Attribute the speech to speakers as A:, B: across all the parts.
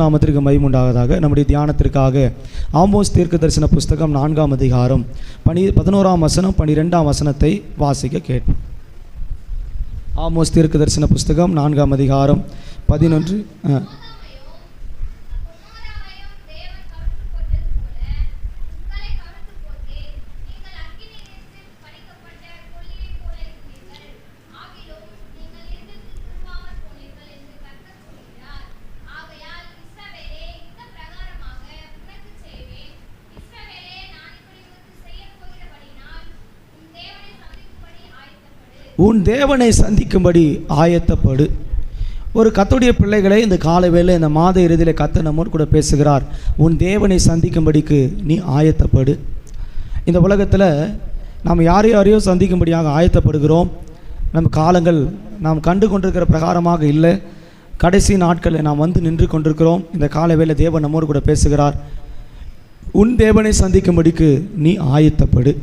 A: நாமத்திற்கு மகிமையுண்டாவதாக. நம்முடைய தியானத்திற்காக ஆமோஸ் தீர்க்கதரிசன புஸ்தகம் 4ஆம் அதிகாரம் 11ஆம் வசனம் 12ஆம் வசனத்தை வாசிக்க கேட்போம். ஆமோஸ் தீர்க்கதரிசன புஸ்தகம் 4ஆம் அதிகாரம் 11. உன் தேவனை சந்திக்கும்படி ஆயத்தப்படு. ஒரு கர்த்தருடைய பிள்ளைகளை இந்த காலவேளை இந்த மாத இறுதியில் கர்த்தர் நம்மோடு கூட பேசுகிறார். உன் தேவனை சந்திக்கும்படிக்கு நீ ஆயத்தப்படு. இந்த உலகத்தில் நாம் யாரையோ சந்திக்கும்படியாக ஆயத்தப்படுகிறோம். நம்ம காலங்கள் நாம் கண்டு கொண்டிருக்கிற பிரகாரமாக இல்லை. கடைசி நாட்களில் நாம் வந்து நின்று கொண்டிருக்கிறோம். இந்த காலவேளை தேவன் நம்மோடு கூட பேசுகிறார். உன் தேவனை சந்திக்கும்படிக்கு நீ ஆயத்தப்படு.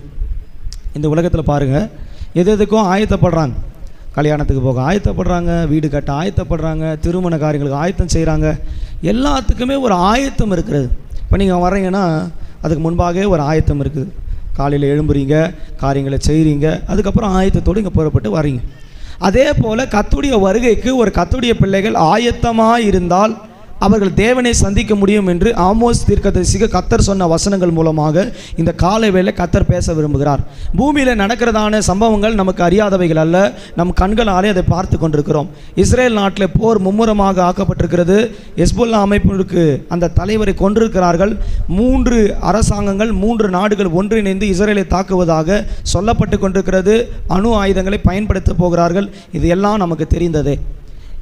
A: இந்த உலகத்தில் பாருங்கள், எதுக்கும் ஆயத்தப்படுறாங்க. கல்யாணத்துக்கு போக ஆயத்தப்படுறாங்க, வீடு கட்ட ஆயத்தப்படுறாங்க, திருமண காரியங்களுக்கு ஆயத்தம் செய்கிறாங்க. எல்லாத்துக்குமே ஒரு ஆயத்தம் இருக்கிறது. இப்போ நீங்கள் வர்றீங்கன்னா அதுக்கு முன்பாகவே ஒரு ஆயத்தம் இருக்குது. காலையில் எழும்புறீங்க, காரியங்களை செய்கிறீங்க, அதுக்கப்புறம் ஆயத்தத்தோடு இங்கே புறப்பட்டு வர்றீங்க. அதே போல் கர்த்தருடைய வருகைக்கு ஒரு கர்த்தருடைய பிள்ளைகள் ஆயத்தமாக இருந்தால் அவர்கள் தேவனை சந்திக்க முடியும் என்று ஆமோஸ் தீர்க்கதரிசிக்கு கர்த்தர் சொன்ன வசனங்கள் மூலமாக இந்த காலை வேளை கர்த்தர் பேச விரும்புகிறார். பூமியில் நடக்கிறதான சம்பவங்கள் நமக்கு அறியாதவைகள் அல்ல, நம் கண்களாலே அதை பார்த்து கொண்டிருக்கிறோம். இஸ்ரேல் நாட்டில் போர் மும்முரமாக ஆக்கப்பட்டிருக்கிறது. ஹெஸ்புல்லா அமைப்பிற்கு அந்த தலைவரை கொண்டிருக்கிறார்கள். 3 அரசாங்கங்கள் 3 நாடுகள் ஒன்றிணைந்து இஸ்ரேலை தாக்குவதாக சொல்லப்பட்டு கொண்டிருக்கிறது. அணு ஆயுதங்களை பயன்படுத்த போகிறார்கள். இது எல்லாம் நமக்கு தெரிந்ததே.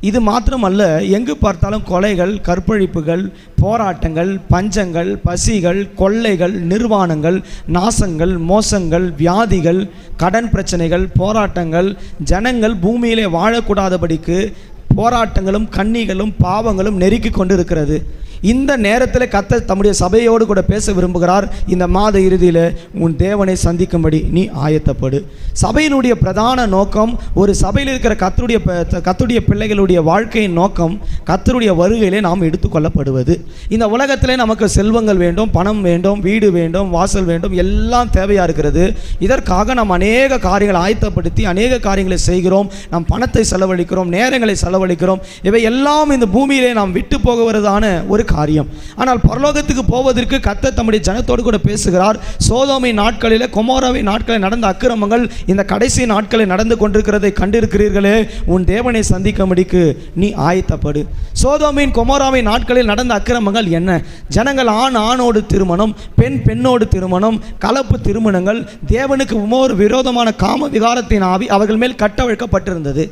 A: இது மாத்திரமல்ல, எங்கு பார்த்தாலும் கொலைகள், கற்பழிப்புகள், போராட்டங்கள், பஞ்சங்கள், பசிகள், கொள்ளைகள், நிர்வாணங்கள், நாசங்கள், மோசங்கள், வியாதிகள், கடன் பிரச்சனைகள், போராட்டங்கள், ஜனங்கள் பூமியிலே வாழக்கூடாதபடிக்கு போராட்டங்களும் கண்ணிகளும் பாவங்களும் நெருக்கி கொண்டு இருக்கிறது. இந்த நேரத்தில் கர்த்தர் தம்முடைய சபையோடு கூட பேச விரும்புகிறார். இந்த மாத இறுதியில் உன் தேவனை சந்திக்கும்படி நீ ஆயத்தப்படு. சபையினுடைய பிரதான நோக்கம், ஒரு சபையில் இருக்கிற கர்த்தருடைய பிள்ளைகளுடைய வாழ்க்கையின் நோக்கம் கர்த்தருடைய வருகையிலே நாம் எடுத்துக்கொள்ளப்படுவது. இந்த உலகத்திலே நமக்கு செல்வங்கள் வேண்டும், பணம் வேண்டும், வீடு வேண்டும், வாசல் வேண்டும், எல்லாம் தேவையாக இருக்கிறது. இதற்காக நாம் அநேக காரியங்களை ஆயத்தப்படுத்தி அநேக காரியங்களை செய்கிறோம். நாம் பணத்தை செலவழிக்கிறோம், நேரங்களை செலவழிக்கிறோம். இவை எல்லாம் இந்த பூமியிலே நாம் விட்டு போகுவதான ஒரு காரியம். ஆனால் பரலோகத்துக்கு போவதற்கு கர்த்தர் தம்முடைய ஜனத்தோடு கூட பேசுகிறார். சோதோமின் நாட்களில், கொமோராவின் நாட்களில் நடந்த அக்கிரமங்கள் இந்த கடைசி நாட்களில் நடந்து கொண்டிருக்கிறதை கண்டிருக்கிறீர்களே. உன் தேவனை சந்திக்கும்படிக்கு நீ ஆயத்தப்படு. சோதோமின் கொமோராவின் நாட்களில் நடந்த அக்கிரமங்கள் என்ன? ஜனங்கள் ஆணோடு திருமணம், பெண்ணோடு திருமணம், கலப்பு திருமணங்கள், தேவனுக்கு ஒரு விரோதமான காம விகாரத்தின் ஆவி அவர்கள் மேல் கட்டவிழ்க்கப்பட்டிருந்தது.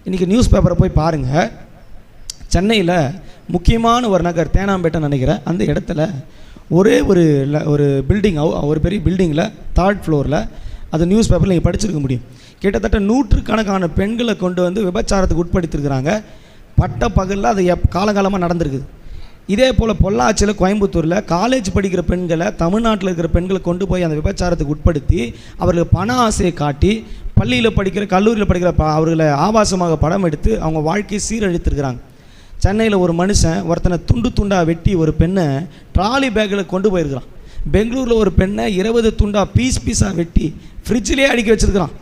A: இன்னைக்கு நியூஸ் பேப்பரை போய் பாருங்க. சென்னையில் முக்கியமான ஒரு நகர், தேனாம்பேட்டை நினைக்கிறேன், அந்த இடத்துல ஒரே ஒரு பில்டிங், ஒரு பெரிய பில்டிங்கில் 3rd ஃப்ளோரில், அது நியூஸ் பேப்பரில் நீங்கள் படிச்சிருக்க முடியும். கிட்டத்தட்ட 100கணக்கான பெண்களை கொண்டு வந்து விபச்சாரத்துக்கு உட்படுத்திருக்கிறாங்க. பட்ட பகலில் அது காலகாலமாக நடந்திருக்குது. இதே போல் பொள்ளாச்சியில், கோயம்புத்தூரில் காலேஜ் படிக்கிற பெண்களை, தமிழ்நாட்டில் இருக்கிற பெண்களை கொண்டு போய் அந்த விபச்சாரத்துக்கு உட்படுத்தி அவர்களுக்கு பண ஆசையை காட்டி பள்ளியில் படிக்கிற, கல்லூரியில் படிக்கிற அவர்களை ஆபாசமாக படம் எடுத்து அவங்க வாழ்க்கையை சீரழித்திருக்கிறாங்க. சென்னையில் ஒரு மனுஷன் ஒருத்தனை துண்டு துண்டாக வெட்டி ஒரு பெண்ணை ட்ராலி பேக்கில் கொண்டு போயிருக்கிறான். பெங்களூரில் ஒரு பெண்ணை 20 துண்டாக பீஸாக வெட்டி ஃப்ரிட்ஜிலே அடுக்கி வச்சுருக்கிறான்.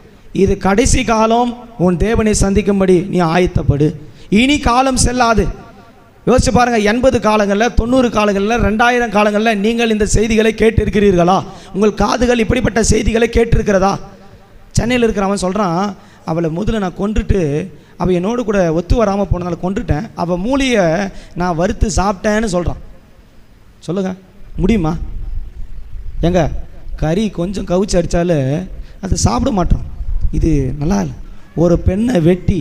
A: இது கடைசி காலம். உன் தேவனை சந்திக்கும்படி நீ ஆயத்தப்படு. இனி காலம் செல்லாது. யோசிச்சு பாருங்கள், 80 காலங்களில், 90 காலங்களில், 2000 காலங்களில் நீங்கள் இந்த செய்திகளை கேட்டிருக்கிறீர்களா? உங்கள் காதுகள் இப்படிப்பட்ட செய்திகளை கேட்டிருக்கிறதா? சென்னையில் இருக்கிறவன் சொல்கிறான், அவளை முதல்ல நான் கொன்றுட்டு அவள் என்னோடு கூட ஒத்து வராமல் போனதால் கொண்டுட்டேன், அவள் மூலியை நான் வறுத்து சாப்பிட்டேன்னு சொல்கிறான். சொல்லுங்கள், முடியுமா? எங்க கறி கொஞ்சம் கவிச்சு அடித்தாலும் அதை சாப்பிட மாட்டோம். இது நல்லா இல்லை. ஒரு பெண்ணை வெட்டி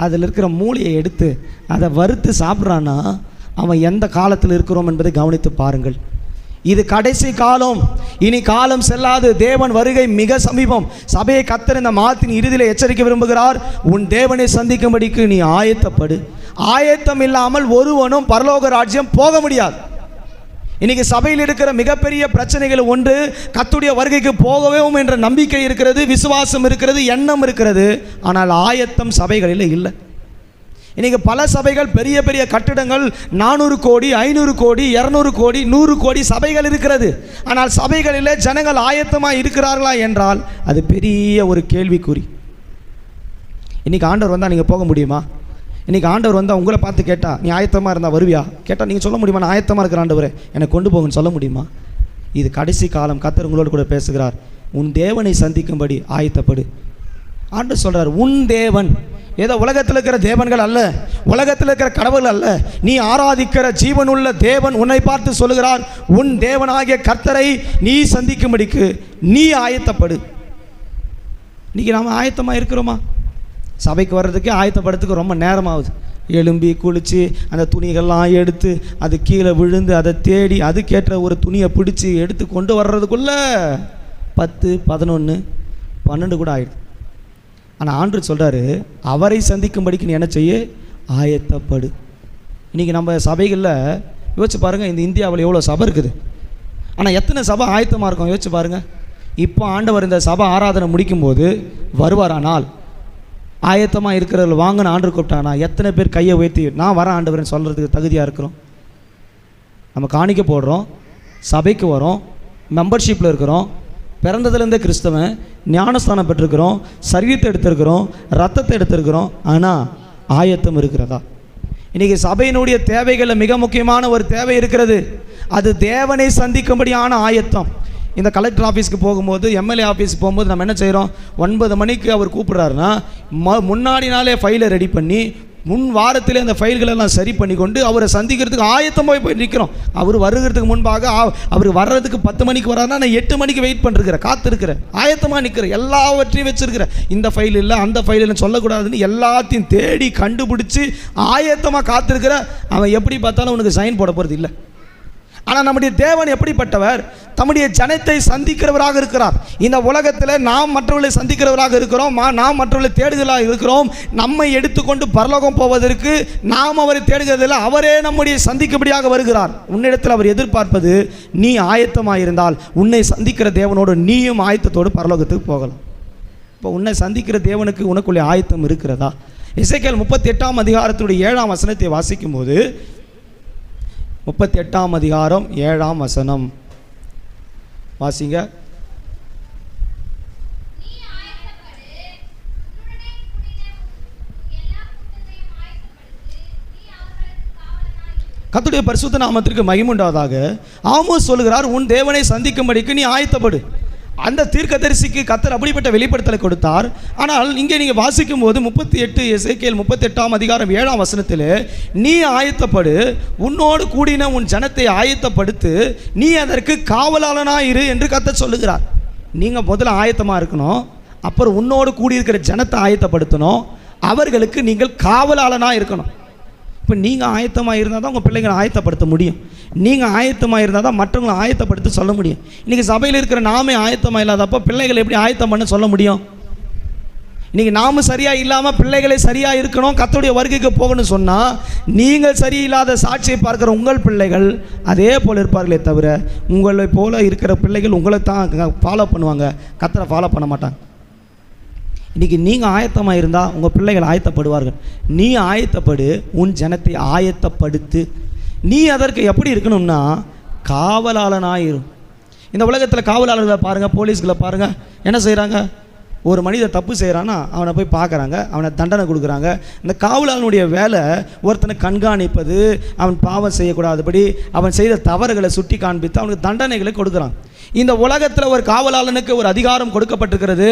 A: அதில் இருக்கிற மூலியை எடுத்து அதை வறுத்து சாப்பிட்றான்னா அவன் எந்த காலத்தில் இருக்கிறோம் என்பதை கவனித்து பாருங்கள். இது கடைசி காலம். இனி காலம் செல்லாது. தேவன் வருகை மிக சமீபம். சபையை கர்த்தர் இந்த மாதத்தின் இறுதியில் எச்சரிக்க விரும்புகிறார். உன் தேவனை சந்திக்கும்படிக்கு நீ ஆயத்தப்படு. ஆயத்தம் இல்லாமல் ஒருவனும் பரலோக ராஜ்யம் போக முடியாது. இன்னைக்கு சபையில் இருக்கிற மிகப்பெரிய பிரச்சனைகள் ஒன்று, கர்த்தருடைய வருகைக்கு போகவும் என்ற நம்பிக்கை இருக்கிறது, விசுவாசம் இருக்கிறது, எண்ணம் இருக்கிறது. ஆனால் ஆயத்தம் சபைகளில் இல்லை. இன்றைக்கி பல சபைகள், பெரிய பெரிய கட்டிடங்கள், 400 கோடி, 500 கோடி, 200 கோடி, 100 கோடி சபைகள் இருக்கிறது. ஆனால் சபைகளிலே ஜனங்கள் ஆயத்தமாக இருக்கிறார்களா என்றால் அது பெரிய ஒரு கேள்விக்குறி. இன்றைக்கி ஆண்டவர் வந்தால் நீங்கள் போக முடியுமா? இன்றைக்கி ஆண்டவர் வந்தால் உங்களை பார்த்து கேட்டால் நீ ஆயத்தமாக இருந்தால் வருவியா கேட்டால் நீங்கள் சொல்ல முடியுமா? நான் ஆயத்தமாக இருக்கிற ஆண்டவரே என்னை கொண்டு போங்கன்னு சொல்ல முடியுமா? இது கடைசி காலம். கர்த்தர் உங்களோடு கூட பேசுகிறார். உன் தேவனை சந்திக்கும்படி ஆயத்தப்படு. ஆண்டவர் சொல்கிறார், உன் தேவன். ஏதோ உலகத்தில் இருக்கிற தேவன்கள் அல்ல, உலகத்தில் இருக்கிற கடவுள் அல்ல, நீ ஆராதிக்கிற ஜீவனுள்ள தேவன் உன்னை பார்த்து சொல்லுகிறார், உன் தேவனாகிய கர்த்தரை நீ சந்திக்கும்படிக்கு நீ ஆயத்தப்படு. இன்றைக்கி நாம் ஆயத்தமாக இருக்கிறோமா? சபைக்கு வர்றதுக்கே ஆயத்தப்படுறதுக்கு ரொம்ப நேரமாகுது. எலும்பி குளித்து அந்த துணிகள்லாம் எடுத்து அது கீழே விழுந்து அதை தேடி அதுக்கேற்ற ஒரு துணியை பிடிச்சி எடுத்து கொண்டு வர்றதுக்குள்ளே 10, 11, 12 கூட ஆகிடுது. ஆனால் ஆண்டவர் சொல்கிறாரு, அவரை சந்திக்கும்படிக்கு நீ என்ன செய்ய? ஆயத்தப்படு. இன்றைக்கி நம்ம சபைகளில் யோசிச்சு பாருங்கள், இந்த இந்தியாவில் எவ்வளோ சபை இருக்குது, ஆனால் எத்தனை சபை ஆயத்தமாக இருக்கும் யோசிச்சு பாருங்கள். இப்போ ஆண்டவர் இந்த சபை ஆராதனை முடிக்கும்போது வருவாரானால் ஆயத்தமாக இருக்கிறவர்கள் வாங்கின ஆண்டவர் கூப்பிட்டானா எத்தனை பேர் கையை உயர்த்தி நான் வரேன் ஆண்டவர்னு சொல்கிறதுக்கு தகுதியாக இருக்கிறோம்? நம்ம காணிக்க போடுறோம், சபைக்கு வரோம், மெம்பர்ஷிப்பில் இருக்கிறோம், பிறந்ததுலேருந்தே கிறிஸ்தவன், ஞானஸ்தானம் பெற்றிருக்கிறோம், சரீரத்தை எடுத்திருக்கிறோம், ரத்தத்தை எடுத்திருக்கிறோம். ஆனால் ஆயத்தம் இருக்கிறதா? இன்றைக்கி சபையினுடைய தேவைகளில் மிக முக்கியமான ஒரு தேவை இருக்கிறது. அது தேவனை சந்திக்கும்படியான ஆயத்தம். இந்த கலெக்டர் ஆஃபீஸ்க்கு போகும்போது, எம்எல்ஏ ஆஃபீஸுக்கு போகும்போது நம்ம என்ன செய்கிறோம்? 9 மணிக்கு அவர் கூப்பிட்றாருன்னா முன்னாடி நாளே ஃபைலை ரெடி பண்ணி முன் வாரத்திலே அந்த ஃபைல்களெல்லாம் சரி பண்ணி கொண்டு அவரை சந்திக்கிறதுக்கு ஆயத்தமாக போய் நிற்கிறோம். அவர் வருகிறதுக்கு முன்பாக அவர் வர்றதுக்கு 10 மணிக்கு வர்றாருன்னா நான் 8 மணிக்கு வெயிட் பண்ணிருக்கிறேன், காத்திருக்கிறேன், ஆயத்தமாக நிற்கிறேன், எல்லாவற்றையும் வச்சுருக்கிறேன். இந்த ஃபைல் இல்லை அந்த ஃபைல் இல்லைன்னு சொல்லக்கூடாதுன்னு எல்லாத்தையும் தேடி கண்டுபிடிச்சி ஆயத்தமாக காத்திருக்கிற அவன் எப்படி பார்த்தாலும் உனக்கு சைன் போட போகிறது இல்லை. ஆனால் நம்முடைய தேவன் எப்படிப்பட்டவர்? தம்முடைய ஜனத்தை சந்திக்கிறவராக இருக்கிறார். இந்த உலகத்தில் நாம் மற்றவர்களை சந்திக்கிறவராக இருக்கிறோம், நாம் மற்றவர்களை தேடுதலாக இருக்கிறோம். நம்மை எடுத்துக்கொண்டு பரலோகம் போவதற்கு நாம் அவரை தேடுகிறதில்லை, அவரே நம்முடைய சந்திக்கும்படியாக வருகிறார். உன்னிடத்தில் அவர் எதிர்பார்ப்பது நீ ஆயத்தமாக இருந்தால் உன்னை சந்திக்கிற தேவனோடு நீயும் ஆயத்தத்தோடு பரலோகத்துக்கு போகலாம். இப்போ உன்னை சந்திக்கிற தேவனுக்கு உனக்குள்ளே ஆயத்தம் இருக்கிறதா? எசேக்கியேல் 38ஆம் அதிகாரத்துடைய 7ஆம் வசனத்தை வாசிக்கும் போது, 38ஆம் அதிகாரம் 7ஆம் வசனம் வாசிங்க. கர்த்தருடைய பரிசுத்த நாமத்திற்கு மகிமை உண்டாவதாக. ஆமோஸ் சொல்லுகிறார், உன் தேவனை சந்திக்கும்படிக்கு நீ ஆயத்தப்படு. அந்த தீர்க்கதரிசிக்கு கர்த்தர் அப்படிப்பட்ட வெளிப்படுத்தலை கொடுத்தார். ஆனால் இங்கே நீங்கள் வாசிக்கும் போது 38 எசேக்கியேல் 38ஆம் அதிகாரம் 7ஆம் வசனத்தில் நீ ஆயத்தப்படு, உன்னோடு கூடின உன் ஜனத்தை ஆயத்தப்படுத்து, நீ அதற்கு காவலாளனாயிரு என்று கர்த்தர் சொல்லுகிறார். நீங்கள் முதல்ல ஆயத்தமாக இருக்கணும், அப்புறம் உன்னோடு கூடியிருக்கிற ஜனத்தை ஆயத்தப்படுத்தணும், அவர்களுக்கு நீங்கள் காவலாளனாக இருக்கணும். இப்போ நீங்கள் ஆயத்தமாக இருந்தால் தான் உங்கள் பிள்ளைங்களை ஆயத்தப்படுத்த முடியும். நீங்கள் ஆயத்தமாக இருந்தால் தான் மற்றவங்களை ஆயத்தப்படுத்த சொல்ல முடியும். இன்றைக்கி சபையில் இருக்கிற நாமே ஆயத்தமாக இல்லாதப்போ பிள்ளைகளை எப்படி ஆயத்தம் பண்ண சொல்ல முடியும்? இன்றைக்கி நாம் சரியாக இல்லாமல் பிள்ளைகளை சரியாக இருக்கணும், கர்த்தருடைய வருகைக்கு போகணும்னு சொன்னால் நீங்கள் சரியில்லாத சாட்சியை பார்க்குற உங்கள் பிள்ளைகள் அதே போல் இருப்பார்களே தவிர உங்களை போல் இருக்கிற பிள்ளைகள் உங்களை தான் ஃபாலோ பண்ணுவாங்க, கர்த்தரை ஃபாலோ பண்ண மாட்டாங்க. இன்றைக்கி நீங்கள் ஆயத்தமாக இருந்தால் உங்கள் பிள்ளைகள் ஆயத்தப்படுவார்கள். நீ ஆயத்தப்படு, உன் ஜனத்தை ஆயத்தப்படுத்து. நீ அதற்கு எப்படி இருக்கணும்னா காவலாளனாயிரும். இந்த உலகத்தில் காவலாளர்களை பாருங்கள், போலீஸ்களை பாருங்கள், என்ன செய்கிறாங்க? ஒரு மனிதன் தப்பு செய்கிறான்னா அவனை போய் பார்க்குறாங்க, அவனை தண்டனை கொடுக்குறாங்க. இந்த காவலாளனுடைய வேலை ஒருத்தனை கண்காணிப்பது, அவன் பாவம் செய்யக்கூடாதபடி அவன் செய்த தவறுகளை சுட்டி காண்பித்து அவனுக்கு தண்டனைகளை கொடுக்குறான். இந்த உலகத்தில் ஒரு காவலாளனுக்கு ஒரு அதிகாரம் கொடுக்கப்பட்டிருக்கிறது.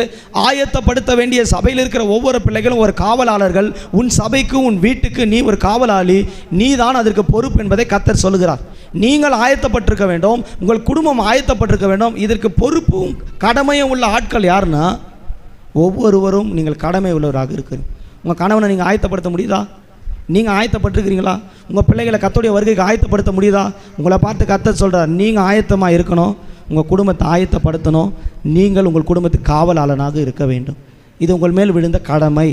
A: ஆயத்தப்படுத்த வேண்டிய சபையில் இருக்கிற ஒவ்வொரு பிள்ளைகளும் ஒரு காவலாளர்கள். உன் சபைக்கு, உன் வீட்டுக்கு நீ ஒரு காவலாளி, நீ தான் அதற்கு பொறுப்பு என்பதை கர்த்தர் சொல்லுகிறார். நீங்கள் ஆயத்தப்பட்டிருக்க வேண்டும், உங்கள் குடும்பம் ஆயத்தப்பட்டிருக்க வேண்டும். இதற்கு பொறுப்பும் கடமையும் உள்ள ஆட்கள் யாருன்னா ஒவ்வொருவரும் நீங்கள் கடமை உள்ளவராக இருக்கிறீங்க. உங்கள் கணவனை நீங்கள் ஆயத்தப்படுத்த முடியுதா? நீங்கள் ஆயத்தப்பட்டிருக்கிறீங்களா? உங்கள் பிள்ளைகளை கர்த்தருடைய வருகைக்கு ஆயத்தப்படுத்த முடியுதா? உங்களை பார்த்து கர்த்தர் சொல்கிறார், நீங்கள் ஆயத்தமாக இருக்கணும், உங்கள் குடும்பத்தை ஆயத்தப்படுத்தணும், நீங்கள் உங்கள் குடும்பத்துக்கு காவலாளனாக இருக்க வேண்டும். இது உங்கள் மேல் விழுந்த கடமை.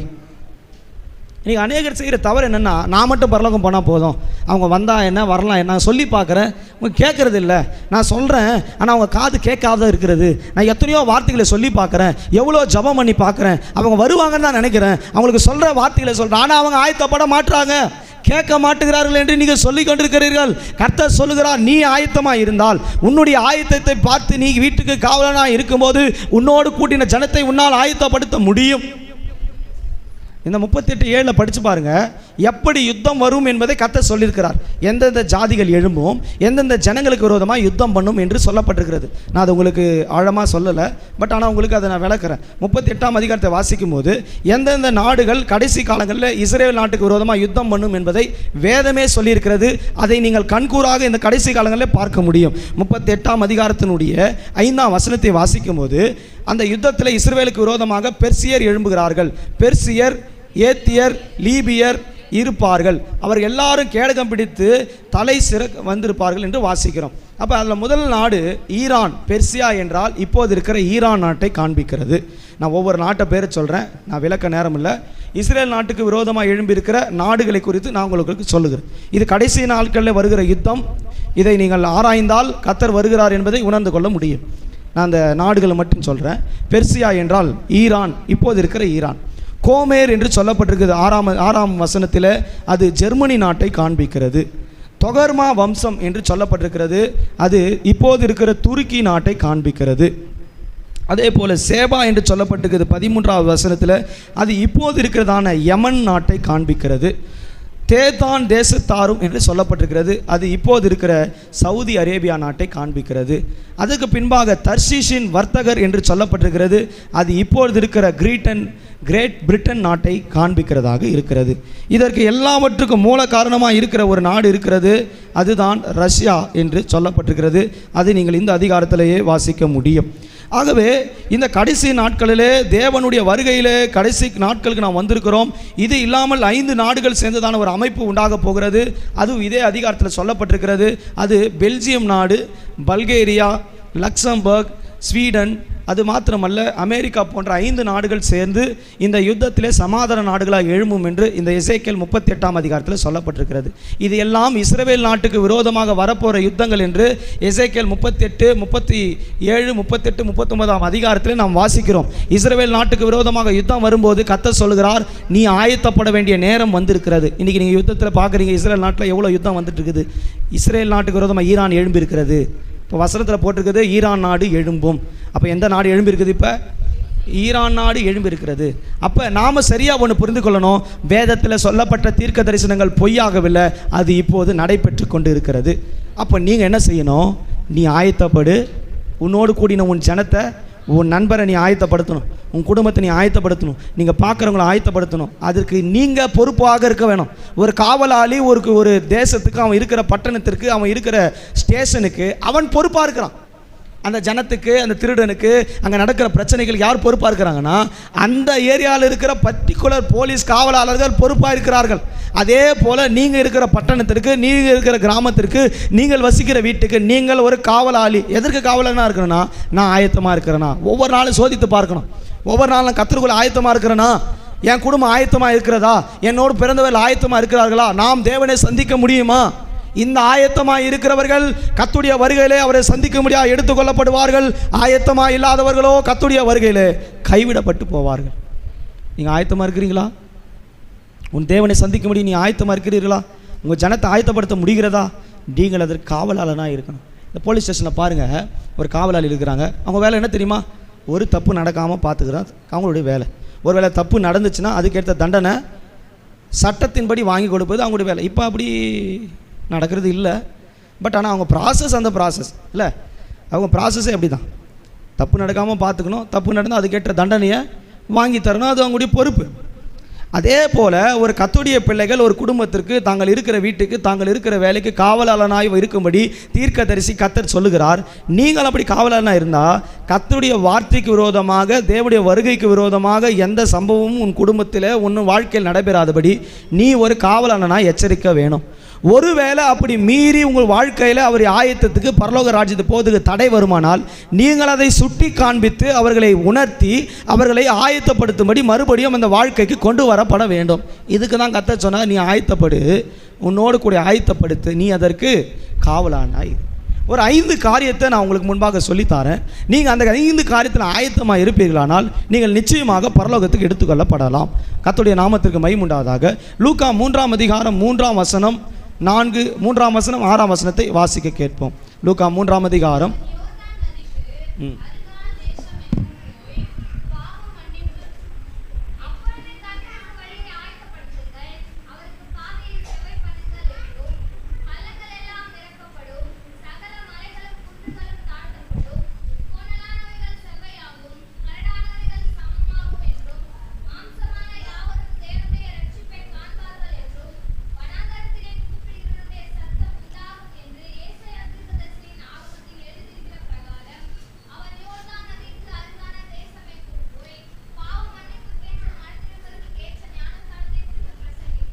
A: இன்றைக்கி அநேகர் செய்கிற தவறு என்னென்னா, நான் மட்டும் பரலோகம் போனால் போதும், அவங்க வந்தால் என்ன வரலாம் என்ன சொல்லி பார்க்குறேன், அவங்க கேட்குறது இல்லை. நான் சொல்கிறேன் ஆனால் அவங்க காது கேட்காத இருக்கிறது. நான் எத்தனையோ வார்த்தைகளை சொல்லி பார்க்குறேன், எவ்வளோ ஜபம் பண்ணி பார்க்குறேன், அவங்க வருவாங்கன்னு தான் நினைக்கிறேன், அவங்களுக்கு சொல்கிற வார்த்தைகளை சொல்கிறேன், ஆனால் அவங்க ஆயத்தப்பட மாட்டுறாங்க, கேட்க மாட்டுகிறார்கள் என்று நீங்கள் சொல்லி கொண்டிருக்கிறீர்கள். கர்த்தர் சொல்லுகிறார், நீ ஆயத்தமாக இருந்தால், உன்னுடைய ஆயத்தத்தை பார்த்து நீ வீட்டுக்கு காவலனாக இருக்கும்போது உன்னோடு கூட்டின ஜனத்தை உன்னால் ஆயத்தப்படுத்த முடியும். இந்த 38:7 படித்து பாருங்கள், எப்படி யுத்தம் வரும் என்பதை கர்த்தர் சொல்லியிருக்கிறார். எந்தெந்த ஜாதிகள் எழும்பும், எந்தெந்த ஜனங்களுக்கு விரோதமாக யுத்தம் பண்ணும் என்று சொல்லப்பட்டிருக்கிறது. நான் அது உங்களுக்கு ஆழமாக சொல்லலை, பட் ஆனால் உங்களுக்கு அதை நான் விளக்குறேன். 38ஆம் அதிகாரத்தை வாசிக்கும் போது எந்தெந்த நாடுகள் கடைசி காலங்களில் இஸ்ரேல் நாட்டுக்கு விரோதமாக யுத்தம் பண்ணும் என்பதை வேதமே சொல்லியிருக்கிறது. அதை நீங்கள் கண்கூறாக இந்த கடைசி காலங்களில் பார்க்க முடியும். 38ஆம் அதிகாரத்தினுடைய 5ஆம் வசனத்தை வாசிக்கும் போது அந்த யுத்தத்தில் இஸ்ரவேலுக்கு விரோதமாக பெர்சியர் எழும்புகிறார்கள். பெர்சியர், ஏத்தியர், லீபியர் இருப்பார்கள். அவர் எல்லாரும் கேடகம் பிடித்து தலை வந்திருப்பார்கள் என்று வாசிக்கிறோம். அப்போ அதில் முதல் நாடு ஈரான். பெர்சியா என்றால் இப்போது இருக்கிற ஈரான் நாட்டை காண்பிக்கிறது. நான் ஒவ்வொரு நாட்டை பேரை சொல்கிறேன், நான் விளக்க நேரம் இல்லை. இஸ்ரேல் நாட்டுக்கு விரோதமாக எழும்பியிருக்கிற நாடுகளை குறித்து நான் உங்களுக்கு சொல்லுகிறேன். இது கடைசி நாட்களில் வருகிற யுத்தம். இதை நீங்கள் ஆராய்ந்தால் கர்த்தர் வருகிறார் என்பதை உணர்ந்து கொள்ள முடியும். நான் அந்த நாடுகளை மட்டும் சொல்கிறேன். பெர்சியா என்றால் ஈரான், இப்போது இருக்கிற ஈரான். கோமேர் என்று சொல்லப்பட்டிருக்கிறது 6ஆம் வசனத்தில், அது ஜெர்மனி நாட்டை காண்பிக்கிறது. தொகர்மா வம்சம் என்று சொல்லப்பட்டிருக்கிறது, அது இப்போது இருக்கிற துருக்கி நாட்டை காண்பிக்கிறது. அதே போல் சேபா என்று சொல்லப்பட்டிருக்கிறது 13ஆவது வசனத்தில், அது இப்போது இருக்கிறதான யமன் நாட்டை காண்பிக்கிறது. தேதான் தேசத்தாரும் என்று சொல்லப்பட்டிருக்கிறது, அது இப்போது இருக்கிற சவுதி அரேபியா நாட்டை காண்பிக்கிறது. அதுக்கு பின்பாக தர்ஷீஷின் வர்த்தகர் என்று சொல்லப்பட்டிருக்கிறது, அது இப்பொழுது இருக்கிற கிரேட் பிரிட்டன் நாட்டை காண்பிக்கிறதாக இருக்கிறது. இதற்கு எல்லாவற்றுக்கும் மூல காரணமாக இருக்கிற ஒரு நாடு இருக்கிறது, அதுதான் ரஷ்யா என்று சொல்லப்பட்டிருக்கிறது. அது நீங்கள் இந்த அதிகாரத்திலேயே வாசிக்க முடியும். ஆகவே இந்த கடைசி நாட்களிலே தேவனுடைய வருகையிலே கடைசி நாட்களுக்கு நாம் வந்திருக்கிறோம். இது இல்லாமல் 5 நாடுகள் சேர்ந்ததான ஒரு அமைப்பு உண்டாக போகிறது. அதுவும் இதே அதிகாரத்தில் சொல்லப்பட்டிருக்கிறது. அது பெல்ஜியம் நாடு, பல்கேரியா, லக்சம்பர்க், ஸ்வீடன், அது மாத்திரமல்ல அமெரிக்கா போன்ற 5 நாடுகள் சேர்ந்து இந்த யுத்தத்திலே சமாதான நாடுகளாக எழும்பும் என்று இந்த எசேக்கியேல் 38ஆம் அதிகாரத்தில் சொல்லப்பட்டிருக்கிறது. இது எல்லாம் இஸ்ரவேல் நாட்டுக்கு விரோதமாக வரப்போகிற யுத்தங்கள் என்று எசேக்கியேல் 38, 37, 38, 39ஆம் அதிகாரத்தில் நாம் வாசிக்கிறோம். இஸ்ரவேல் நாட்டுக்கு விரோதமாக யுத்தம் வரும்போது கர்த்தர் சொல்கிறார், நீ ஆயத்தப்பட வேண்டிய நேரம் வந்திருக்கிறது. இன்றைக்கி நீங்கள் யுத்தத்தில் பார்க்குறீங்க, இஸ்ரேல் நாட்டில் எவ்வளோ யுத்தம் வந்துட்டு இருக்குது. இஸ்ரேல் நாட்டுக்கு விரோதமாக ஈரான் எழும்பி இருக்கிறது. இப்போ வசனத்தில் போட்டிருக்குது ஈரான் நாடு எழும்பும். அப்போ எந்த நாடு எழும்பியிருக்குது? இப்போ ஈரான் நாடு எழும்பியிருக்கிறது. அப்போ நாம் சரியாக ஒன்று புரிந்து கொள்ளணும், வேதத்தில் சொல்லப்பட்ட தீர்க்க தரிசனங்கள் பொய்யாகவில்லை, அது இப்போது நடைபெற்று கொண்டு இருக்கிறது. அப்போ நீங்கள் என்ன செய்யணும்? நீ ஆயத்தப்படு. உன்னோடு கூடின உன் ஜனத்தை, உன் நண்பரை நீ ஆயத்தப்படுத்தணும், உன் குடும்பத்தை நீ ஆயத்தப்படுத்தணும், நீங்கள் பார்க்குறவங்களை ஆயத்தப்படுத்தணும். அதற்கு நீங்கள் பொறுப்பாக இருக்க வேணும். ஒரு காவலாளி ஒரு தேசத்துக்கு, அவன் இருக்கிற பட்டணத்திற்கு, அவன் இருக்கிற ஸ்டேஷனுக்கு அவன் பொறுப்பாக இருக்கிறான். அந்த ஜனத்துக்கு, அந்த திருடனுக்கு, அங்கே நடக்கிற பிரச்சனைகள் யார் பொறுப்பாக இருக்கிறாங்கன்னா அந்த ஏரியாவில் இருக்கிற பர்டிகுலர் போலீஸ் காவலாளர்கள் பொறுப்பாக இருக்கிறார்கள். அதே போல் நீங்கள் இருக்கிற பட்டணத்திற்கு, நீங்கள் இருக்கிற கிராமத்திற்கு, நீங்கள் வசிக்கிற வீட்டுக்கு நீங்கள் ஒரு காவலாளி. எதற்கு காவலனாக இருக்கணும்னா, நான் ஆயத்தமாக இருக்கிறேன்னா, ஒவ்வொரு நாளும் சோதித்து பார்க்கணும். ஒவ்வொரு நாளும் கர்த்தருக்குள்ள ஆயத்தமாக இருக்கிறேன்னா, என் குடும்பம் ஆயத்தமாக இருக்கிறதா, என்னோடு பிறந்தவர்கள் ஆயத்தமாக இருக்கிறார்களா, நாம் தேவனை சந்திக்க முடியுமா? இந்த ஆயத்தமாக இருக்கிறவர்கள் கர்த்தருடைய வருகையிலே அவரை சந்திக்க முடியாது எடுத்துக்கொள்ளப்படுவார்கள். ஆயத்தமாக இல்லாதவர்களோ கர்த்தருடைய வருகையிலே கைவிடப்பட்டு போவார்கள். நீங்கள் ஆயத்தமாக இருக்கிறீங்களா? உன் தேவனை சந்திக்க முடியும், நீ ஆயத்தமாக இருக்கிறீர்களா? உங்கள் ஜனத்தை ஆயத்தப்படுத்த முடிகிறதா? நீங்கள் அதற்கு காவலாளனாக இருக்கணும். இந்த போலீஸ் ஸ்டேஷனில் பாருங்கள், ஒரு காவலாளி இருக்கிறாங்க. அவங்க வேலை என்ன தெரியுமா? ஒரு தப்பு நடக்காமல் பார்த்துக்கிறார் அவங்களுடைய வேலை. ஒரு வேளை தப்பு நடந்துச்சுன்னா அதுக்கேற்ற தண்டனை சட்டத்தின்படி வாங்கி கொடுப்பது அவங்களுடைய வேலை. இப்போ அப்படி நடக்கிறது இல்லை. பட் ஆனால் அவங்க ப்ராசஸ், அந்த ப்ராசஸ் இல்லை, அவங்க ப்ராசஸே அப்படி தான். தப்பு நடக்காமல் பார்த்துக்கணும், தப்பு நடந்தால் அதுக்கேற்ற தண்டனையை வாங்கி தரணும், அது அவங்களுடைய பொறுப்பு. அதே போல் ஒரு கர்த்தருடைய பிள்ளைகள் ஒரு குடும்பத்திற்கு, தாங்கள் இருக்கிற வீட்டுக்கு, தாங்கள் இருக்கிற வேலைக்கு காவலாளனாய் இருக்கும்படி தீர்க்கதரிசி கர்த்தர் சொல்லுகிறார். நீங்கள் அப்படி காவலாளனாக இருந்தால் கர்த்தருடைய வார்த்தைக்கு விரோதமாக, தேவனுடைய வருகைக்கு விரோதமாக எந்த சம்பவமும் உன் குடும்பத்தில், உன் வாழ்க்கையில் நடைபெறாதபடி நீ ஒரு காவலாளனாய் எச்சரிக்க வேணும். ஒருவேளை அப்படி மீறி உங்கள் வாழ்க்கையில் அவர் ஆயத்தத்துக்கு பரலோக ராஜ்யத்துக்கு போவதுக்கு தடை வருமானால் நீங்கள் அதை சுட்டி காண்பித்து அவர்களை உணர்த்தி அவர்களை ஆயத்தப்படுத்தும்படி மறுபடியும் அந்த வாழ்க்கைக்கு கொண்டு வரப்பட வேண்டும். இதுக்கு தான் கர்த்தர் சொன்னார், நீ ஆயத்தப்படு, உன்னோடு கூட ஆயத்தப்படுத்து, நீ அதற்கு காவலானாய். ஒரு 5 காரியத்தை நான் உங்களுக்கு முன்பாக சொல்லித்தரேன். நீங்கள் அந்த 5 காரியத்தில் ஆயத்தமாக இருப்பீர்களானால் நீங்கள் நிச்சயமாக பரலோகத்துக்கு எடுத்துக்கொள்ளப்படலாம். கர்த்தருடைய நாமத்திற்கு மகிமை உண்டாவதாக. லூக்கா 3ஆம் அதிகாரம் 3ஆம் வசனம் 4 3ஆம் வசனம் 6ஆம் வசனத்தை வாசிக்க கேட்போம். லூக்கா 3ஆம் அதிகாரம்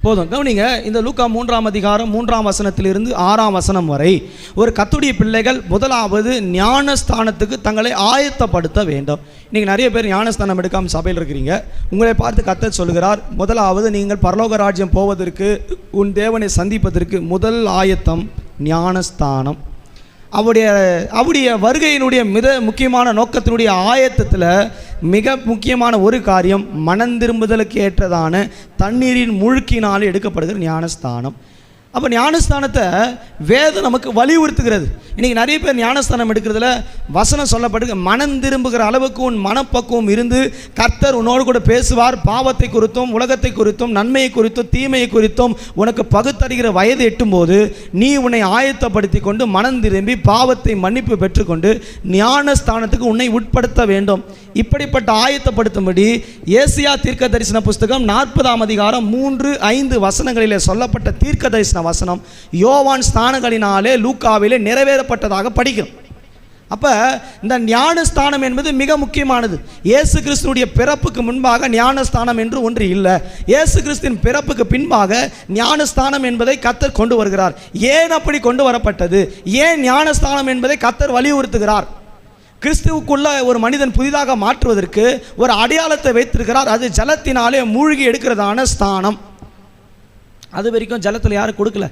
A: போதும். கவனிங்க, இந்த லூக்கா 3ஆம் அதிகாரம் 3ஆம் வசனத்திலிருந்து 6ஆம் வசனம் வரை ஒரு கர்த்தருடைய பிள்ளைகள் முதலாவது ஞானஸ்தானத்துக்கு தங்களை ஆயத்தப்படுத்த வேண்டும். நீங்கள் நிறைய பேர் ஞானஸ்தானம் எடுக்காமல் சபையில் இருக்கிறீங்க. உங்களை பார்த்து கர்த்தர் சொல்கிறார், முதலாவது நீங்கள் பரலோக ராஜ்யம் போவதற்கு, உன் தேவனை சந்திப்பதற்கு முதல் ஆயத்தம் ஞானஸ்தானம். அவருடைய வருகையினுடைய மிக முக்கியமான நோக்கத்தினுடைய ஆயத்தத்தில் மிக முக்கியமான ஒரு காரியம் மனந்திரும்புதலுக்கு ஏற்றதான தண்ணீரின் முழுக்கினால் எடுக்கப்படுகிற ஞானஸ்தானம். அப்போ ஞானஸ்தானத்தை வேதம் நமக்கு வலியுறுத்துகிறது. இன்றைக்கி நிறைய பேர் ஞானஸ்தானம் எடுக்கிறதுல வசனம் சொல்லப்பட்டு மனம் திரும்புகிற அளவுக்கு உன் மனப்பக்குவம் இருந்து கர்த்தர் உன்னோடு கூட பேசுவார். பாவத்தை குறித்தும் உலகத்தை குறித்தும் நன்மையை குறித்தும் தீமையை குறித்தும் உனக்கு பகுத்தறிகிற வயது எட்டும்போது நீ உன்னை ஆயத்தப்படுத்தி கொண்டு மனம் திரும்பி பாவத்தை மன்னிப்பு பெற்றுக்கொண்டு ஞானஸ்தானத்துக்கு உன்னை உட்படுத்த வேண்டும். இப்படிப்பட்ட ஆயத்தப்படுத்தும்படி ஏசியா தீர்க்க தரிசன புஸ்தகம் 40ஆம் அதிகாரம் 3-5 வசனங்களிலே சொல்லப்பட்ட தீர்க்க தரிசன வசனம் யோவான் ஸ்தானங்களினாலே லூக்காவிலே நிறைவேறப்பட்டதாக படிக்கிறோம். அப்போ இந்த ஞானஸ்தானம் என்பது மிக முக்கியமானது. இயேசு கிறிஸ்துனுடைய பிறப்புக்கு முன்பாக ஞானஸ்தானம் என்று ஒன்று இல்லை. இயேசு கிறிஸ்துவின் பிறப்புக்கு பின்பாக ஞானஸ்தானம் என்பதை கர்த்தர் கொண்டு வருகிறார். ஏன் அப்படி கொண்டு வரப்பட்டது? ஏன் ஞானஸ்தானம் என்பதை கர்த்தர் வலியுறுத்துகிறார்? கிறிஸ்துவுக்குள்ள ஒரு மனிதன் புதிதாக மாற்றுவதற்கு ஒரு அடையாளத்தை வைத்திருக்கிறார். அது ஜலத்தினாலே மூழ்கி எடுக்கிறதான ஸ்தானம். அது வரைக்கும் ஜலத்தில் யாரும் கொடுக்கல,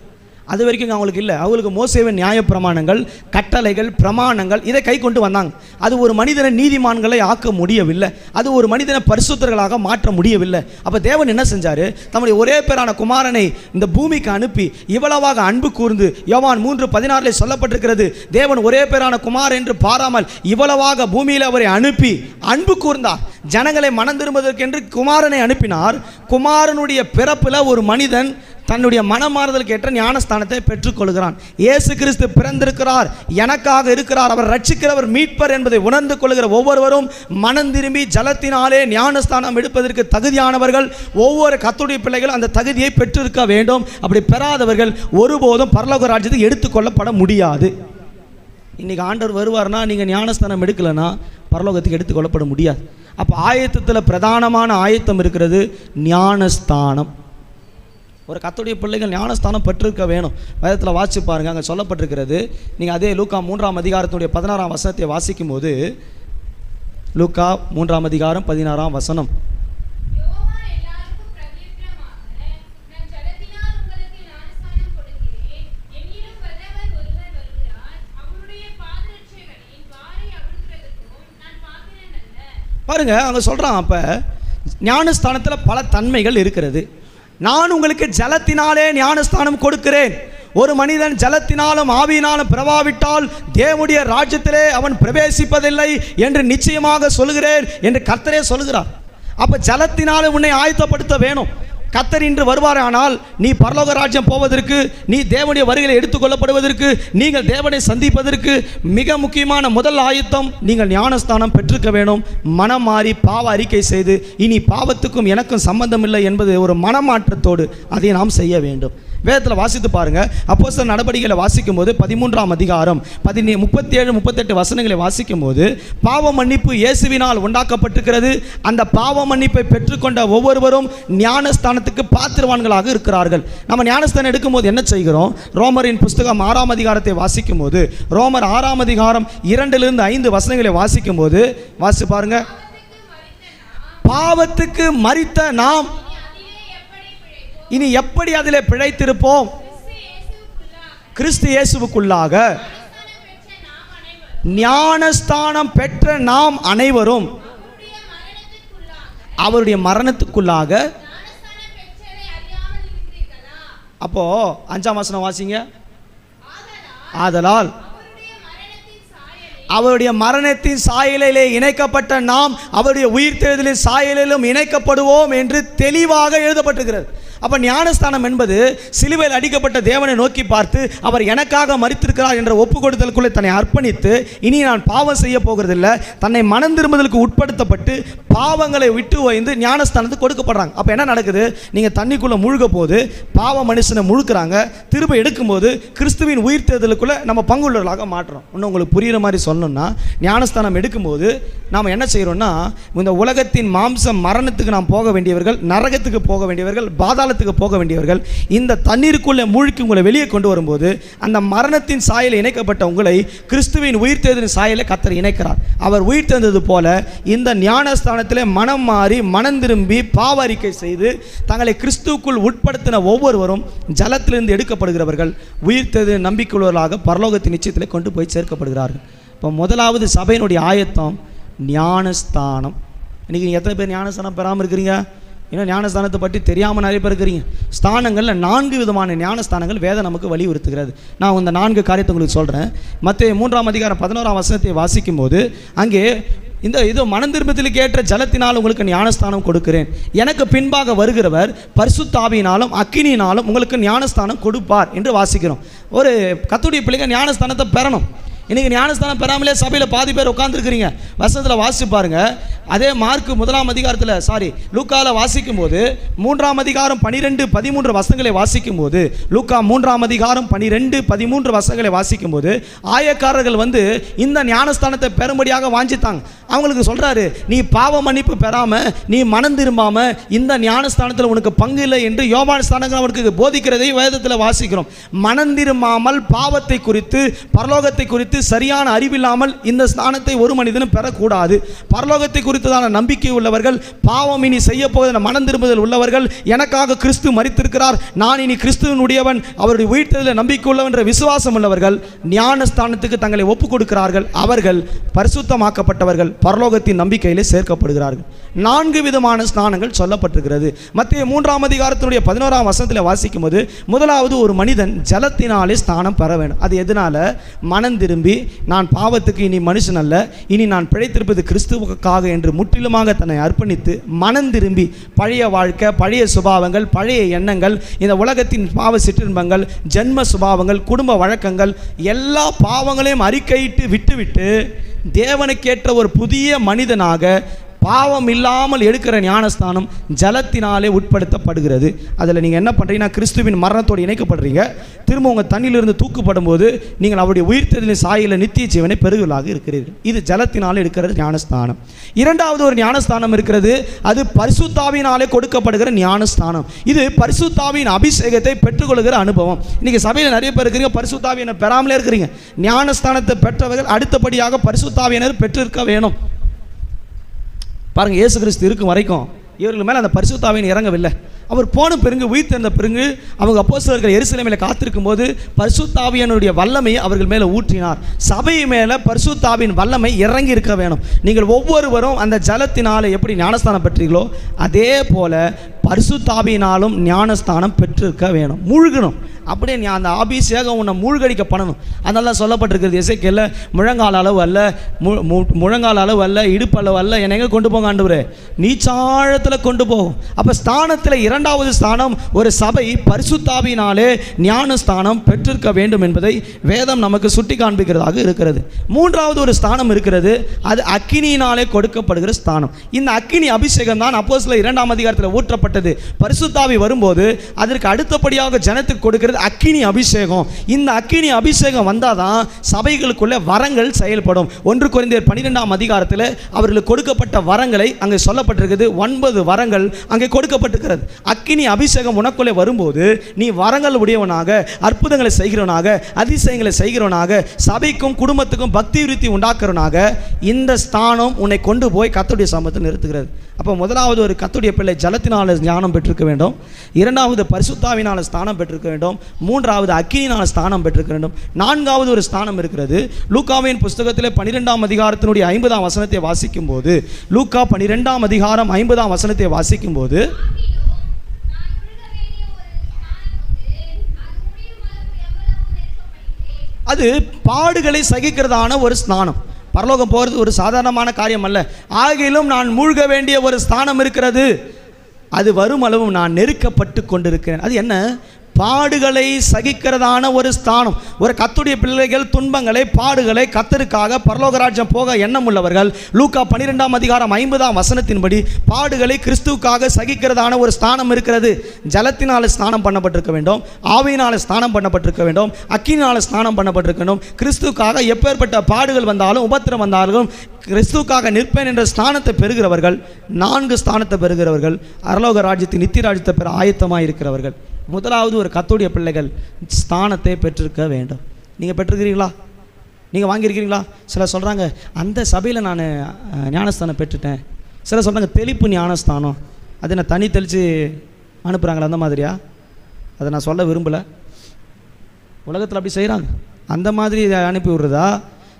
A: அது வரைக்கும் அவங்களுக்கு இல்லை. அவங்களுக்கு மோசேவின் நியாய பிரமாணங்கள், கட்டளைகள், பிரமாணங்கள் இதை கை கொண்டு வந்தாங்க. அது ஒரு மனிதனை நீதிமான்களை ஆக்க முடியவில்லை, அது ஒரு மனிதனை பரிசுத்தர்களாக மாற்ற முடியவில்லை. அப்போ தேவன் என்ன செஞ்சார்? தம்முடைய ஒரே பேரான குமாரனை இந்த பூமிக்கு அனுப்பி இவ்வளவாக அன்பு கூர்ந்து, யோவான் 3:16 சொல்லப்பட்டிருக்கிறது, தேவன் ஒரே பேரான குமார் என்று பாராமல் இவ்வளவாக பூமியில் அவரை அனுப்பி அன்பு கூர்ந்தார். ஜனங்களை மனம் திரும்புவதற்கென்று குமாரனை அனுப்பினார். குமாரனுடைய பிறப்பில் ஒரு மனிதன் தன்னுடைய மனமாறுதலுக்கு ஏற்ற ஞானஸ்தானத்தை பெற்றுக்கொள்கிறான். இயேசு கிறிஸ்து பிறந்திருக்கிறார், எனக்காக இருக்கிறார், அவர் ரட்சிக்கிறவர், மீட்பர் என்பதை உணர்ந்து கொள்கிற ஒவ்வொருவரும் மனம் திரும்பி ஜலத்தினாலே ஞானஸ்தானம் எடுப்பதற்கு தகுதியானவர்கள். ஒவ்வொரு கர்த்தருடைய பிள்ளைகளும் அந்த தகுதியை பெற்றிருக்க வேண்டும். அப்படி பெறாதவர்கள் ஒருபோதும் பரலோக ராஜ்யத்துக்கு எடுத்துக்கொள்ளப்பட முடியாது. இன்றைக்கி ஆண்டவர் வருவார்னா நீங்கள் ஞானஸ்தானம் எடுக்கலைன்னா பரலோகத்துக்கு எடுத்துக்கொள்ளப்பட முடியாது. அப்போ ஆயத்தத்தில் பிரதானமான ஆயத்தம் இருக்கிறது ஞானஸ்தானம். ஒரு கர்த்தருடைய பிள்ளைகள் ஞானஸ்தானம் பெற்றிருக்க வேணும். வேதத்தில் வாசிச்சு பாருங்கள், அங்கே சொல்லப்பட்டிருக்கிறது. நீங்கள் அதே லூக்கா 3ஆம் அதிகாரத்துடைய 16ஆம் வசனத்தை வாசிக்கும் போது, லூக்கா 3ஆம் அதிகாரம் 16ஆம் வசனம், பாருங்க அங்கே சொல்கிறான். அப்போ ஞானஸ்தானத்தில் பல தன்மைகள் இருக்கிறது. நான் உங்களுக்கு ஜலத்தினாலே ஞானஸ்தானம் கொடுக்கிறேன். ஒரு மனிதன் ஜலத்தினாலும் ஆவியினாலும் பிறவாவிட்டால் தேவனுடைய ராஜ்யத்திலே அவன் பிரவேசிப்பதில்லை என்று நிச்சயமாக சொல்கிறேன் என்று கர்த்தரே சொல்கிறார். அப்போ ஜலத்தினாலே உன்னை ஆயத்தப்படுத்த வேணும். கர்த்தர் இன்று வருவாரானால் நீ பரலோக ராஜ்யம் போவதற்கு, நீ தேவனுடைய வருகையில் எடுத்துக்கொள்ளப்படுவதற்கு, நீங்கள் தேவனை சந்திப்பதற்கு மிக முக்கியமான முதல் ஆயத்தம் நீங்கள் ஞானஸ்தானம் பெற்றிருக்க வேணும். மனம் மாறி பாவ அறிக்கை செய்து இனி பாவத்துக்கும் எனக்கும் சம்பந்தம் இல்லை என்பது ஒரு மனமாற்றத்தோடு அதை நாம் செய்ய வேண்டும். வேதத்தில் வாசித்து பாருங்க. அப்போஸ்தலர் நடபடிகளை வாசிக்கும் போது 13ஆம் அதிகாரம் 37-38 வசனங்களை வாசிக்கும் போது பாவ மன்னிப்பு இயேசுவினால் உண்டாக்கப்பட்டிருக்கிறது. அந்த பாவ மன்னிப்பை பெற்றுக்கொண்ட ஒவ்வொருவரும் ஞானஸ்தானத்துக்கு பாத்திரவான்களாக இருக்கிறார்கள். நம்ம ஞானஸ்தானம் எடுக்கும்போது என்ன செய்கிறோம்? ரோமரின் புஸ்தகம் 6ஆம் அதிகாரத்தை வாசிக்கும் போது, ரோமர் 6ஆம் அதிகாரம் 2-5 வசனங்களை வாசிக்கும் போது வாசி பாருங்க. பாவத்துக்கு மரித்த நாம் இனி எப்படி அதிலே பிழைத்திருப்போம்? கிறிஸ்து இயேசுவுக்குள்ளாக ஞானஸ்தானம் பெற்ற நாம் அனைவரும் அவருடைய மரணத்துக்குள்ளாக. அப்போ 5ஆம் வசனம் வாசிங்க. ஆதலால் அவருடைய மரணத்தின் சாயலிலே இணைக்கப்பட்ட நாம் அவருடைய உயிர்த்தெழுதலின் சாயலிலும் இணைக்கப்படுவோம் என்று தெளிவாக எழுதப்பட்டிருக்கிறது. அப்போ ஞானஸ்தானம் என்பது சிலுவையில் அடிக்கப்பட்ட தேவனை நோக்கி பார்த்து அவர் எனக்காக மரித்திருக்கிறார் என்ற ஒப்பு கொடுத்தலுக்குள்ளே தன்னை அர்ப்பணித்து இனி நான் பாவம் செய்ய போகிறதில்லை, தன்னை மனம் திரும்புதலுக்கு உட்படுத்தப்பட்டு பாவங்களை விட்டு ஓய்ந்து ஞானஸ்தானத்துக்கு கொடுக்கப்படுறாங்க. அப்போ என்ன நடக்குது? நீங்கள் தண்ணிக்குள்ளே முழுக போது பாவ மனுஷனை முழுக்கிறாங்க, திரும்ப எடுக்கும்போது கிறிஸ்துவின் உயிர்த்தெழுதலுக்குள்ளே நம்ம பங்குள்ளவர்களாக மாற்றுறோம். இன்னும் உங்களுக்கு புரிகிற மாதிரி சொல்லணும்னா, ஞானஸ்தானம் எடுக்கும்போது நாம் என்ன செய்கிறோம்னா, இந்த உலகத்தின் மாம்சம் மரணத்துக்கு நாம் போக வேண்டியவர்கள், நரகத்துக்கு போக வேண்டியவர்கள், பாதாளத்துக்கு போக வேண்டியவர்கள், இந்த தண்ணீருக்குள்ளே மூழ்கி உங்களை வெளியே கொண்டு வரும்போது அந்த மரணத்தின் சாயலில் இணைக்கப்பட்ட உங்களை கிறிஸ்துவின் உயிர்த்தெழுதலின் சாயலில் கர்த்தர் இணைக்கிறார். அவர் உயிர்த்தெழுந்தது போல இந்த ஞானஸ்தானத்திலே மனம் மாறி மனம் திரும்பி பாவ அறிக்கை செய்து தங்களை கிறிஸ்துவுக்குள் உட்படுத்தின ஒவ்வொருவரும் ஜலத்திலிருந்து எடுக்கப்படுகிறவர்கள் உயிர்த்தெழுதலின் நம்பிக்கையுள்ளவர்களாக பரலோகத்தின் நிச்சயத்திலே கொண்டு போய் சேர்க்கப்படுகிறார்கள். இப்போ முதலாவது சபையினுடைய ஆயத்தம் ஞானஸ்தானம். இன்றைக்கி எத்தனை பேர் ஞானஸ்தானம் பெறாமல் இருக்கிறீங்க? ஏன்னா ஞானஸ்தானத்தை பற்றி தெரியாமல் நிறைய பேர் இருக்கிறீங்க. ஸ்தானங்களில் 4 விதமான ஞானஸ்தானங்கள் வேதம் நமக்கு வலியுறுத்துகிறது. நான் இந்த 4 காரியத்தை உங்களுக்கு சொல்கிறேன். மத்தேயு 3ஆம் அதிகாரம் 11ஆம் வசனத்தை வாசிக்கும் போது அங்கே இது மனம் திரும்பத்திற்கு ஏற்ற ஜலத்தினால் உங்களுக்கு ஞானஸ்தானம் கொடுக்கிறேன், எனக்கு பின்பாக வருகிறவர் பரிசுத்த ஆவியினாலும் அக்கினியினாலும் உங்களுக்கு ஞானஸ்தானம் கொடுப்பார் என்று வாசிக்கிறோம். ஒரு கர்த்தருடைய பிள்ளைங்க ஞானஸ்தானத்தை பெறணும். இன்றைக்கி ஞானஸ்தானம் பெறாமலே சபையில் பாதி பேர் உட்காந்துருக்கிறீங்க. வசனத்தில் வாசிச்சு பாருங்க. அதே மார்க் 1ஆம் அதிகாரத்தில் லூக்காவில் வாசிக்கும் போது 3ஆம் அதிகாரம் 12-13 வசனங்களை வாசிக்கும் போது, லூக்கா 3ஆம் அதிகாரம் 12-13 வசனங்களை வாசிக்கும் போது ஆயக்காரர்கள் இந்த ஞானஸ்தானத்தை பெறும்படியாக வாஞ்சித்தாங்க. அவங்களுக்கு சொல்கிறாரு, நீ பாவ மன்னிப்பு பெறாமல் நீ மனம் திரும்பாமல் இந்த ஞானஸ்தானத்தில் உனக்கு பங்கு இல்லை என்று யோவான் ஸ்தானங்கள் அவனுக்கு போதிக்கிறதை வேதத்தில் வாசிக்கிறோம். மனம் திரும்பாமல் பாவத்தை குறித்து பரலோகத்தை குறித்து சரியான அறிவில்லாமல் இந்த ஸ்தானத்தை ஒரு மனிதனும் பெறக்கூடாது. பரலோகத்தை குறித்ததான நம்பிக்கை உள்ளவர்கள், பாவம் இனி செய்ய போகிற மனம் திரும்புதல் உள்ளவர்கள், எனக்காக கிறிஸ்து மரித்திருக்கிறார், நான் இனி கிறிஸ்துவனுடையவன், அவருடைய உயிர்த்தெழுதலில் நம்பிக்கை உள்ளவன் என்ற விசுவாசம் உள்ளவர்கள் ஞானஸ்தானத்துக்கு தங்களை ஒப்புக் கொடுக்கிறார்கள். அவர்கள் பரிசுத்தமாக்கப்பட்டவர்கள், பரலோகத்தின் நம்பிக்கையிலே சேர்க்கப்படுகிறார்கள். 4 விதமான ஸ்நானங்கள் சொல்லப்பட்டிருக்கிறது. மத்தேயு 3ஆம் அதிகாரத்தினுடைய 11ஆம் வசனத்தில் வாசிக்கும் போது முதலாவது ஒரு மனிதன் ஜலத்தினாலே ஸ்நானம் பெற வேண்டும். அது எதனால? மனம் திரும்பி நான் பாவத்துக்கு இனி மனுஷன் அல்ல, இனி நான் பிழைத்திருப்பது கிறிஸ்துவுக்காக என்று முற்றிலுமாக தன்னை அர்ப்பணித்து மனம் திரும்பி பழைய வாழ்க்கை, பழைய சுபாவங்கள், பழைய எண்ணங்கள், இந்த உலகத்தின் பாவ சிற்றின்பங்கள், ஜென்ம சுபாவங்கள், குடும்ப வழக்கங்கள், எல்லா பாவங்களையும் அறிக்கையிட்டு விட்டுவிட்டு தேவனுக்கேற்ற ஒரு புதிய மனிதனாக பாவம் இல்லாமல் எடுக்கிற ஞானஸ்தானம் ஜலத்தினாலே உட்படுத்தப்படுகிறது. அதில் நீங்கள் என்ன பண்ணுறீங்கன்னா, கிறிஸ்துவின் மரணத்தோடு இணைக்கப்படுறீங்க. திரும்ப உங்கள் தண்ணியிலிருந்து தூக்கப்படும் போது நீங்கள் அவருடைய உயிர்த்தெழுதலின் சாயலில் நித்திய ஜீவனை பெறுகளாக இருக்கிறீர்கள். இது ஜலத்தினாலே எடுக்கிற ஞானஸ்தானம். இரண்டாவது ஒரு ஞானஸ்தானம் இருக்கிறது, அது பரிசுத்தாவினாலே கொடுக்கப்படுகிற ஞானஸ்தானம். இது பரிசுத்தாவின் அபிஷேகத்தை பெற்றுக்கொள்கிற அனுபவம். இன்றைக்கி சபையில் நிறைய பேர் இருக்கிறீங்க, பரிசுத்தாவியனை பெறாமலே இருக்கிறீங்க. ஞானஸ்தானத்தை பெற்றவர்கள் அடுத்தபடியாக பரிசுத்தாவியனர் பெற்றிருக்க வேணும். பாருங்கள், இயேசு கிறிஸ்து இருக்கும் வரைக்கும் இவர்கள் மேலே அந்த பரிசுத்தாவின் இறங்கவில்லை. அவர் போன பிறகு உயிர்த்தெழுந்த பிறகு அவங்க அப்போஸ்தலர்கள் எருசலேமில் காத்திருக்கும் போது பரிசுத்தாவியனுடைய வல்லமையை அவர்கள் மேலே ஊற்றினார். சபை மேலே பரிசுத்தாவின் வல்லமை இறங்கி இருக்க வேணும். நீங்கள் ஒவ்வொருவரும் அந்த ஜலத்தினால எப்படி ஞானஸ்தானம் பெற்றீர்களோ அதே போல பரிசுத்தாவியினாலும் ஞானஸ்தானம் பெற்றிருக்க வேணும். மூழ்கணும். அப்படியே நீ அந்த அபிஷேகம் உன்னை மூழ்கடிக்க பண்ணணும். அதனால சொல்லப்பட்டிருக்கிறது எசேக்கியேல்ல, முழங்கால் அளவு அல்ல, முழங்கால் அளவு அல்ல, இடுப்பு அளவு அல்ல, என்னை எங்கே கொண்டு போங்க ஆண்டவரே? நீச்சாழத்தில் கொண்டு போகும். அப்போ ஸ்தானத்தில் இரண்டாவது ஸ்தானம், ஒரு சபை பரிசுத்தாவியினாலே ஞானஸ்தானம் பெற்றிருக்க வேண்டும் என்பதை வேதம் நமக்கு சுட்டி காண்பிக்கிறதாக இருக்கிறது. மூன்றாவது ஒரு ஸ்தானம் இருக்கிறது, அது அக்கினியினாலே கொடுக்கப்படுகிற ஸ்தானம். இந்த அக்கினி அபிஷேகம் தான் அப்போஸ்தலர் 2ஆம் அதிகாரத்தில் ஊற்றப்பட்டது. பரிசுத்தாவி வரும்போது அதற்கு அடுத்தபடியாக ஜனத்துக்கு கொடுக்கிறது அக்கினி அபிஷேகம். இந்த அக்கினி அபிஷேகம் வந்தால் தான் சபைகளுக்குள்ள வரங்கள் செயல்படும். 1 கொரிந்தியர் 12ஆம் அதிகாரத்தில் அவர்களுக்கு கொடுக்கப்பட்ட வரங்களை அங்கே சொல்லப்பட்டிருக்கிறது. 9 வரங்கள் அங்கே கொடுக்கப்பட்டிருக்கிறது. அக்கினி அபிஷேகம் உனக்குள்ளே வரும்போது நீ வரங்கள் உடையவனாக, அற்புதங்களை செய்கிறவனாக, அதிசயங்களை செய்கிறவனாக, சபைக்கும் குடும்பத்துக்கும் பக்தி விருத்தி உண்டாக்குறவனாக இந்த ஸ்தானம் உன்னை கொண்டு போய் கர்த்தருடைய சமூகத்தில் நிறுத்துகிறது. அப்போ முதலாவது ஒரு கர்த்தருடைய பிள்ளை ஜலத்தினால ஞானம் பெற்றிருக்க வேண்டும், இரண்டாவது பரிசுத்தாவினால ஸ்தானம் பெற்றிருக்க வேண்டும், மூன்றாவது அக்கினியினால ஸ்தானம் பெற்றிருக்க வேண்டும், நான்காவது ஒரு ஸ்தானம் இருக்கிறது. லூக்காவின் புஸ்தகத்திலே 12ஆம் அதிகாரத்தினுடைய 50ஆம் வசனத்தை வாசிக்கும் போது, லூக்கா 12ஆம் அதிகாரம் 50ஆம் வசனத்தை வாசிக்கும் போது, அது பாடுகளை சகிக்கிறதான ஒரு ஸ்தானம். பரலோகம் போகிறது ஒரு சாதாரணமான காரியம் அல்ல. ஆகிலும் நான் மூழ்க வேண்டிய ஒரு ஸ்தானம் இருக்கிறது, அது வரும் அளவும் நான் நெருக்கப்பட்டு கொண்டிருக்கிறேன். அது என்ன? பாடுகளை சகிக்கிறதான ஒரு ஸ்தானம். ஒரு கர்த்தருடைய பிள்ளைகள் துன்பங்களை, பாடுகளை கர்த்தருக்காக பரலோகராஜ்யம் போக எண்ணம் உள்ளவர்கள் லூக்கா 12ஆம் அதிகாரம் 50ஆம் வசனத்தின்படி பாடுகளை கிறிஸ்துவுக்காக சகிக்கிறதான ஒரு ஸ்தானம் இருக்கிறது. ஜலத்தினால ஸ்நானம் பண்ணப்பட்டிருக்க வேண்டும், ஆவியினால ஸ்நானம் பண்ணப்பட்டிருக்க வேண்டும், அக்கினினால ஸ்நானம் பண்ணப்பட்டிருக்க வேண்டும். கிறிஸ்துவுக்காக எப்பேற்பட்ட பாடுகள் வந்தாலும், உபத்திரம் வந்தாலும் கிறிஸ்துவுக்காக நிற்பேன் என்ற ஸ்தானத்தை பெறுகிறவர்கள், 4 ஸ்தானத்தை பெறுகிறவர்கள், பரலோக ராஜ்யத்தின் நித்திய ராஜ்யத்தை பெற ஆயத்தமாக இருக்கிறவர்கள். முதலாவது ஒரு கர்த்தருடைய பிள்ளைகள் ஸ்தானத்தை பெற்றிருக்க வேண்டும். நீங்கள் பெற்றிருக்கிறீங்களா? நீங்கள் வாங்கியிருக்கிறீங்களா? சிலர் சொல்கிறாங்க அந்த சபையில் நான் ஞானஸ்தானம் பெற்றுட்டேன். சிலர் சொல்கிறாங்க தெளிப்பு ஞானஸ்தானம், அது நான் தனி தெளித்து அனுப்புகிறாங்களே அந்த மாதிரியா? அதை நான் சொல்ல விரும்பலை. உலகத்தில் அப்படி செய்கிறாங்க, அந்த மாதிரி அனுப்பி விடுறதா?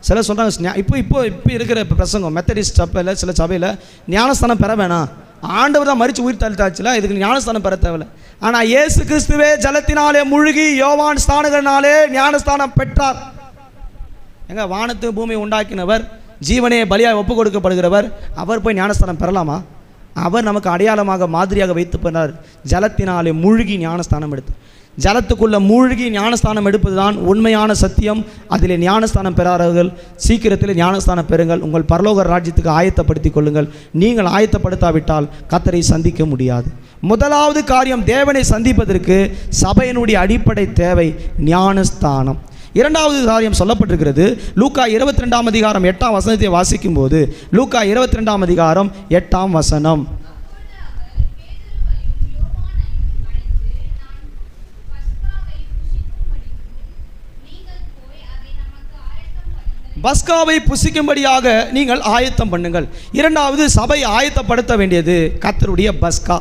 A: சிலர் சொல்கிறாங்க இப்போ இருக்கிற பிரசங்கம் மெத்தடிஸ்ட் சபையில், சில சபையில் ஞானஸ்தானம் பெற வேணாம், ஆண்டவர் தான் மரித்து உயிர் தள்ளிட்டாச்சுல, இதுக்கு ஞானஸ்தானம் பெற தேவையில்லை. ஆனால் இயேசு கிறிஸ்துவே ஜலத்தினாலே முழுகி யோவான் ஸ்தானங்களினாலே ஞானஸ்தானம் பெற்றார். எங்க வானத்து பூமி உண்டாக்கினவர், ஜீவனே பலியாக ஒப்பு கொடுக்கப்படுகிறவர், அவர் போய் ஞானஸ்தானம் பெறலாமா? அவர் நமக்கு அடையாளமாக மாதிரியாக வைத்து போனார். ஜலத்தினாலே மூழ்கி ஞானஸ்தானம் எடுத்து, ஜலத்துக்குள்ள மூழ்கி ஞானஸ்தானம் எடுப்பது தான் உண்மையான சத்தியம். அதில் ஞானஸ்தானம் பெறாதவர்கள் சீக்கிரத்தில் ஞானஸ்தானம் பெறுங்கள். உங்கள் பரலோக ராஜ்யத்துக்கு ஆயத்தப்படுத்திக் கொள்ளுங்கள். நீங்கள் ஆயத்தப்படுத்தாவிட்டால் கர்த்தரை சந்திக்க முடியாது. முதலாவது காரியம், தேவனை சந்திப்பதற்கு சபையினுடைய அடிப்படை தேவை ஞானஸ்தானம். இரண்டாவது காரியம் சொல்லப்பட்டிருக்கிறது. லூக்கா 22ஆம் அதிகாரம் 8ஆம் வசனத்தை வாசிக்கும் போது, லூக்கா 22ஆம் அதிகாரம் 8ஆம் வசனம், பஸ்காவை புசிக்கும்படியாக நீங்கள் ஆயத்தம் பண்ணுங்கள். இரண்டாவது சபை ஆயத்தப்படுத்த வேண்டியது கர்த்தருடைய பஸ்கா.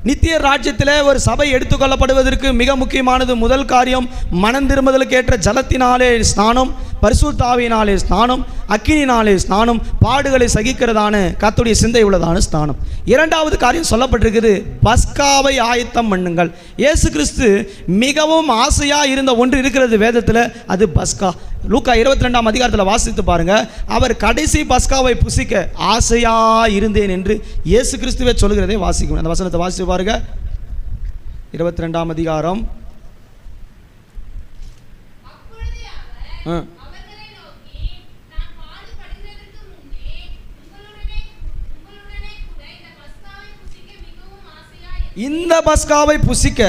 A: நித்திய ராஜ்யத்தில் ஒரு சபை எடுத்துக்கொள்ளப்படுவதற்கு மிக முக்கியமானது முதல் காரியம் மனம் திரும்புதலுக்கு ஏற்ற ஜலத்தினாலே ஸ்நானம், பரிசுத்தாவியினாலே ஸ்நானம், அக்கினினாலே ஸ்நானம், பாடுகளை சகிக்கிறதான கர்த்தருடைய சிந்தை உள்ளதான ஸ்நானம். இரண்டாவது காரியம் சொல்லப்பட்டிருக்குது, பஸ்காவை ஆயத்தம் பண்ணுங்கள். இயேசு கிறிஸ்து மிகவும் ஆசையாக இருந்த ஒன்று இருக்கிறது வேதத்தில், அது பஸ்கா. லூக்கா 22ஆம் அதிகாரத்தில் வாசித்து பாருங்க, அவர் கடைசி பஸ்காவை புசிக்க ஆசையா இருந்தேன் என்று இயேசு கிறிஸ்துவே சொல்கிறதை வாசிக்கும். அந்த வசனத்தை வாசித்து பாருங்க. 22ஆம் அதிகாரம் இந்த பஸ்காவை புசிக்க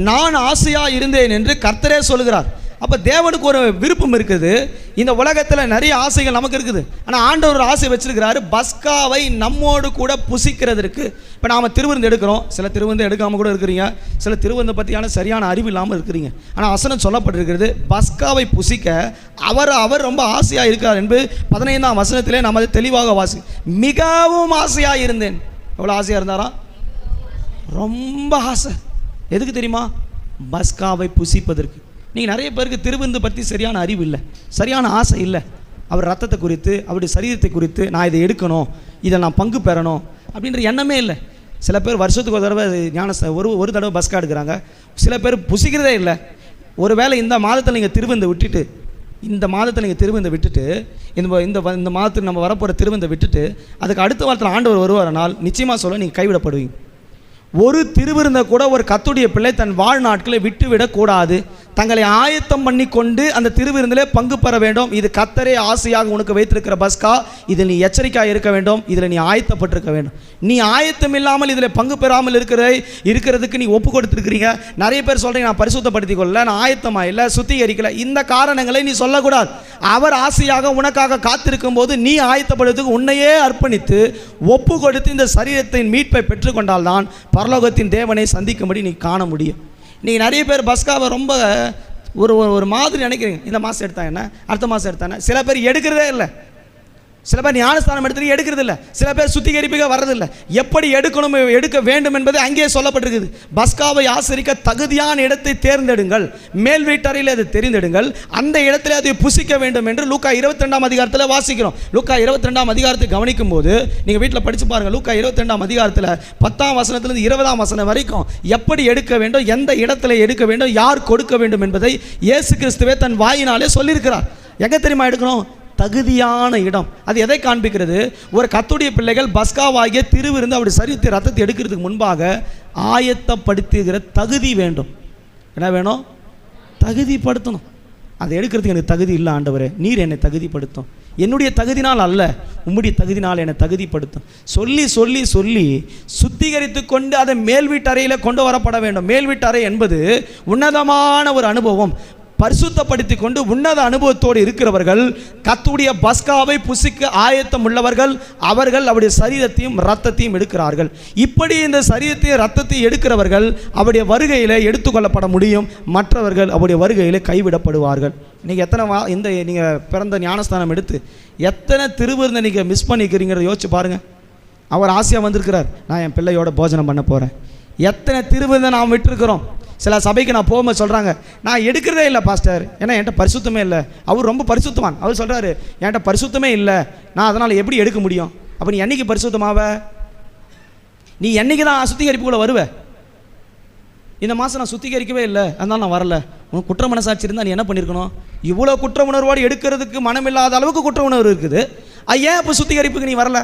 A: நான் ஆசையா இருந்தேன் என்று கர்த்தரே சொல்கிறார். அப்போ தேவனுக்கு ஒரு விருப்பம் இருக்குது. இந்த உலகத்தில் நிறைய ஆசைகள் நமக்கு இருக்குது, ஆனால் ஆண்டவர் ஒரு ஆசை வச்சிருக்கிறாரு, பஸ்காவை நம்மோடு கூட புசிக்கிறதுக்கு. இப்போ நாம் திருவிருந்து எடுக்கிறோம், சில திருவிருந்து எடுக்காமல் கூட இருக்கிறீங்க, சில திருவிருந்தை பற்றியான சரியான அறிவு இல்லாமல் இருக்கிறீங்க. ஆனால் வசனம் சொல்லப்பட்டிருக்கிறது, பஸ்காவை புசிக்க அவர் ரொம்ப ஆசையாக இருக்கார் என்று 15ஆம் வசனத்திலே நாம் அதை தெளிவாக வாசி. மிகவும் ஆசையாக இருந்தேன். எவ்வளோ ஆசையாக இருந்தாரா? ரொம்ப ஆசை. எதுக்கு தெரியுமா? பஸ்காவை புசிப்பதற்கு. நீங்கள் நிறைய பேருக்கு திருவிருந்து பற்றி சரியான அறிவு இல்லை, சரியான ஆசை இல்லை. அவர் ரத்தத்தை குறித்து, அவருடைய சரீரத்தை குறித்து, நான் இதை எடுக்கணும், இதை நான் பங்கு பெறணும் அப்படின்ற எண்ணமே இல்லை. சில பேர் வருஷத்துக்கு ஒரு தடவை ஒரு தடவை பஸ்கா எடுக்கிறாங்க. சில பேர் புசிக்கிறதே இல்லை. ஒரு வேளை இந்த மாதத்தில் நீங்கள் திருவிருந்து விட்டுட்டு, இந்த மாதத்துக்கு நம்ம வரப்போகிற திருவிருந்தை விட்டுட்டு அதுக்கு அடுத்த வாரத்தில் ஆண்டவர் வருவாரனால் நிச்சயமாக சொல்ல நீங்கள் கைவிடப்படுவீங்க. ஒரு திருவிருந்தை கூட ஒரு கர்த்தருடைய பிள்ளை தன் வாழ்நாட்களை விட்டுவிடக்கூடாது. தங்களை ஆயத்தம் பண்ணி கொண்டு அந்த திருவிருந்திலே பங்கு பெற வேண்டும். இது கர்த்தரே ஆசையாக உனக்கு வைத்திருக்கிற பஸ்கா. இதில் நீ எச்சரிக்கையாக இருக்க வேண்டும். இதில் நீ ஆயத்தப்பட்டிருக்க வேண்டும். நீ ஆயத்தம் இல்லாமல் இதில் பங்கு பெறாமல் இருக்கிறதுக்கு நீ ஒப்பு கொடுத்துருக்கிறீங்க. நிறைய பேர் சொல்கிறீங்க, நான் பரிசுத்தப்படுத்திக் கொள்ளல, நான் ஆயத்தமாக இல்லை, சுத்திகரிக்கல. இந்த காரணங்களை நீ சொல்லக்கூடாது. அவர் ஆசையாக உனக்காக காத்திருக்கும் போது நீ ஆயத்தப்படுறதுக்கு உன்னையே அர்ப்பணித்து ஒப்பு கொடுத்து இந்த சரீரத்தின் மீட்பை பெற்றுக்கொண்டால்தான் பரலோகத்தின் தேவனை சந்திக்கும்படி நீ காண முடியும். நீங்கள் நிறைய பேர் பஸ்காவை ரொம்ப ஒரு மாதிரி நினைக்கிறீங்க. இந்த மாதம் எடுத்தாங்க என்ன, அடுத்த மாதம் எடுத்தாங்க. சில பேர் எடுக்கிறதே இல்லை. சில பேர் ஞானஸ்தானம் எடுத்து எடுக்கிறது இல்லை. சில பேர் சுத்திகரிப்புக வர்றதில்லை. எப்படி எடுக்கணும், எடுக்க வேண்டும் என்பது அங்கேயே சொல்லப்பட்டிருக்குது. பஸ்காவை ஆசரிக்க தகுதியான இடத்தை தேர்ந்தெடுங்கள், மேல் வீட்டறையில் அதை தெரிந்தெடுங்கள், அந்த இடத்துல அதை புசிக்க வேண்டும் என்று லூக்கா 22ஆம் அதிகாரத்தில் வாசிக்கிறோம். லூக்கா 22ஆம் அதிகாரத்தை கவனிக்கும் போது நீங்கள் வீட்டில் படித்து பாருங்கள். லூக்கா 22ஆம் அதிகாரத்தில் 10ஆம் வசனத்திலிருந்து 20ஆம் வசனம் வரைக்கும் எப்படி எடுக்க வேண்டும், எந்த இடத்துல எடுக்க வேண்டும், யார் கொடுக்க வேண்டும் என்பதை இயேசு கிறிஸ்துவே தன் வாயினாலே சொல்லியிருக்கிறார். எங்கே தெரியுமா எடுக்கணும்? தகுதியான இடம். அது எதை காண்பிக்கிறது? ஒரு கர்த்தருடைய பிள்ளைகள் பஸ்காவாகிய திருவிருந்து அப்படி சரீரத்தை ரத்தத்தை எடுக்கிறதுக்கு முன்பாக ஆயத்தப்படுத்துகிற தகுதி வேண்டும். என்ன வேணும்? தகுதிப்படுத்தணும். அதை எடுக்கிறதுக்கு எனக்கு தகுதி இல்லை ஆண்டவரே, நீர் என்னை தகுதிப்படுத்தும். என்னுடைய தகுதினால் அல்ல, உம்முடைய தகுதினால் என்னை தகுதிப்படுத்தும் சொல்லி சொல்லி சொல்லி சுத்திகரித்து கொண்டு அதை மேல் வீட்டறையில் கொண்டு வரப்பட வேண்டும். மேல் வீட்டறை என்பது உன்னதமான ஒரு அனுபவம். பரிசுத்தப்படுத்தி கொண்டு உன்னத அனுபவத்தோடு இருக்கிறவர்கள் கர்த்தருடைய பஸ்காவை புசிக்க ஆயத்தம் உள்ளவர்கள். அவர்கள் அவருடைய சரீரத்தையும் இரத்தத்தையும் எடுக்கிறார்கள். இப்படி இந்த சரீரத்தையும் இரத்தத்தையும் எடுக்கிறவர்கள் அவருடைய வருகையில் எடுத்துக்கொள்ளப்பட முடியும். மற்றவர்கள் அவருடைய வருகையில் கைவிடப்படுவார்கள். நீங்கள் எத்தனை நீங்கள் பிறந்த ஞானஸ்தானம் எடுத்து எத்தனை திருவிருந்தை நீங்கள் மிஸ் பண்ணிக்கிறீங்கிறத யோசிச்சு பாருங்கள். அவர் ஆசையாக வந்திருக்கிறார், நான் என் பிள்ளையோட போஜனம் பண்ண போகிறேன். எத்தனை திருவிருந்தை நாம் விட்டுருக்கிறோம். சில சபைக்கு நான் போகும்போது சொல்கிறாங்க, நான் எடுக்கிறதே இல்லை பாஸ்டர், ஏன்னா என்கிட்ட பரிசுத்தமே இல்லை. அவர் ரொம்ப பரிசுத்தமான். அவர் சொல்கிறாரு, என்கிட்ட பரிசுத்தமே இல்லை, நான் அதனால் எப்படி எடுக்க முடியும்? அப்போ நீ என்னைக்கு பரிசுத்தமாவ? நீ என்னைக்கு தான் சுத்திகரிப்புக்குள்ளே வருவ? இந்த மாதம் நான் சுத்திகரிக்கவே இல்லை, அதனால் நான் வரல. உனக்கு குற்ற மனசாட்சி இருந்தால் நீ என்ன பண்ணியிருக்கணும்? இவ்வளோ குற்ற உணர்வோடு எடுக்கிறதுக்கு மனமில்லாத அளவுக்கு குற்ற உணர்வு இருக்குது. ஏன் இப்போ சுத்திகரிப்புக்கு நீ வரல?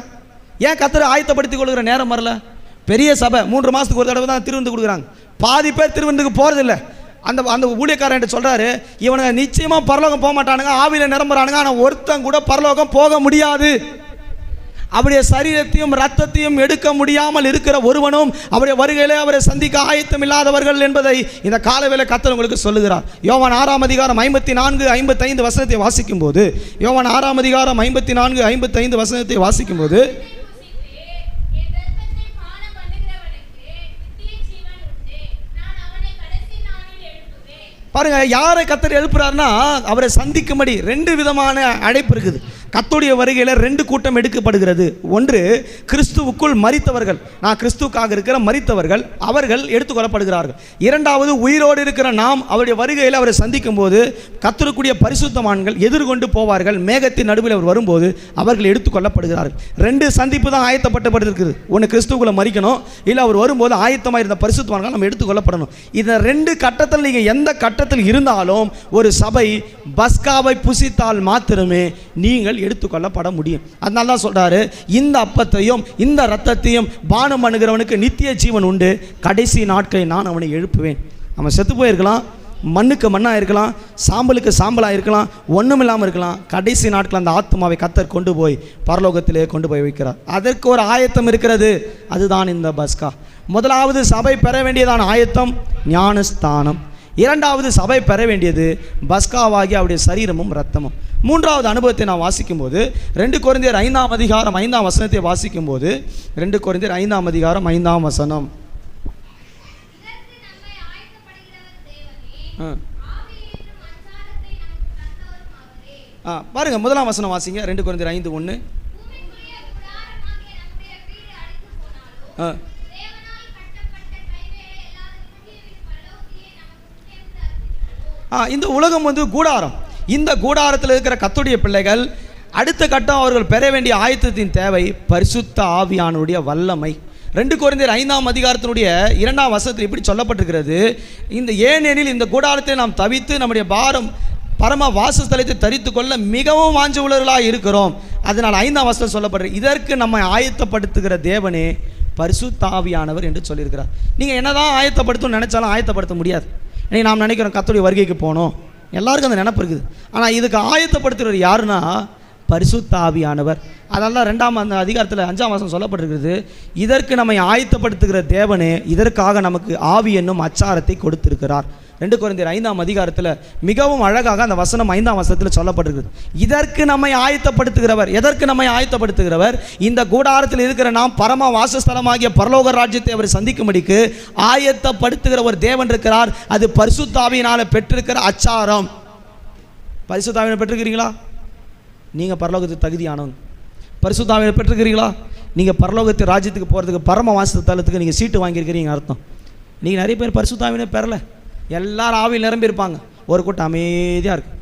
A: ஏன் கர்த்தரை ஆயத்தப்படுத்திக் கொள்கிற நேரம் வரல? பெரிய சபை 3 மாதத்துக்கு ஒரு தடவை தான் திருவிருந்து கொடுக்குறாங்க. பாதி பேர் திருவிருந்துக்கு போகிறதில்ல. அந்த ஊழியக்காரன் சொல்கிறாரு, இவனுங்க நிச்சயமாக பரலோகம் போக மாட்டானுங்க, ஆவியில் நிரம்புறானுங்க, ஆனால் ஒருத்தன் கூட பரலோகம் போக முடியாது. அவருடைய சரீரத்தையும் இரத்தத்தையும் எடுக்க முடியாமல் இருக்கிற ஒருவனும் அவருடைய வருகையிலே அவரை சந்திக்க ஆயத்தம் இல்லாதவர்கள் என்பதை இந்த காலவேளை கர்த்தர் உங்களுக்கு சொல்லுகிறார். யோவான் 6ஆம் அதிகாரம் 54-55 வசனத்தை வாசிக்கும் போது, யோவான் 6ஆம் அதிகாரம் 54-55 வசனத்தை வாசிக்கும் போது, பாருங்க, யாரை கர்த்தர் எழுப்புறாருன்னா அவரை சந்திக்கும்படி 2 விதமான அழைப்பு இருக்குது. கர்த்தருடைய வருகையில் 2 கூட்டம் எடுக்கப்படுகிறது. ஒன்று கிறிஸ்துவுக்குள் மரித்தவர்கள், நான் கிறிஸ்துவுக்காக இருக்கிற மரித்தவர்கள், அவர்கள் எடுத்துக்கொள்ளப்படுகிறார்கள். இரண்டாவது உயிரோடு இருக்கிற நாம் அவருடைய வருகையில் அவரை சந்திக்கும் போது கர்த்தருக்குரிய பரிசுத்தவான்கள் எதிர்கொண்டு போவார்கள். மேகத்தின் நடுவில் அவர் வரும்போது அவர்கள் எடுத்துக்கொள்ளப்படுகிறார்கள். 2 சந்திப்பு தான் ஆயத்தப்பட்டப்பட்டிருக்குது. ஒன்று கிறிஸ்துவுக்குள்ள மரிக்கணும், இல்லை அவர் வரும்போது ஆயத்தமாக இருந்த பரிசுத்தவான்கள் நம்ம எடுத்துக்கொள்ளப்படணும். இந்த 2 கட்டத்தில் நீங்கள் எந்த கட்டத்தில் இருந்தாலும் ஒரு சபை பஸ்காவை புசித்தால் மாத்திரமே நீங்கள் எடுத்துக்கொள்ளப்பட முடியும். அதனால தான் சொல்றாரு, இந்த அப்பத்தையும் இந்த இரத்தத்தையும் பானம் பண்ணுகிறவனுக்கு நித்திய ஜீவன் உண்டு, கடைசி நாட்களில் நான் அவனை எழுப்புவேன். அவன் செத்து போயிருக்கலாம், மண்ணுக்கு மண்ணாக இருக்கலாம், சாம்பலுக்கு சாம்பலாக இருக்கலாம், ஒன்றும் இல்லாமல் இருக்கலாம். கடைசி நாட்கள் அந்த ஆத்மாவை கர்த்தர் கொண்டு போய் பரலோகத்திலே கொண்டு போய் வைக்கிறார். அதற்கு ஒரு ஆயத்தம் இருக்கிறது, அதுதான் இந்த பஸ்கா. முதலாவது சபை பெற வேண்டியதான ஆயத்தம் ஞானஸ்தானம். இரண்டாவது சபை பெற வேண்டியது பஸ்காவாகி அவருடைய சரீரமும் இரத்தமும். மூன்றாவது அனுபவத்தை நான் வாசிக்கும்போது 2 கொரிந்தியர் 5ஆம் அதிகாரம் 5ஆம் வசனத்தை வாசிக்கும்போது 2 கொரிந்தியர் 5ஆம் அதிகாரம் 5ஆம் வசனம். பாருங்க, முதலாம் வசனம் வாசிங்க. 2 கொரிந்தியர் 5:1. இந்த உலகம் கூடாரம். இந்த கூடாரத்தில் இருக்கிற கர்த்தருடைய பிள்ளைகள் அடுத்த கட்டம் அவர்கள் பெற வேண்டிய ஆயத்தத்தின் தேவை பரிசுத்த ஆவியானுடைய வல்லமை. 2 கொரிந்தியர் 5ஆம் அதிகாரத்தினுடைய 2ஆம் வசனத்தில் இப்படி சொல்லப்பட்டிருக்கிறது, இந்த ஏனெனில் இந்த கூடாரத்தை நாம் தவித்து நம்முடைய பாரம் பரம வாசஸ்தலத்தை தரித்து கொள்ள மிகவும் வாஞ்ச உள்ளவர்களாக இருக்கிறோம். அதனால் 5ஆம் வசனம் சொல்லப்படுறது, இதற்கு நம்மை ஆயத்தப்படுத்துகிற தேவனே பரிசுத்த ஆவியானவர் என்று சொல்லியிருக்கிறார். நீங்கள் என்னதான் ஆயத்தப்படுத்தணும்னு நினச்சாலும் ஆயத்தப்படுத்த முடியாது. இன்னைக்கு நாம் நினைக்கிறோம் கர்த்தருடைய வருகைக்கு போகணும், எல்லாருக்கும் அந்த நினைப்பு இருக்குது. ஆனால் இதுக்கு ஆயத்தப்படுத்துகிறவர் யாருன்னா பரிசுத்த ஆவியானவர். அதனால 2ஆம் அந்த அதிகாரத்தில் 5ஆம் வசனம் சொல்லப்பட்டிருக்கிறது, இதற்கு நம்மை ஆயத்தப்படுத்துகிற தேவனே இதற்காக நமக்கு ஆவி என்னும் அச்சாரத்தை கொடுத்திருக்கிறார். 2 கொரிந்தியர் 5ஆம் அதிகாரத்தில் மிகவும் அழகாக அந்த வசனம் 5ஆம் வசனத்தில் சொல்லப்பட்டிருக்கிறது. இதற்கு நம்மை ஆயத்தப்படுத்துகிறவர். எதற்கு நம்மை ஆயத்தப்படுத்துகிறவர்? இந்த கூடாரத்தில் இருக்கிற நாம் பரம வாசஸ்தலமாகிய பரலோக ராஜ்யத்தை அவர் சந்திக்கும்படிக்கு ஆயத்தப்படுத்துகிற ஒரு தேவன் இருக்கிறார். அது பரிசுத்த ஆவியினால் பெற்றிருக்கிற அச்சாரம். பரிசுத்த ஆவியினால் பெற்றிருக்கிறீங்களா? நீங்கள் பரலோகத்துக்கு தகுதியானவங்க. பரிசுத்த ஆவியை பெற்றிருக்கிறீங்களா? நீங்கள் பரலோகத்து ராஜ்யத்துக்கு போகிறதுக்கு பரம வாசஸ்தலத்துக்கு நீங்கள் சீட்டு வாங்கியிருக்கிறீங்க அர்த்தம். நீங்கள் நிறைய பேர் பரிசுத்த ஆவியை பெறலை. எல்லாரும் ஆவியில் நிரம்பி இருப்பாங்க, ஒரு கூட்டம் அமைதியாக இருக்கு.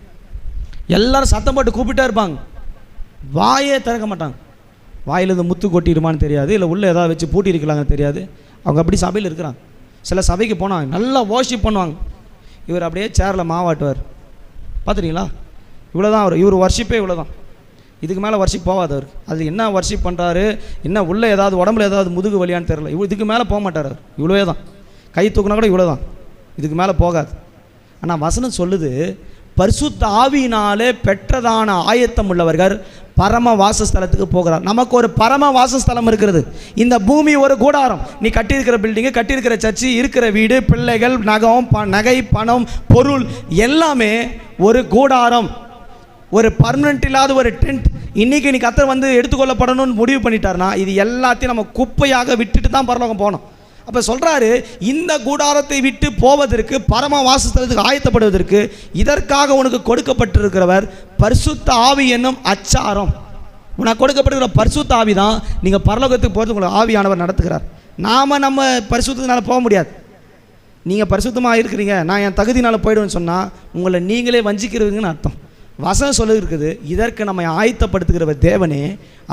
A: எல்லாரும் சத்தம் போட்டு கூப்பிட்டே இருப்பாங்க, வாயே திறக்க மாட்டாங்க. வாயிலிருந்து முத்து கொட்டிடுமான்னு தெரியாது, இல்லை உள்ளே ஏதாவது வச்சு பூட்டி இருக்கலாங்கன்னு தெரியாது. அவங்க அப்படி சபையில் இருக்கிறாங்க. சில சபைக்கு போனாங்க, நல்லா வர்ஷிப் பண்ணுவாங்க. இவர் அப்படியே சேரில் மாவாட்டுவார், பார்த்துறீங்களா? இவ்வளோ தான் அவர், இவர் வர்ஷிப்பே இவ்வளோ தான். இதுக்கு மேலே வர்ஷிப் போகாது அவருக்கு. அது என்ன வர்ஷிப் பண்ணுறாரு, என்ன உள்ளே ஏதாவது உடம்புல ஏதாவது முதுகு வலியான்னு தெரியல. இதுக்கு மேலே போக மாட்டார் அவர். இவ்வளோவே தான், கை தூக்குனா கூட இவ்வளோ தான், இதுக்கு மேலே போகாது. ஆனால் வசனம் சொல்லுது, பரிசுத்த ஆவியினாலே பெற்றதான ஆயத்தம் உள்ளவர்கள் பரம வாசஸ்தலத்துக்கு போகிறார். நமக்கு ஒரு பரம வாசஸ்தலம் இருக்கிறது. இந்த பூமி ஒரு கூடாரம். நீ கட்டியிருக்கிற பில்டிங்கு, கட்டியிருக்கிற சர்ச்சு, இருக்கிற வீடு, பிள்ளைகள், நகை, பணம், பொருள் எல்லாமே ஒரு கூடாரம், ஒரு பர்மனெண்ட் இல்லாத ஒரு டென்ட். இன்றைக்கி நீ கர்த்தர் வந்து எடுத்துக்கொள்ளப்படணும்னு முடிவு பண்ணிட்டார்னா இது எல்லாத்தையும் நம்ம குப்பையாக விட்டுட்டு தான் பரலோகம் போகணும். அப்போ சொல்கிறாரு, இந்த கூடாரத்தை விட்டு போவதற்கு பரம வாசஸ்தலத்துக்கு ஆயத்தப்படுவதற்கு இதற்காக உனக்கு கொடுக்கப்பட்டிருக்கிறவர் பரிசுத்த ஆவி என்னும் அச்சாரம். உனக்கு கொடுக்கப்படுகிற பரிசுத்த ஆவி தான் நீங்கள் பரலோகத்துக்கு போகிறது உங்களை ஆவியானவர் நடத்துகிறார். நம்ம பரிசுத்தத்தினால போக முடியாது. நீங்கள் பரிசுத்தமாக இருக்கிறீங்க, நான் என் தகுதினால் போய்டுவேன்னு சொன்னால் உங்களை நீங்களே வஞ்சிக்கிறீங்கன்னு அர்த்தம். வசனம் சொல்ல இருக்குது, இதற்கு நம்மை ஆயத்தப்படுத்துகிறவர் தேவனே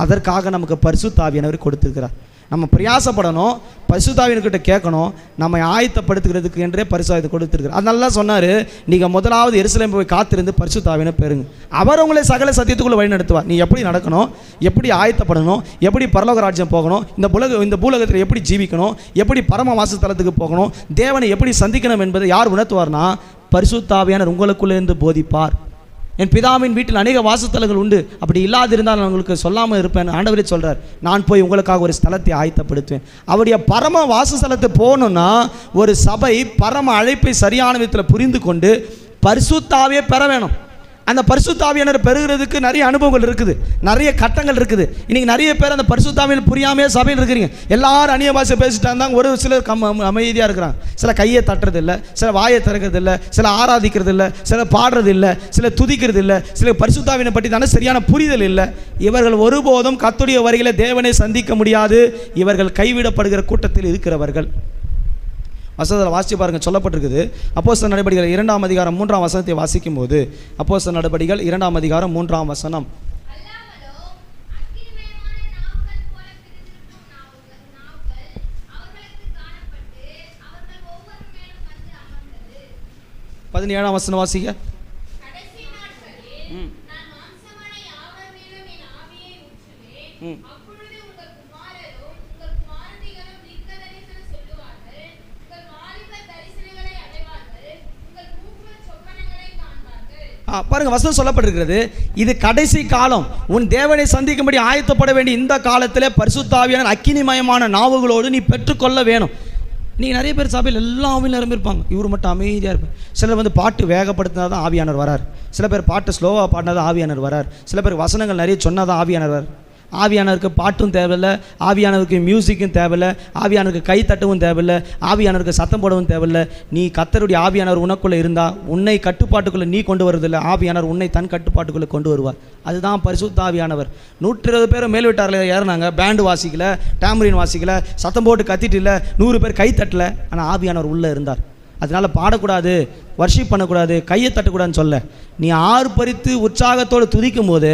A: அதற்காக நமக்கு பரிசுத்த ஆவியானவர் கொடுத்திருக்கிறார். நம்ம பிரயாசப்படணும், பரிசுத்தாவியன்கிட்ட கேட்கணும், நம்மை ஆயத்தப்படுத்துகிறதுக்கு என்றே பரிசுத்தாவியத்தை கொடுத்துருக்கார். அதனால சொன்னார், நீங்கள் முதலாவது எருசலேம் போய் காத்திருந்து பரிசுத்தாவியனை பெறுங்க, அவர் உங்களை சகல சத்தியத்துக்குள்ளே வழி நடத்துவார். நீ எப்படி நடக்கணும், எப்படி ஆயத்தப்படணும், எப்படி பரலோக ராஜ்யம் போகணும், இந்த பூலகத்தில் எப்படி ஜீவிக்கணும், எப்படி பரம வாசஸ்தலத்துக்கு போகணும், தேவனை எப்படி சந்திக்கணும் என்பதை யார் உணர்த்துவார்னா பரிசுத்தாவியானவர் உங்களுக்குள்ளேருந்து போதிப்பார். என் பிதாவின் வீட்டில் அநேக வாசஸ்தலங்கள் உண்டு, அப்படி இல்லாதிருந்தால் நான் உங்களுக்கு சொல்லாமல் இருப்பேன். ஆண்டவரே சொல்கிறார், நான் போய் உங்களுக்காக ஒரு ஸ்தலத்தை ஆயத்தப்படுத்துவேன். அவருடைய பரம வாசஸ்தலத்தை போகணுன்னா ஒரு சபை பரம அழைப்பை சரியான விதத்தில் புரிந்து கொண்டு பரிசுத்த ஆவியை பெற வேணும். அந்த பரிசுத்த ஆவியானவர் பெறுகிறதுக்கு நிறைய அனுபவங்கள் இருக்குது, நிறைய கட்டங்கள் இருக்குது. இன்றைக்கி நிறைய பேர் அந்த பரிசுத்த ஆவியில் புரியாமே சபையில் இருக்கிறீங்க. எல்லாரும் அந்நிய பாஷை பேசிட்டு இருந்தாங்க, ஒரு சிலர் அமைதியாக இருக்கிறாங்க. சில கையை தட்டுறது இல்லை, சில வாயை திறக்கிறது இல்லை, சில ஆராதிக்கிறது இல்லை, சில பாடுறது இல்லை, சில துதிக்கிறது இல்லை, சில பரிசுத்த ஆவியை பற்றி தானே சரியான புரிதல் இல்லை. இவர்கள் ஒருபோதும் கர்த்தருடைய வருகையில் தேவனை சந்திக்க முடியாது. இவர்கள் கைவிடப்படுகிற கூட்டத்தில் இருக்கிறவர்கள். வசனத்தில் வாசித்து பாருங்கள், சொல்லப்பட்டிருக்குது. அப்போஸ்தலர் நடபடிகள் 2ஆம் அதிகாரம் 3ஆம் வசனத்தை வாசிக்கும் போது, அப்போஸ்தலர் நடபடிகள் 2ஆம் அதிகாரம் 3ஆம் வசனம், பதினேழாம் வசனம் வாசிக்க. பாருங்க, வசனம் சொல்லப்பட்டிருக்கிறது, இது கடைசி காலம். உன் தேவனை சந்திக்கும்படி ஆயத்தப்பட வேண்டிய இந்த காலத்தில் பரிசுத்த ஆவியானவர் அக்கினிமயமான நாவுகளோடு நீ பெற்றுக்கொள்ள வேணும். நீங்கள் நிறைய பேர் சபையில் எல்லா ஆவியும் நிரம்பியிருப்பாங்க, இவர் மட்டும் அமைதியாக இருப்பார். சிலர் வந்து பாட்டு வேகப்படுத்தினா தான் ஆவியானவர் வரார், சில பேர் பாட்டு ஸ்லோவாக பாடினா தான் ஆவியானவர் வரார், சில பேர் வசனங்கள் நிறைய சொன்னால் தான் ஆவியானவர் வரார். ஆவியானவருக்கு பாட்டும் தேவையில்லை, ஆவியானவருக்கு மியூசிக்கும் தேவையில்லை, ஆவியானவருக்கு கை தட்டவும் தேவையில்லை, ஆவியானவருக்கு சத்தம் போடவும் தேவையில்லை. நீ கர்த்தருடைய ஆவியானவர் உனக்குள்ளே இருந்தால் உன்னை கட்டுப்பாட்டுக்குள்ளே நீ கொண்டு வருவதில்லை, ஆவியானவர் உன்னை தன் கட்டுப்பாட்டுக்குள்ளே கொண்டு வருவார். அதுதான் பரிசுத்த ஆவியானவர். 120 பேர் மேல் வீட்டாரில் ஏறினாங்க, பேண்டு வாசிக்கல, டேம்பரின் வாசிக்கல, சத்தம் போட்டு கத்திட்டு இல்லை, 100 பேர் கை தட்டலை, ஆனால் ஆவியானவர் உள்ளே இருந்தார். அதனால் பாடக்கூடாது, வர்ஷிப் பண்ணக்கூடாது, கையை தட்டக்கூடாதுன்னு சொல்ல, நீ ஆர்ப்பரித்து உற்சாகத்தோடு துதிக்கும் போது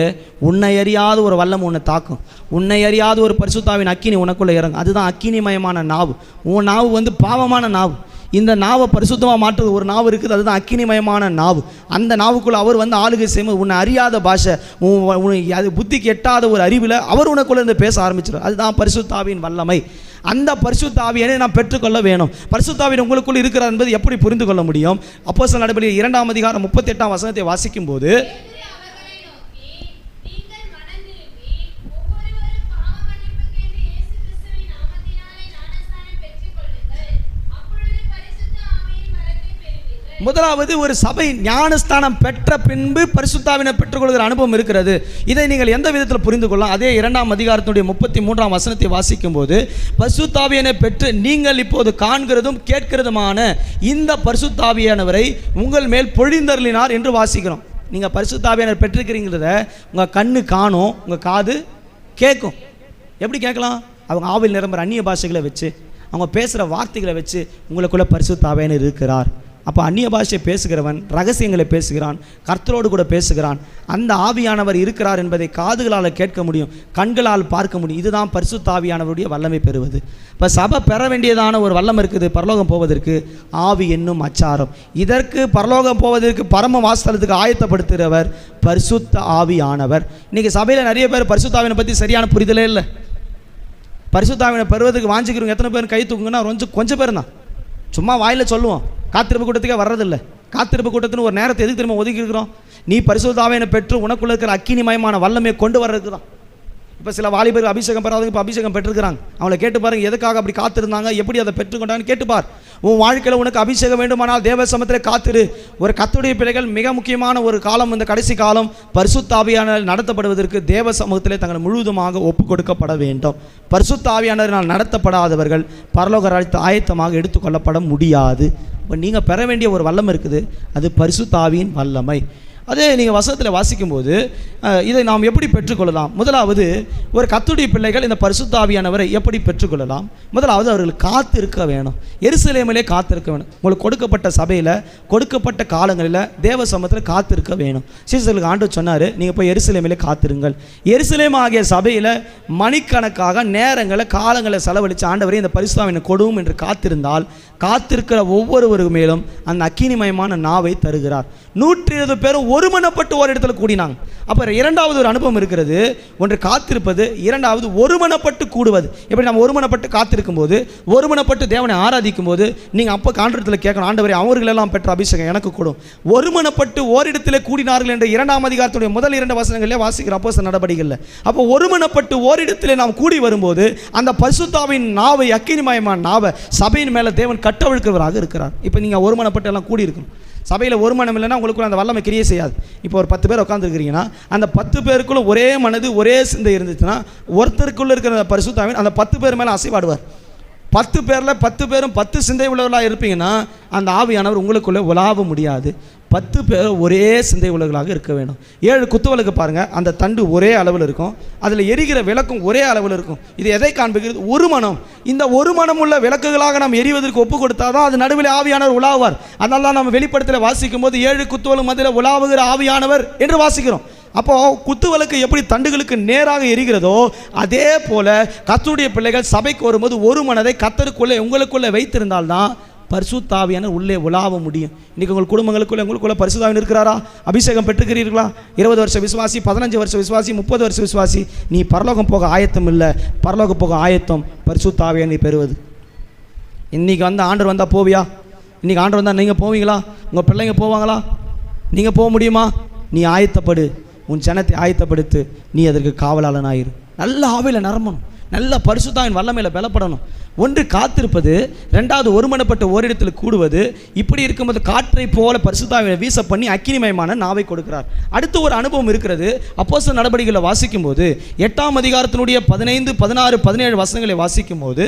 A: உன்னை அறியாத ஒரு வல்லம் உன்னை தாக்கும், உன்னை அறியாத ஒரு பரிசுத்தாவின் அக்கினி உனக்குள்ளே இறங்கும். அதுதான் அக்கினிமயமான நாவு. உன் நாவு வந்து பாவமான நாவு. இந்த நாவை பரிசுத்தமாக மாற்றுறது ஒரு நாவு இருக்குது, அதுதான் அக்கினிமயமான நாவு. அந்த நாவுக்குள்ளே அவர் வந்து ஆளுகை செய்யும்போது உன்னை அறியாத பாஷை, அது புத்திக்கு எட்டாத ஒரு அறிவில் அவர் உனக்குள்ளே இருந்து பேச ஆரம்பிச்சிடும். அதுதான் பரிசுத்தாவின் வல்லமை. அந்த பரிசுத்த ஆவியானவரை நாம் பெற்றுக்கொள்ள வேணும். பரிசுத்த ஆவியானவர் உங்களுக்குள் இருக்கிறார் என்பது எப்படி புரிந்து கொள்ள முடியும்? அப்போஸ்தலர் நடபடிகள் 2ஆம் அதிகாரம் 38ஆம் வசனத்தை வாசிக்கும் போது, முதலாவது ஒரு சபை ஞானஸ்தானம் பெற்ற பின்பு பரிசுத்த ஆவியை பெற்றுக்கொள்கிற அனுபவம் இருக்கிறது. இதை நீங்கள் எந்த விதத்தில் புரிந்து கொள்ளலாம்? அதே 2ஆம் அதிகாரத்தினுடைய 33ஆம் வசனத்தை வாசிக்கும் போது, பரிசுத்த ஆவியை பெற்று நீங்கள் இப்போது காண்கிறதும் கேட்கிறதுமான இந்த பரிசுத்த ஆவியானவரை உங்கள் மேல் பொழிந்தருளினார் என்று வாசிக்கிறோம். நீங்கள் பரிசுத்த ஆவியானவர் பெற்றிருக்கிறீங்கிறத உங்கள் கண்ணு காணும், உங்கள் காது கேட்கும். எப்படி கேட்கலாம்? அவங்க ஆவியில் நிரம்புற அந்நிய பாஷைகளை வச்சு, அவங்க பேசுகிற வார்த்தைகளை வச்சு உங்களுக்குள்ள பரிசுத்த ஆவியானவர் இருக்கிறார். அப்போ அந்நிய பாஷை பேசுகிறவன் ரகசியங்களை பேசுகிறான், கர்த்தரோடு கூட பேசுகிறான். அந்த ஆவியானவர் இருக்கிறார் என்பதை காதுகளால் கேட்க முடியும், கண்களால் பார்க்க முடியும். இதுதான் பரிசுத்த ஆவியானவருடைய வல்லமை பெறுவது. இப்போ சபை பெற வேண்டியதான ஒரு வல்லம் இருக்குது பரலோகம் போவதற்கு, ஆவி என்னும் அச்சாரம். இதற்கு பரலோகம் போவதற்கு பரம வாசலத்துக்கு ஆயத்தப்படுத்துகிறவர் பரிசுத்த ஆவியானவர். இன்றைக்கி சபையில் நிறைய பேர் பரிசுத்த ஆவியை பற்றி சரியான புரிதலே இல்லை. பரிசுத்த ஆவியை பெறுவதற்கு வாஞ்சிக்கிறவங்க எத்தனை பேர் கை தூக்குங்கன்னா கொஞ்சம் பேர் தான். சும்மா வாயில் சொல்லுவோம், காத்திருப்பு கூட்டத்துக்கே வர்றதில்லை. காத்திருப்பு கூட்டத்தின்னு ஒரு நேரத்தை எதுக்கு திரும்ப ஒதுக்கி இருக்கிறோம்? நீ பரிசுத்த ஆவியை பெற்று உனக்குள்ள இருக்கிற அக்கினிமயமான வல்லமையை கொண்டு வர்றதுக்கு தான். இப்போ சில வாலிபர்கள் அபிஷேகம் பெறாதவங்க இப்போ அபிஷேகம் பெற்றிருக்கிறாங்க. அவங்கள கேட்டு பாருங்க, எதுக்காக அப்படி காத்திருந்தாங்க, எப்படி அதை பெற்றுக்கொண்டாங்கன்னு கேட்டுப்பார். உன் வாழ்க்கையில் உனக்கு அபிஷேகம் வேண்டுமானால் தேவ சமூகத்தில் காத்திரு. ஒரு கர்த்தருடைய பிள்ளைகள் மிக முக்கியமான ஒரு காலம், இந்த கடைசி காலம், பரிசுத்த ஆவியானவர் நடத்தப்படுவதற்கு தேவ சமூகத்திலே தங்கள் முழுவதுமாக ஒப்பு கொடுக்கப்பட வேண்டும். பரிசுத்த ஆவியானவரால் நடத்தப்படாதவர்கள் பரலோக ராஜ்யத்தை ஆயத்தமாக எடுத்துக்கொள்ளப்பட முடியாது. இப்போ நீங்கள் பெற வேண்டிய ஒரு வல்லம் இருக்குது, அது பரிசுத்த ஆவியின் வல்லமை. அதே நீங்கள் வசனத்தில் வாசிக்கும்போது இதை நாம் எப்படி பெற்றுக்கொள்ளலாம்? முதலாவது, ஒரு கர்த்தருடைய பிள்ளைகள் இந்த பரிசுத்த ஆவியானவரை எப்படி பெற்றுக்கொள்ளலாம்? முதலாவது அவர்கள் காத்திருக்க வேணும். எருசலேமிலே காத்திருக்க வேணும். உங்களுக்கு கொடுக்கப்பட்ட சபையில் கொடுக்கப்பட்ட காலங்களில் தேவ சமூகத்தில் காத்திருக்க வேணும். சீசர்களுக்கு ஆண்டவர் சொன்னார், நீங்கள் போய் எருசலேமிலே காத்திருங்கள். எருசலேம் ஆகிய சபையில் மணிக்கணக்காக நேரங்களை காலங்களை செலவழித்து ஆண்டவரை இந்த பரிசுத்த ஆவியை கொடுவும் என்று காத்திருந்தால், காத்திருக்கிற ஒவ்வொருவருக்கு மேலும் அந்த அக்கினிமயமான நாவை தருகிறார். 120 பேரும் ஒருமனப்பட்டு ஒரு இடத்துல கூடினாங்க. அப்போ இரண்டாவது ஒரு அனுபவம் இருக்கிறது. ஒன்று காத்திருப்பது, இரண்டாவது ஒருமனப்பட்டு கூடுவது. எப்படி நம்ம ஒருமனப்பட்டு காத்திருக்கும் போது, ஒருமனப்பட்டு தேவனை ஆராதிக்கும் போது, நீங்கள் அப்போ காண்றத்தில் கேட்கணும், ஆண்டவரே அவர்களெல்லாம் பெற்ற அபிஷேகம் எனக்கு கூடும். ஒருமனப்பட்டு ஓரிடத்தில் கூடினார்கள் என்ற 2ஆம் அதிகாரத்துடைய முதல் 2 வசனங்களிலே வாசிக்கிற அப்போஸ்தலர் நடபடிகளில். அப்போ ஒருமனப்பட்டு ஓரிடத்தில் நாம் கூடி வரும்போது அந்த பரிசுத்த ஆவியின் நாவை, அக்கினிமயமான நாவை சபையின் மேலே தேவன் கட்டவிழ்க்கிறவராக இருக்கிறார். இப்போ நீங்கள் ஒருமனப்பட்டு எல்லாம் கூடி இருக்கணும். சபையில் ஒரு மனம் இல்லைன்னா உங்களுக்கு அந்த வல்லமை கிரியை செய்யாது. இப்போ ஒரு 10 பேர் உட்காந்துருக்கிறீங்கன்னா அந்த 10 பேருக்குள்ள ஒரே மனது ஒரே சிந்தை இருந்துச்சுன்னா ஒருத்தருக்குள்ளே இருக்கிற பரிசுத்த ஆவியானவர் அந்த 10 பேர் மேலே அசைவாடுவார். 10 பேரில் 10 பேரும் 10 சிந்தை உள்ளவர்களாக இருப்பீங்கன்னா அந்த ஆவியானவர் உங்களுக்குள்ளே உலாவ முடியாது. 10 பேர் ஒரே சிந்தை உள்ளவர்களாக இருக்க வேண்டும். 7 குத்துவிளக்கு பாருங்கள், அந்த தண்டு ஒரே அளவில் இருக்கும், அதில் எரிகிற விளக்கும் ஒரே அளவில் இருக்கும். இது எதை காண்பிக்கிறது? ஒரு மனம். இந்த ஒரு மனம் உள்ள விளக்குகளாக நாம் எரிவதற்கு ஒப்பு கொடுத்தாதான் அது நடுவில் ஆவியானவர் உலாவார். அதனால தான் நம்ம வெளிப்படத்தில் வாசிக்கும் போது 7 குத்துவிளக்கு மத்தியில் உலாவுகிற ஆவியானவர் என்று வாசிக்கிறோம். அப்போ குத்துவிளக்கு எப்படி தண்டுகளுக்கு நேராக எரிகிறதோ அதே போல கர்த்தருடைய பிள்ளைகள் சபைக்கு வரும்போது ஒரு மனதை கர்த்தருக்குள்ளே உங்களுக்குள்ளே வைத்திருந்தால்தான் பரிசுத்த ஆவியானவர் உள்ளே உலாவ முடியும். இன்றைக்கி உங்கள் குடும்பங்களுக்குள்ளே உங்களுக்குள்ள பரிசுத்த ஆவியானவர் இருக்கிறாரா? அபிஷேகம் பெற்றுக்கிறீர்களா? 20 வருஷ விசுவாசி, 15 வருஷ விசுவாசி, 30 வருஷ விசுவாசி, நீ பரலோகம் போக ஆயத்தம் இல்லை. பரலோகம் போக ஆயத்தம் பரிசுத்த ஆவியானவரை பெறுவது. இன்றைக்கி ஆண்டவர் வந்தால் போவியா? இன்றைக்கி ஆண்டவர் வந்தால் நீங்கள் போவீங்களா? உங்கள் பிள்ளைங்க போவாங்களா? நீங்கள் போக முடியுமா? நீ ஆயத்தப்படு, உன் ஜனத்தை ஆயத்தப்படுத்து, நீ அதற்கு காவலாளனாயிரு. நல்ல ஆவியில் நிரம்பணும், நல்ல பரிசுத்தாவின் வல்லமையில் பலப்படணும். ஒன்று காத்திருப்பது, ரெண்டாவது ஒருமனப்பட்ட ஓரிடத்தில் கூடுவது. இப்படி இருக்கும்போது காற்றை போல பரிசுத்தாவியை வீச பண்ணி அக்கினிமயமான நாவை கொடுக்கிறார். அடுத்து ஒரு அனுபவம் இருக்கிறது. அப்போஸ்தலர் நடபடிகளை வாசிக்கும் போது 8ஆம் அதிகாரத்தினுடைய 15, 16, 17 வசனங்களை வாசிக்கும் போது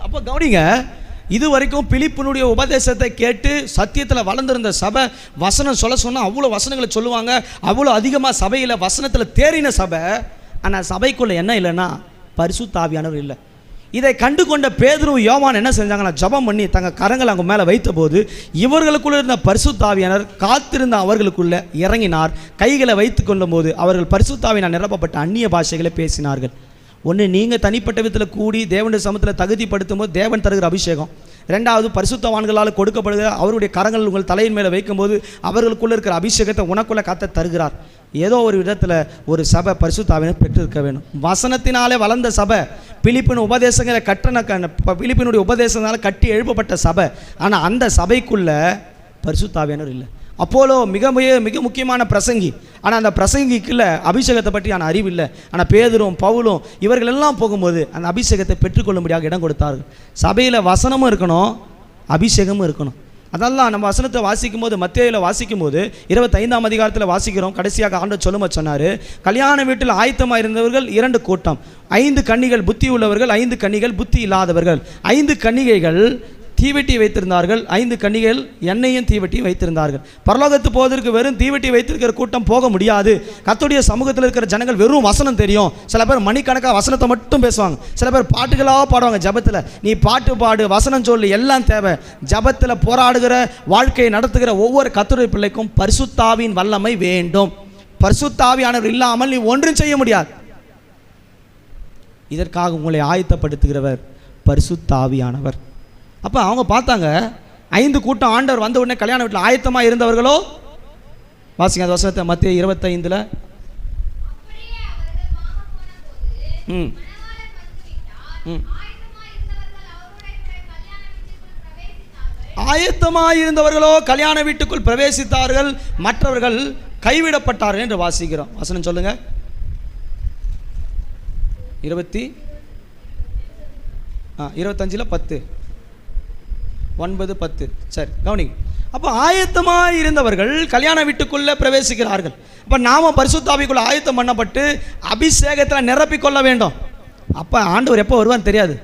A: அப்போ கவனிங்க, இது வரைக்கும் பிலிப்பினுடைய உபதேசத்தை கேட்டு சத்தியத்தில் வளர்ந்துருந்த சபை வசனம் சொன்னால் அவ்வளோ வசனங்களை சொல்லுவாங்க. அவ்வளோ அதிகமாக சபையில் வசனத்தில் தேறின சபை. ஆனால் சபைக்குள்ளே என்ன இல்லைன்னா பரிசுத்த ஆவியானவர் இல்லை. இதை கண்டு கொண்ட பேதுரு யோவான் என்ன செஞ்சாங்கன்னா, ஜெபம் பண்ணி தங்க கரங்களை அவங்க மேலே வைத்த போது இவர்களுக்குள்ள இருந்த பரிசுத்த ஆவியானவர் காத்திருந்த அவர்களுக்குள்ள இறங்கினார். கைகளை வைத்து கொள்ளும் போது அவர்கள் பரிசுத்த ஆவியினால் நிரப்பப்பட்ட அந்நிய பாஷைகளை பேசினார்கள். ஒன்று, நீங்கள் தனிப்பட்ட விதத்தில் கூடி தேவனுடைய சமூகத்தில் தகுதிப்படுத்தும் போது தேவன் தருகிற அபிஷேகம். ரெண்டாவது, பரிசுத்தவான்களால் கொடுக்கப்படுகிற அவருடைய கரங்கள் உங்கள் தலையின் மேலே வைக்கும்போது அவர்களுக்குள்ளே இருக்கிற அபிஷேகத்தை உனக்குள்ளே கத்த தருகிறார். ஏதோ ஒரு விதத்தில் ஒரு சபை பரிசுத்த ஆவியை பெற்றிருக்க வேணும். வசனத்தினாலே வளர்ந்த சபை, பிலிப்பின் உபதேசங்களை பிலிப்பினுடைய உபதேசத்தினால கட்டி எழுப்பப்பட்ட சபை. ஆனால் அந்த சபைக்குள்ள பரிசுத்த ஆவியானவர் இல்லை. அப்போலோ மிக முக்கியமான பிரசங்கி, ஆனால் அந்த பிரசங்கிக்குள்ள அபிஷேகத்தை பற்றியான அறிவு இல்லை. ஆனால் பேதுரும் பவுலும் இவர்கள் எல்லாம் போகும்போது அந்த அபிஷேகத்தை பெற்றுக்கொள்ளும்படியாக இடம் கொடுத்தார்கள். சபையில் வசனமும் இருக்கணும், அபிஷேகமும் இருக்கணும். அதெல்லாம் நம்ம வசனத்தை வாசிக்கும் போது, மத்தேயுவில் வாசிக்கும் போது 25ஆம் அதிகாரத்தில் வாசிக்கிறோம். கடைசியாக ஆண்டவர் சொல்லும்போது சொன்னார், கல்யாண வீட்டில் ஆயத்தமாக இருந்தவர்கள் 2 கூட்டம், 5 கன்னிகள் புத்தி உள்ளவர்கள், 5 கன்னிகள் புத்தி இல்லாதவர்கள். 5 கன்னிகைகள் தீவெட்டி வைத்திருந்தார்கள், 5 கன்னிகள் எண்ணெயும் தீவெட்டியும் வைத்திருந்தார்கள். பரலோகத்து போவதற்கு வெறும் தீவெட்டி வைத்திருக்கிற கூட்டம் போக முடியாது. கர்த்தருடைய சமூகத்தில் இருக்கிற ஜனங்கள் வெறும் வசனம் தெரியும். சில பேர் மணிக்கணக்காக வசனத்தை மட்டும் பேசுவாங்க, சில பேர் பாட்டுகளாக பாடுவாங்க. ஜபத்தில் நீ பாட்டு பாடு, வசனம் சொல்லு, எல்லாம் தேவை. ஜபத்தில் போராடுகிற வாழ்க்கையை நடத்துகிற ஒவ்வொரு கர்த்தருடைய பிள்ளைக்கும் பரிசுத்த ஆவியின் வல்லமை வேண்டும். பரிசுத்த ஆவியானவர் இல்லாமல் நீ ஒன்றும் செய்ய முடியாது. இதற்காக உங்களை ஆயத்தப்படுத்துகிறவர் பரிசுத்த ஆவியானவர். அப்போ அவங்க பார்த்தாங்க, 5 கூட்டம் ஆண்டவர் வந்த உடனே கல்யாண வீட்டில் ஆயத்தமாக இருந்தவர்களோ, வாசிங்க அந்த வசனத்தை, மத்தேயு 25. ஆயத்தமாக இருந்தவர்களோ கல்யாண வீட்டுக்குள் பிரவேசித்தார்கள், மற்றவர்கள் கைவிடப்பட்டார்கள் என்று வாசிக்கிறோம். வசனம் சொல்லுங்க. 25 10 9 10. சரி, கவனிங்க. அப்போ ஆயத்தமாக இருந்தவர்கள் கல்யாண வீட்டுக்குள்ளே பிரவேசிக்கிறார்கள். அப்போ நாம் பரிசுத்த ஆவிக்குள்ள ஆயத்தம் பண்ணப்பட்டு அபிஷேகத்தில் நிரப்பிக்கொள்ள வேண்டும். அப்போ ஆண்டவர் எப்போ வருவான்னு தெரியாது.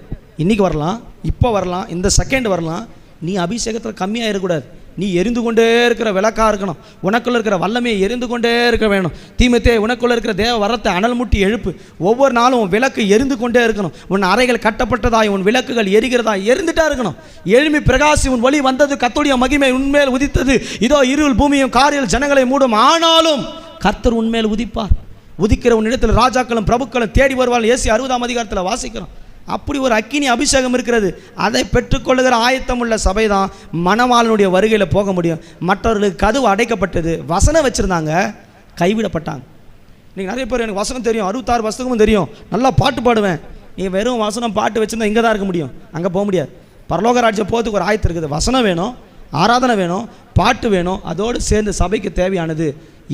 A: இன்றைக்கி வரலாம், இப்போ வரலாம், இந்த செகண்ட் வரலாம். நீ அபிஷேகத்தில் கம்மியாக இருக்கக்கூடாது. நீ எரிந்து கொண்டே இருக்கிற விளக்காக இருக்கணும். உனக்குள்ளே இருக்கிற வல்லமையை எரிந்து கொண்டே இருக்க வேணும். தீமோத்தே, உனக்குள்ளே இருக்கிற தேவ வரத்தை அனல் முட்டி எழுப்பு. ஒவ்வொரு நாளும் உன் விளக்கு எரிந்து கொண்டே இருக்கணும். உன் அறைகள் கட்டப்பட்டதாய் உன் விளக்குகள் எரிகிறதாய் எரிந்துட்டா இருக்கணும். எழுமி பிரகாசி, உன் ஒளி வந்தது, கர்த்தருடைய மகிமை உன்மேல் உதித்தது. இதோ இருள் பூமியும் காரில் ஜனங்களை மூடும், ஆனாலும் கர்த்தர் உன்மேல் உதிப்பார். உதிக்கிற உன் இடத்தில் ராஜாக்களும் பிரபுக்களும் தேடி வருவாள். ஏசி 60ஆம் அதிகாரத்தில் வாசிக்கிறோம். அப்படி ஒரு அக்கினி அபிஷேகம் இருக்கிறது. அதை பெற்றுக்கொள்ளுகிற ஆயத்தம் உள்ள சபை தான் மணவாளனுடைய வருகையில் போக முடியும். மற்றவர்களுக்கு கதவு அடைக்கப்பட்டது. வசனம் வச்சுருந்தாங்க, கைவிடப்பட்டாங்க. நீங்கள் நிறைய பேர் எனக்கு வசனம் தெரியும், 66 வசனமும் தெரியும், நல்லா பாட்டு பாடுவேன். நீ வெறும் வசனம் பாட்டு வச்சுருந்தா இங்கே தான் இருக்க முடியும், அங்கே போக முடியாது. பரலோக ராஜ்யம் போகிறதுக்கு ஒரு ஆயத்தம் இருக்குது. வசனம் வேணும், ஆராதனை வேணும், பாட்டு வேணும். அதோடு சேர்ந்து சபைக்கு தேவையானது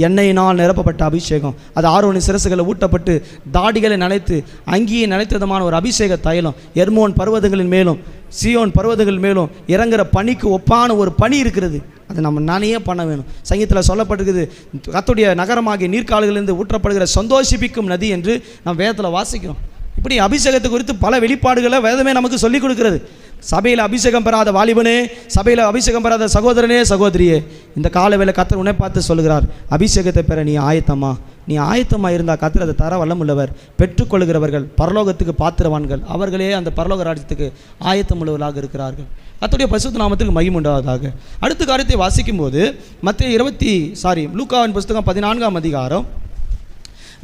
A: எண்ணெயினால் நிரப்பப்பட்ட அபிஷேகம். அது ஆரோனின் சிரசுகளை ஊட்டப்பட்டு தாடிகளை நனைத்து அங்கேயே நனைத்ததமான ஒரு அபிஷேக தைலம். எர்மோன் பர்வதங்களின் மேலும் சியோன் பர்வதங்கள் மேலும் இறங்குற பனிக்கு ஒப்பான ஒரு பனி இருக்கிறது. அது நம்ம நானே பண்ண வேணும். சங்கீதத்தில் சொல்லப்பட்டிருக்குது, கர்த்தருடைய நகரமாகிய நீர்க்கால்களிலிருந்து ஊற்றப்படுகிற சந்தோஷிப்பிக்கும் நதி என்று நாம் வேதத்தில் வாசிக்கிறோம். இப்படி அபிஷேகத்தை குறித்து பல வெளிப்பாடுகளை வேதமே நமக்கு சொல்லிக் கொடுக்கிறது. சபையில் அபிஷேகம் பெறாத வாலிபனே, சபையில் அபிஷேகம் பெறாத சகோதரனே, சகோதரியே, இந்த காலவேளை கர்த்தர் உன்னை பார்த்து சொல்லுகிறார், அபிஷேகத்தை பெற நீ ஆயத்தமா? நீ ஆயத்தமாக இருந்தால் கர்த்தர் அதை தர வல்லமுள்ளவர். பெற்றுக்கொள்கிறவர்கள் பரலோகத்துக்கு பாத்திரவான்கள். அவர்களே அந்த பரலோக ராஜ்யத்துக்கு ஆயத்தம் உள்ளவர்களாக இருக்கிறார்கள். கர்த்தருடைய பரிசுத்த நாமத்துக்கு மகிமை உண்டாவதாக. அடுத்த காரியத்தை வாசிக்கும் போது லூக்காவின் புஸ்தகம் 14ஆம் அதிகாரம்,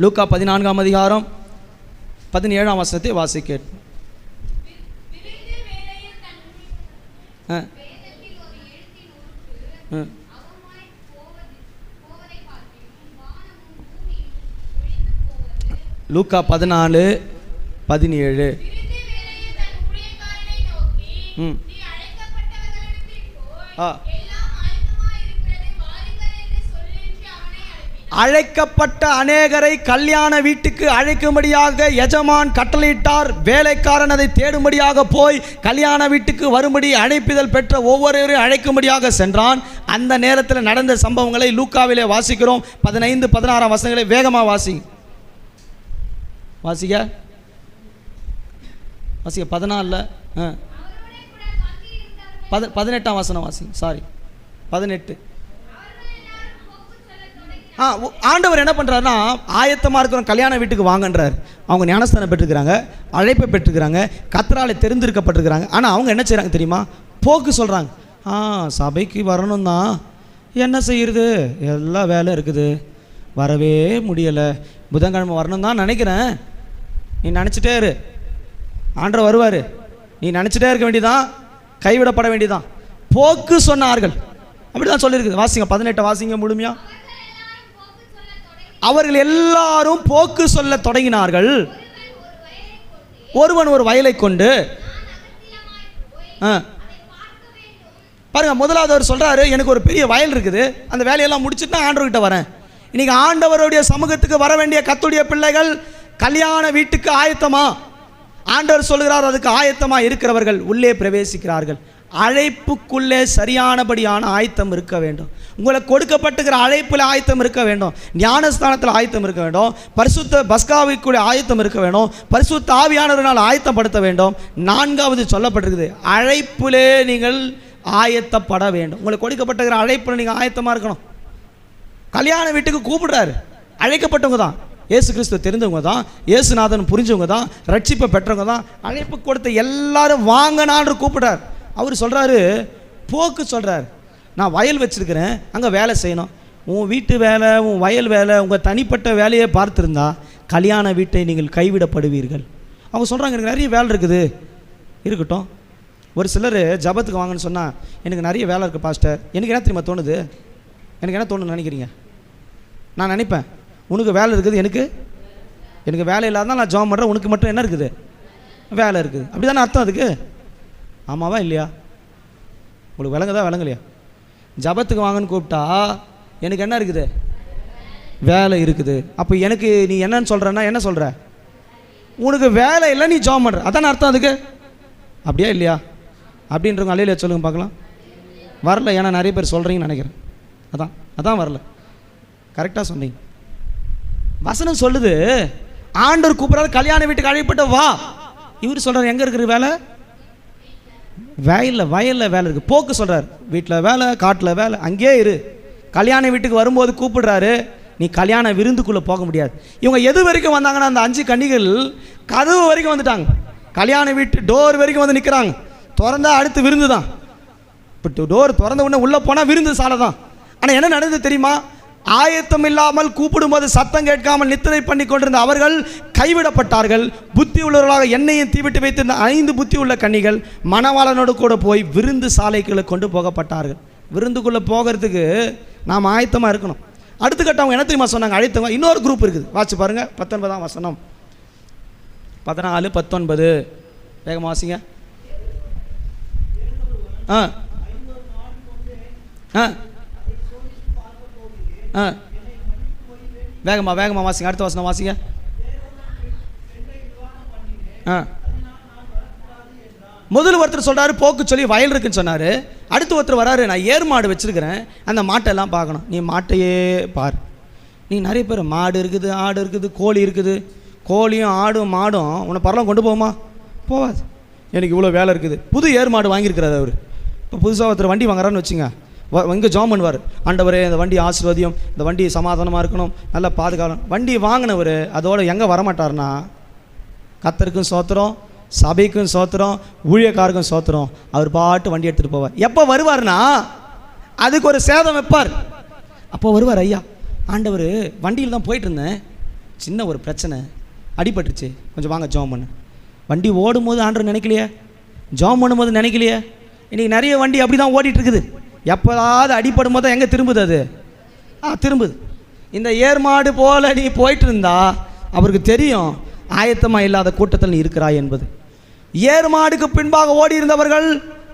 A: லூக்கா 14ஆம் அதிகாரம் 17ஆம் வசனத்தை வாசிக்க. லூக்கா 14:17. அழைக்கப்பட்ட அநேகரை கல்யாண வீட்டுக்கு அழைக்கும்படியாக எஜமான் கட்டளையிட்டார். வேலைக்காரன் அதை தேடும்படியாக போய் கல்யாண வீட்டுக்கு வரும்படி அழைப்பிதழ் பெற்ற ஒவ்வொருவரையும் அழைக்கும்படியாக சென்றான். அந்த நேரத்தில் நடந்த சம்பவங்களை லூக்காவிலே வாசிக்கிறோம். 15-16 வசனங்களை வேகமாக வாசிக்க 14 18ஆம் வசனம் வாசி. 18. ஆண்டவர் என்ன பண்ணுறாருன்னா, ஆயத்தமாக இருக்கிற கல்யாண வீட்டுக்கு வாங்கன்றார். அவங்க ஞானஸ்தானம் பெற்றுக்கிறாங்க, அழைப்பை பெற்றுக்கிறாங்க, கர்த்தராலே தெரிந்திருக்கப்பட்டிருக்கிறாங்க. ஆனால் அவங்க என்ன செய்கிறாங்க தெரியுமா? போக்கு சொல்கிறாங்க. சபைக்கு வரணும் தான், என்ன செய்கிறது, எல்லா வேலை இருக்குது, வரவே முடியலை. புதன்கிழமை வரணும் தான் நினைக்கிறேன். நீ நினச்சிட்டே இரு, ஆண்டவர் வருவார். நீ நினச்சிட்டே இருக்க வேண்டியதான், கைவிடப்பட வேண்டியதான். போக்கு சொன்னார்கள். அப்படி தான் சொல்லியிருக்குது. வாசிங்க 18 வாசிங்க முழுமையா. அவர்கள் எல்லாரும் போக்கு சொல்ல தொடங்கினார்கள். ஒருவன் ஒரு வயலை கொண்டு பாருங்க. முதலாவது அவர் சொல்றாரு, எனக்கு ஒரு பெரிய வயல் இருக்குது, அந்த வேலையெல்லாம் முடிச்சுட்டு நான் ஆண்டவர்கிட்ட வரேன். இன்னைக்கு ஆண்டவருடைய சமூகத்துக்கு வர வேண்டிய கர்த்தருடைய பிள்ளைகள் கல்யாண வீட்டுக்கு ஆயத்தமா? ஆண்டவர் சொல்கிறார், அதுக்கு ஆயத்தமா இருக்கிறவர்கள் உள்ளே பிரவேசிக்கிறார்கள். அழைப்புக்குள்ளே சரியானபடியான ஆயத்தம் இருக்க வேண்டும். உங்களுக்கு கொடுக்கப்பட்டுகிற அழைப்பில் ஆயத்தம் இருக்க வேண்டும். ஞானஸ்தானத்தில் ஆயத்தம் இருக்க வேண்டும். பரிசுத்த பஸ்காவிற்குள்ளே ஆயத்தம் இருக்க வேண்டும். பரிசுத்த ஆவியானவர்களால் ஆயத்தப்படுத்த வேண்டும். 4வது சொல்லப்பட்டிருக்குது, அழைப்பிலே நீங்கள் ஆயத்தப்பட வேண்டும். உங்களுக்கு கொடுக்கப்பட்டுகிற அழைப்பில் நீங்கள் ஆயத்தமாக இருக்கணும். கல்யாண வீட்டுக்கு கூப்பிடுறாரு, அழைக்கப்பட்டவங்க தான், இயேசு கிறிஸ்துவ தெரிந்தவங்க தான், இயேசுநாதன் புரிஞ்சவங்க தான், ரட்சிப்பை பெற்றவங்க தான். அழைப்பு கொடுத்த எல்லாரும் வாங்கனான்னு கூப்பிடுறார். அவர் சொல்கிறாரு, போக்கு சொல்கிறார், நான் வயல் வச்சுருக்கிறேன், அங்கே வேலை செய்யணும். உன் வீட்டு வேலை, உன் வயல் வேலை, உங்கள் தனிப்பட்ட வேலையை பார்த்துருந்தா கல்யாண வீட்டை நீங்கள் கைவிடப்படுவீர்கள். அவங்க சொல்கிறாங்க, எனக்கு நிறைய வேலை இருக்குது. இருக்கட்டும். ஒரு சிலர் ஜபத்துக்கு வாங்கன்னு சொன்னால், எனக்கு நிறைய வேலை இருக்குது பாஸ்டர். எனக்கு என்ன தெரியுமா தோணுது? எனக்கு என்ன தோணுன்னு நினைக்கிறீங்க? நான் நினைப்பேன், உனக்கு வேலை இருக்குது, எனக்கு வேலை இல்லாதான் நான் ஜாப் பண்ணுறேன், உனக்கு மட்டும் என்ன இருக்குது? வேலை இருக்குது. அப்படி தானே அர்த்தம் அதுக்கு? ஆமாவா இல்லையா? உங்களுக்கு விளங்குதா விளங்கலையா? ஜபத்துக்கு வாங்கன்னு கூப்பிட்டா எனக்கு என்ன இருக்குது? வேலை இருக்குது. அப்போ எனக்கு நீ என்னன்னு சொல்கிறேன்னா என்ன சொல்கிற? உனக்கு வேலை இல்லை, நீ ஜாப் பண்ணுற, அதான அர்த்தம் அதுக்கு? அப்படியா இல்லையா? அப்படின்றவங்க அலையில சொல்லுங்க பார்க்கலாம். வரல, ஏன்னா நிறைய பேர் சொல்கிறீங்கன்னு நினைக்கிறேன். அதான் வரல. கரெக்டாக சொன்னீங்க. வசனம் சொல்லுது, ஆண்டவர் கூப்பிட்றாரு, கல்யாண வீட்டுக்கு அழைப்பட்ட வா. இவர் சொல்கிறார், எங்கே இருக்கிற வேலை? வயலில் வேலை இருக்குது. போக்கு சொல்கிறார், வீட்டில் வேலை, காட்டில் வேலை, அங்கேயே இரு. கல்யாண வீட்டுக்கு வரும்போது கூப்பிடுறாரு, நீ கல்யாண விருந்துக்குள்ளே போக முடியாது. இவங்க எது வரைக்கும் வந்தாங்கன்னா, அந்த 5 கன்னிகள் கதவு வரைக்கும் வந்துட்டாங்க. கல்யாண வீட்டு டோர் வரைக்கும் வந்து நிற்கிறாங்க. திறந்தா அடுத்து விருந்து தான். இப்போ டோர் திறந்த உடனே உள்ளே போனால் விருந்து சாலை தான். ஆனால் என்ன நடந்தது தெரியுமா? ஆயத்தம் இல்லாமல் கூப்பிடும்போது சத்தம் கேட்காமல் நித்திரை பண்ணி கொண்டிருந்த அவர்கள் கைவிடப்பட்டார்கள். புத்தி உள்ளவர்களாக எண்ணெயும் தீவிட்டு வைத்திருந்த 5 புத்தி உள்ள கன்னிகள் மணவாளனோடு கூட போய் விருந்து சாலைக்குள்ளே கொண்டு போகப்பட்டார்கள். விருந்துக்குள்ளே போகிறதுக்கு நாம் ஆயத்தமாக இருக்கணும். அடுத்த கட்டம் அவங்க என்ன தெரியுமா சொன்னாங்க? அழைத்தவங்க இன்னொரு குரூப் இருக்குது. வாட்சி பாருங்க, 19ஆம் வசனம், 14, 19 வேகமாக வாசிங்க. வேகமாக வாசிங்க. அடுத்த வசனம் வாசிங்க. முதல் ஒருத்தர் சொல்றாரு, போக்கு சொல்லி வயல் இருக்குன்னு சொன்னாரு. அடுத்து ஒருத்தர் வராரு, நான் ஏர் மாடு வச்சிருக்கிறேன், அந்த மாட்டெல்லாம் பார்க்கணும். நீ மாட்டையே பார். நீ நிறைய பேர் மாடு இருக்குது, ஆடு இருக்குது, கோழி இருக்குது. கோழியும் ஆடும் மாடும் உன்னை பரலாம் கொண்டு போகுமா? போகாது. எனக்கு இவ்வளோ வேலை இருக்குது. புது ஏர் மாடு வாங்கியிருக்கிறாரு அவர். இப்போ புதுசாக ஒருத்தர் வண்டி வாங்குறான்னு வச்சுங்க, இங்கே ஜாம் பண்ணுவார், ஆண்டவரே இந்த வண்டி ஆசீர்வாதியம், இந்த வண்டி சமாதானமாக இருக்கணும், நல்லா பாதுகாக்கணும். வண்டி வாங்கினவர் அதோட எங்கே வரமாட்டார்னா, கர்த்தருக்கும் சோத்திரம், சபைக்கும் சோத்திரம், ஊழியக்காருக்கும் சோத்திரம், அவர் பாட்டு வண்டி எடுத்துகிட்டு போவார். எப்போ வருவார்னா அதுக்கு ஒரு சேதம் வைப்பார். அப்போ வருவார், ஐயா ஆண்டவர் வண்டியில் தான் போயிட்டு இருந்தேன், சின்ன ஒரு பிரச்சனை, அடிபட்டுருச்சு, கொஞ்சம் வாங்க ஜாம் பண்ணு. வண்டி ஓடும்போது ஆண்டவர் நினைக்கலையே, ஜாம் பண்ணும்போது நினைக்கலையே. இன்றைக்கி நிறைய வண்டி அப்படி தான் ஓடிட்டு இருக்குது. எப்போதாவது அடிப்படும் போது தான் எங்கே திரும்புது? அது திரும்புது. இந்த ஏர் மாடு போல் நீ போயிட்டு இருந்தா அவருக்கு தெரியும் ஆயத்தமாக இல்லாத கூட்டத்தில் நீ இருக்கிறாய் என்பது. ஏர் மாடுக்கு பின்பாக ஓடி இருந்தவர்கள்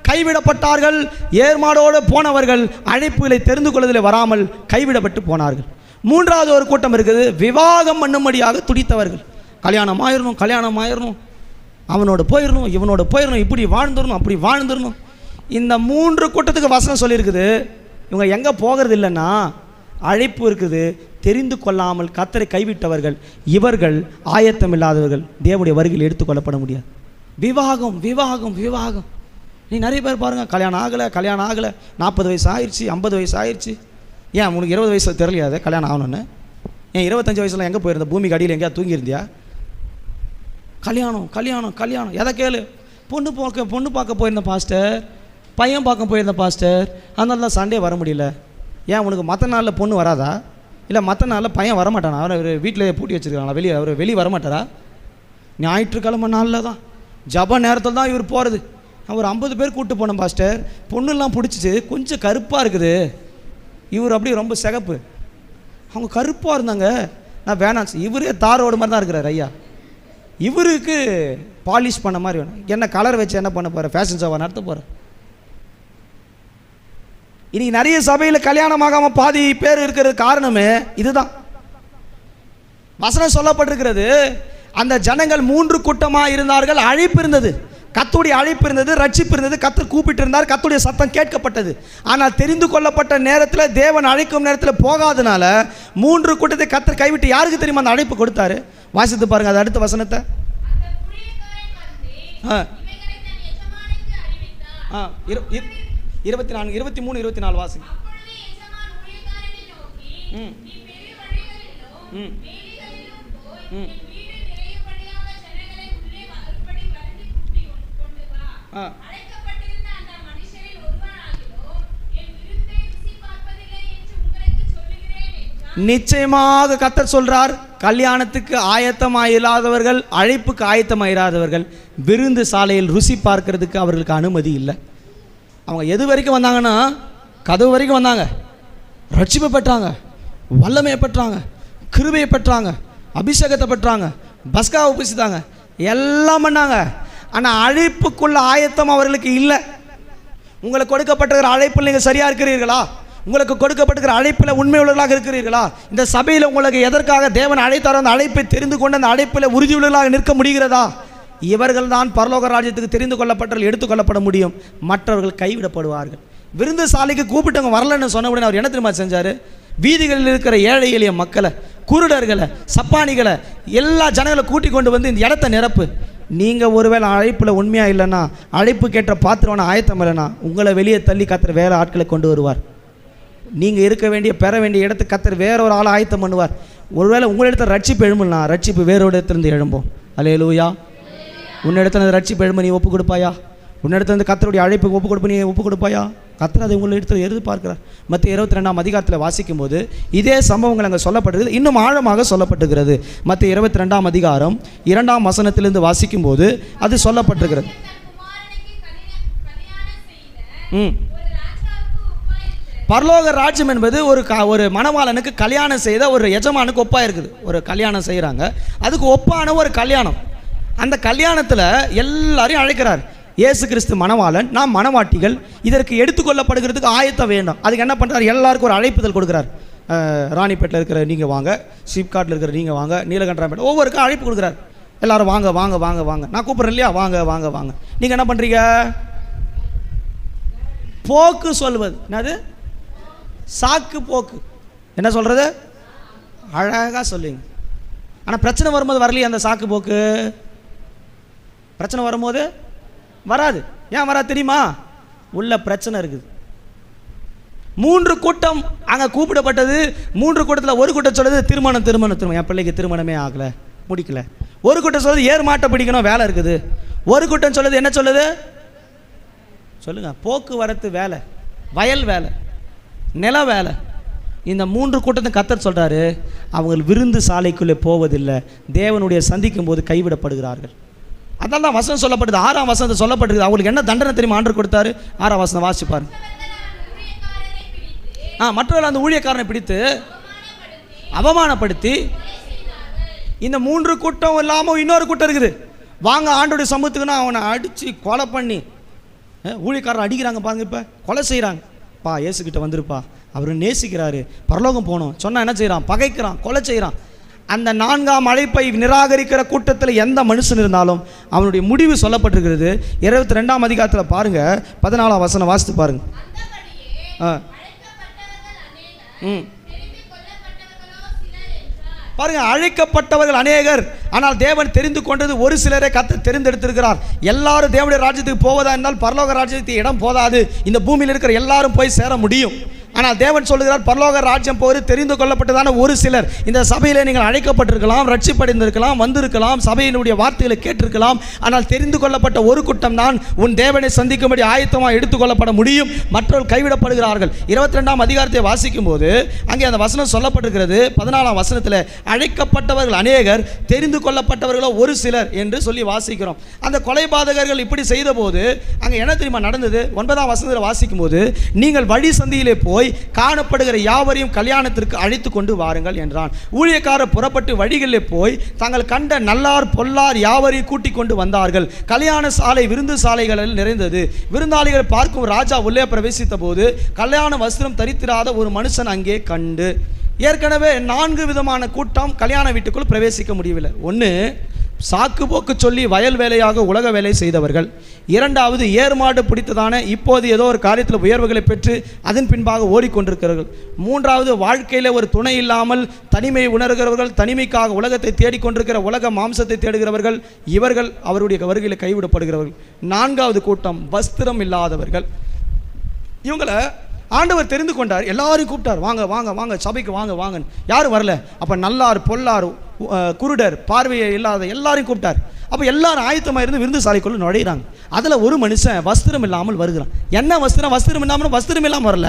A: கைவிடப்பட்டார்கள். ஏர் மாடோடு போனவர்கள் அழைப்புகளை தெரிந்து கொள்வதில் வராமல் கைவிடப்பட்டு போனார்கள். 3வது ஒரு கூட்டம் இருக்குது, விவாகம் பண்ணும்படியாக துடித்தவர்கள். கல்யாணம் ஆயிரணும், அவனோட போயிடணும், இவனோட போயிடணும், இப்படி வாழ்ந்துடணும், அப்படி வாழ்ந்துடணும். இந்த 3 கூட்டத்துக்கு வசனம் சொல்லியிருக்குது. இவங்க எங்கே போகிறது இல்லைன்னா, அழைப்பு இருக்குது, தெரிந்து கொள்ளாமல் கர்த்தரை கைவிட்டவர்கள், இவர்கள் ஆயத்தம் இல்லாதவர்கள் தேவனுடைய வருகையில் எடுத்துக்கொள்ளப்பட முடியாது. விவாகம் விவாகம் விவாகம். நீ நிறைய பேர் பாருங்கள், கல்யாணம் ஆகலை 40 வயசு ஆயிடுச்சு, 50 வயசு ஆயிடுச்சு, ஏன் உனக்கு 20 வயசில் தெரியலையாது கல்யாணம் ஆகணுன்னு? ஏன் 25 வயசில் எங்கே போயிருந்த? பூமிக்கு அடியில் எங்கேயா தூங்கியிருந்தியா? கல்யாணம் கல்யாணம் கல்யாணம் எதை கேளு. பொண்ணு பார்க்க போயிருந்த பாஸ்டர், பையன் பார்க்க போயிருந்த பாஸ்டர், அதனால தான் சண்டே வர முடியல. ஏன் உனக்கு மற்ற நாளில் பொண்ணு வராதா? இல்லை மற்ற நாளில் பையன் வரமாட்டானா? அவர் வீட்டில் பூட்டி வச்சுருக்காங்களா? அவர் வெளியே வரமாட்டாரா? ஞாயிற்றுக்கிழமை நாளில் தான், ஜப நேரத்தில் தான் இவர் போகிறது. அவர் 50 பேர் கூப்பிட்டு போனோம் பாஸ்டர், பொண்ணுலாம் பிடிச்சிச்சு, கொஞ்சம் கருப்பாக இருக்குது. இவர் அப்படியே ரொம்ப சிகப்பு, அவங்க கருப்பாக இருந்தாங்க. நான் வேணாம். இவரே தாரோடு மாதிரி தான் இருக்கிறார் ஐயா. இவருக்கு பாலிஷ் பண்ண மாதிரி வேணும். என்ன கலர் வச்சு என்ன பண்ண போகிற? ஃபேஷன் ஷோவை நடத்த போகிறேன். இன்னைக்கு நிறைய சபையில் கல்யாணமாகாமல் பாதி பேர் இருக்கிறது காரணமே இதுதான். வசனம் சொல்லப்பட்டிருக்கிறது, அந்த ஜனங்கள் 3 கூட்டமாக இருந்தார்கள். அழைப்பு இருந்தது, கர்த்தருடைய அழைப்பு இருந்தது, ரட்சிப்பு இருந்தது, கர்த்தர் கூப்பிட்டு இருந்தார், கர்த்தருடைய சத்தம் கேட்கப்பட்டது. ஆனால் தெரிந்து கொள்ளப்பட்ட நேரத்தில், தேவன் அழைக்கும் நேரத்தில் போகாதனால 3 கூட்டத்தை கர்த்தர் கைவிட்டு யாருக்கு தெரியுமா அந்த அழைப்பு கொடுத்தாரு? வாசித்து பாருங்க அது அடுத்த வசனத்தை. 24, 23, 24 வாசிங்க. நிச்சயமாக கர்த்தர் சொல்றார், கல்யாணத்துக்கு ஆயத்தமாயிராதவர்கள், அழைப்புக்கு ஆயத்தமாயிராதவர்கள் விருந்து சாலையில் ருசி பார்க்கிறதுக்கு அவர்களுக்கு அனுமதி இல்லை. அவங்க எது வரைக்கும் வந்தாங்கன்னா, கதவு வரைக்கும் வந்தாங்க, ரட்சிப்பை பெற்றாங்க, வல்லமையை பெற்றாங்க, கிருபையை பெற்றாங்க, அபிஷேகத்தை பெற்றாங்க, பஸ்காவை உபசித்தாங்க, எல்லாம் பண்ணாங்க. ஆனால் அழைப்புக்குள்ள ஆயத்தம் அவர்களுக்கு இல்லை. உங்களுக்கு கொடுக்கப்பட்டிருக்கிற அழைப்பில் நீங்கள் சரியாக இருக்கிறீர்களா? உங்களுக்கு கொடுக்கப்பட்டிருக்கிற அழைப்பில் உண்மை உள்ளவர்களாக இருக்கிறீர்களா? இந்த சபையில் உங்களுக்கு எதற்காக தேவன் அழைத்தாரோ அந்த அழைப்பை தெரிந்து கொண்டு அந்த அழைப்பில் உறுதி உள்ளவர்களாக நிற்க முடிகிறதா? இவர்கள் தான் பரலோக ராஜ்யத்துக்கு தெரிந்து கொள்ளப்பட்டவர்கள் எடுத்துக்கொள்ளப்பட முடியும். மற்றவர்கள் கைவிடப்படுவார்கள். விருந்து சாலைக்கு கூப்பிட்டவங்க வரலன்னு சொன்ன உடனே அவர் என்ன தெரியுமா செஞ்சார்? வீதிகளில் இருக்கிற ஏழை எளிய மக்களை, குருடர்களை, சப்பானிகளை, எல்லா ஜனங்களை கூட்டி கொண்டு வந்து இந்த இடத்த நிரப்பு. நீங்கள் ஒருவேளை அழைப்பில் உண்மையாக இல்லைன்னா, அழைப்பு கேட்ட பாத்திரமான ஆயத்தம் இல்லைன்னா, உங்களை வெளியே தள்ளி கர்த்தர் வேறு ஆட்களை கொண்டு வருவார். நீங்கள் இருக்க வேண்டிய பெற வேண்டிய இடத்துக்கு கர்த்தர் வேற ஒரு ஆளை ஆயத்தம் பண்ணுவார். ஒருவேளை உங்களிடத்தில் ரட்சிப்பு எழும்புனா, ரட்சிப்பு வேறோட இடத்துலேருந்து எழும்போம். அல்லேலூயா. உன்னிடத்துல ரட்சிப்பு எழும்ப நீ ஒப்பு கொடுப்பாயா? உன்னிடத்துல கர்த்தருடைய அழைப்புக்கு ஒப்பு கொடுப்ப நீ ஒப்பு கொடுப்பாயா? கர்த்தர் அதை உங்களை இடத்துல எதிர்பார்க்கிறார். மத்திய 22ஆம் அதிகாரத்தில் வாசிக்கும் போது இதே சம்பவங்கள் அங்கே சொல்லப்பட்டிருக்கிறது, இன்னும் ஆழமாக சொல்லப்பட்டிருக்கிறது. மத்திய 22ஆம் அதிகாரம் 2ஆம் வசனத்திலிருந்து வாசிக்கும் போது அது சொல்லப்பட்டிருக்கிறது. பரலோக ராஜ்யம் என்பது ஒரு மணவாளனுக்கு கல்யாணம் செய்த ஒரு எஜமானுக்கு ஒப்பாக இருக்குது. ஒரு கல்யாணம் செய்கிறாங்க, அதுக்கு ஒப்பான ஒரு கல்யாணம். அந்த கல்யாணத்தில் எல்லாரையும் அழைக்கிறார். இயேசு கிறிஸ்து மணவாளன், நாம் மணவாட்டிகள். இதற்கு எடுத்துக்கொள்ளப்படுகிறதுக்கு ஆயத்தம் வேண்டும். அதுக்கு என்ன பண்ணுறார்? எல்லாருக்கும் ஒரு அழைப்புதல் கொடுக்குறார். ராணிப்பேட்டில் இருக்கிற நீங்கள் வாங்க, சிப்காட்டில் இருக்கிற நீங்கள் வாங்க, நீலகண்டராம்பேட்டை, ஒவ்வொருக்கும் அழைப்பு கொடுக்குறார். எல்லோரும் வாங்க வாங்க வாங்க வாங்க, நான் கூப்பிட்றேன் இல்லையா, வாங்க வாங்க வாங்க. நீங்கள் என்ன பண்ணுறீங்க? போக்கு சொல்வது என்னது? சாக்கு போக்கு. என்ன சொல்கிறது? அழகாக சொல்லுங்க. ஆனால் பிரச்சனை வரும்போது வரலையே அந்த சாக்கு போக்கு. பிரச்சனை வரும்போது வராது. ஏன் வராது தெரியுமா? உள்ள பிரச்சனை இருக்குது. 3 கூட்டம் அங்கே கூப்பிடப்பட்டது. 3 கூட்டத்தில் ஒரு கூட்டம் சொல்லுது திருமணம் திருமணம் திருமணம், என் பிள்ளைக்கு திருமணமே ஆகலை, முடிக்கல. ஒரு கூட்டம் சொல்லுது ஏர் மாட்டை பிடிக்கணும், வேலை இருக்குது. ஒரு கூட்டம் சொல்லுது என்ன சொல்லுது? சொல்லுங்க, போக்குவரத்து வேலை, வயல் வேலை, நில வேலை. இந்த 3 கூட்டத்தை கர்த்தர் சொல்கிறாரு, அவங்க விருந்து சாலைக்குள்ளே போவதில்லை, தேவனுடைய சந்திக்கும் போது கைவிடப்படுகிறார்கள். அதனால தான் வசனம் சொல்லப்படுது. 6ஆம் வசனத்தை சொல்லப்பட்டிருக்கு. அவங்களுக்கு என்ன தண்டனை தெரியுமா ஆண்டவர் கொடுத்தாரு? 6ஆம் வசனம் வாசிப்பாரு. மற்றவர்கள் அந்த ஊழியக்காரனை பிடித்து அவமானப்படுத்தி, இந்த 3 கூட்டம் இல்லாமல் இன்னொரு கூட்டம் இருக்குது. வாங்க ஆண்டோடைய சமூகத்துக்குன்னா அவனை அடித்து கொலை பண்ணி, ஊழியக்காரன் அடிக்கிறாங்க பாருங்க, இப்போ கொலை செய்கிறாங்க. பா இயேசுக்கிட்ட வந்துருப்பா, அவர் நேசிக்கிறாரு, பரலோகம் போகணும் சொன்னால் என்ன செய்கிறான்? பகைக்கிறான், கொலை செய்கிறான். அந்த 4ஆம் அழைப்பை நிராகரிக்கிற கூட்டத்தில் எந்த மனுஷன் இருந்தாலும் அவனுடைய முடிவு சொல்லப்பட்டிருக்கிறது. 22ஆம் அதிகாரத்தில் பாருங்கள், 14ஆம் வசனம் வாசித்து பாருங்க. பாருங்க, அழைக்கப்பட்டவர்கள் அநேகர், ஆனால் தேவன் தெரிந்து கொண்டது ஒரு சிலரை கர்த்தர் தெரிந்தெடுத்திருக்கிறார். எல்லாரும் தேவனுடைய ராஜ்யத்துக்கு போவதா இருந்தால் பரலோக ராஜ்யத்துக்கு இடம் போதாது. இந்த பூமியில் இருக்கிற எல்லாரும் போய் சேர முடியும். ஆனால் தேவன் சொல்லுகிறார், பரலோக ராஜ்யம் போது தெரிந்து கொள்ளப்பட்டதான ஒரு சிலர். இந்த சபையிலே நீங்கள் அழைக்கப்பட்டிருக்கலாம், ரட்சிப்படைந்திருக்கலாம், வந்திருக்கலாம், சபையினுடைய வார்த்தைகளை கேட்டிருக்கலாம். ஆனால் தெரிந்து கொள்ளப்பட்ட ஒரு கூட்டம் தான் உன் தேவனை சந்திக்கும்படி ஆயத்தமாக எடுத்துக்கொள்ளப்பட முடியும். மற்றவர்கள் கைவிடப்படுகிறார்கள். 22ஆம் அதிகாரத்தை வாசிக்கும் போது அங்கே அந்த வசனம் சொல்லப்பட்டிருக்கிறது. 14ஆம் வசனத்தில் அழைக்கப்பட்டவர்கள் அநேகர், தெரிந்து கொள்ளப்பட்டவர்களோ ஒரு சிலர் என்று சொல்லி வாசிக்கிறோம். அந்த கொலைபாதகர்கள் இப்படி செய்த போது அங்கே என்ன தெரியுமா நடந்தது? 9ஆம் வசனத்தில் வாசிக்கும் போது, நீங்கள் வழி சந்தியிலே போய் காணப்படுகிற யாவரையும் கல்யாணத்திற்கு அழைத்து கொண்டு வாருங்கள் என்றான். ஊழியக்காரர் புறப்பட்டு வழிகளிலே போய் தாங்கள் கண்ட நல்லார் பொல்லார் யாவரையும் கூட்டிக் கொண்டு வந்தார்கள். கல்யாண சாலை விருந்து சாலைகளில் நிறைந்தது. விருந்தாளிகளை பார்க்கும் ராஜா உள்ளே பிரவேசித்த போது கல்யாண வஸ்திரம் தரித்திராத ஒரு மனுஷன் அங்கே கண்டு. ஏற்கனவே 4 விதமான கூட்டம் கல்யாண வீட்டுக்குள் பிரவேசிக்க முடியவில்லை. ஒன்று, சாக்கு போக்கு சொல்லி வயல் வேலையாக உலக வேலை செய்தவர்கள். 2வது, ஏர்மாடு பிடித்ததான இப்போது ஏதோ ஒரு காரியத்தில் உயர்வுகளை பெற்று அதன் பின்பாக ஓடிக்கொண்டிருக்கிறார்கள். 3வது, வாழ்க்கையில் ஒரு துணை இல்லாமல் தனிமையை உணர்கிறவர்கள், தனிமைக்காக உலகத்தை தேடிக்கொண்டிருக்கிற உலக மாம்சத்தை தேடுகிறவர்கள். இவர்கள் அவருடைய வருகையில் கைவிடப்படுகிறவர்கள். 4வது கூட்டம் வஸ்திரம் இல்லாதவர்கள். இவங்களை ஆண்டவர் தெரிந்து கொண்டார். எல்லாரையும் கூப்பிட்டார், வாங்க வாங்க வாங்க சபைக்கு வாங்க வாங்க. யாரும் வரல. அப்போ நல்லார் பொல்லார் குருடர் பார்வையை இல்லாத எல்லாரையும் கூப்பிட்டார். அப்போ எல்லாரும் ஆயத்தமாக இருந்து விருந்து சாலைக்குள்ள நுழையிறாங்க. அதில் ஒரு மனுஷன் வஸ்திரம் இல்லாமல் வருகிறான். என்ன வஸ்திரம்? வஸ்திரம் இல்லாமல் வரல.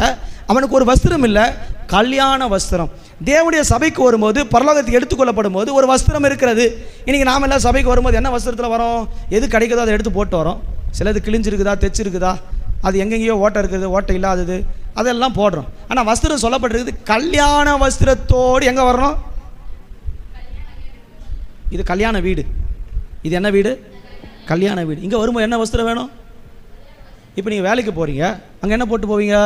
A: அவனுக்கு ஒரு வஸ்திரம் இல்லை, கல்யாண வஸ்திரம். தேவனுடைய சபைக்கு வரும்போது, பரலோகத்துக்கு எடுத்துக்கொள்ளப்படும் போது ஒரு வஸ்திரம் இருக்கிறது. இன்றைக்கி நாம் எல்லாம் சபைக்கு வரும்போது என்ன வஸ்திரத்தில் வரோம்? எது கிடைக்குதோ அதை எடுத்து போட்டு வரோம். சிலது கிழிஞ்சிருக்குதா, தைச்சிருக்குதா, அது எங்கெங்கேயோ ஓட்டை இருக்குது, ஓட்டை இல்லாதது, அதெல்லாம் போடுறோம். ஆனால் வஸ்திரம் சொல்லப்பட்டிருக்குது, கல்யாண வஸ்திரத்தோடு எங்கே வரணும்? இது கல்யாண வீடு. இது என்ன வீடு? கல்யாண வீடு. இங்கே வரும்போது என்ன வஸ்திரம் வேணும்? இப்போ நீங்கள் வேலைக்கு போகிறீங்க, அங்கே என்ன போட்டு போவீங்க?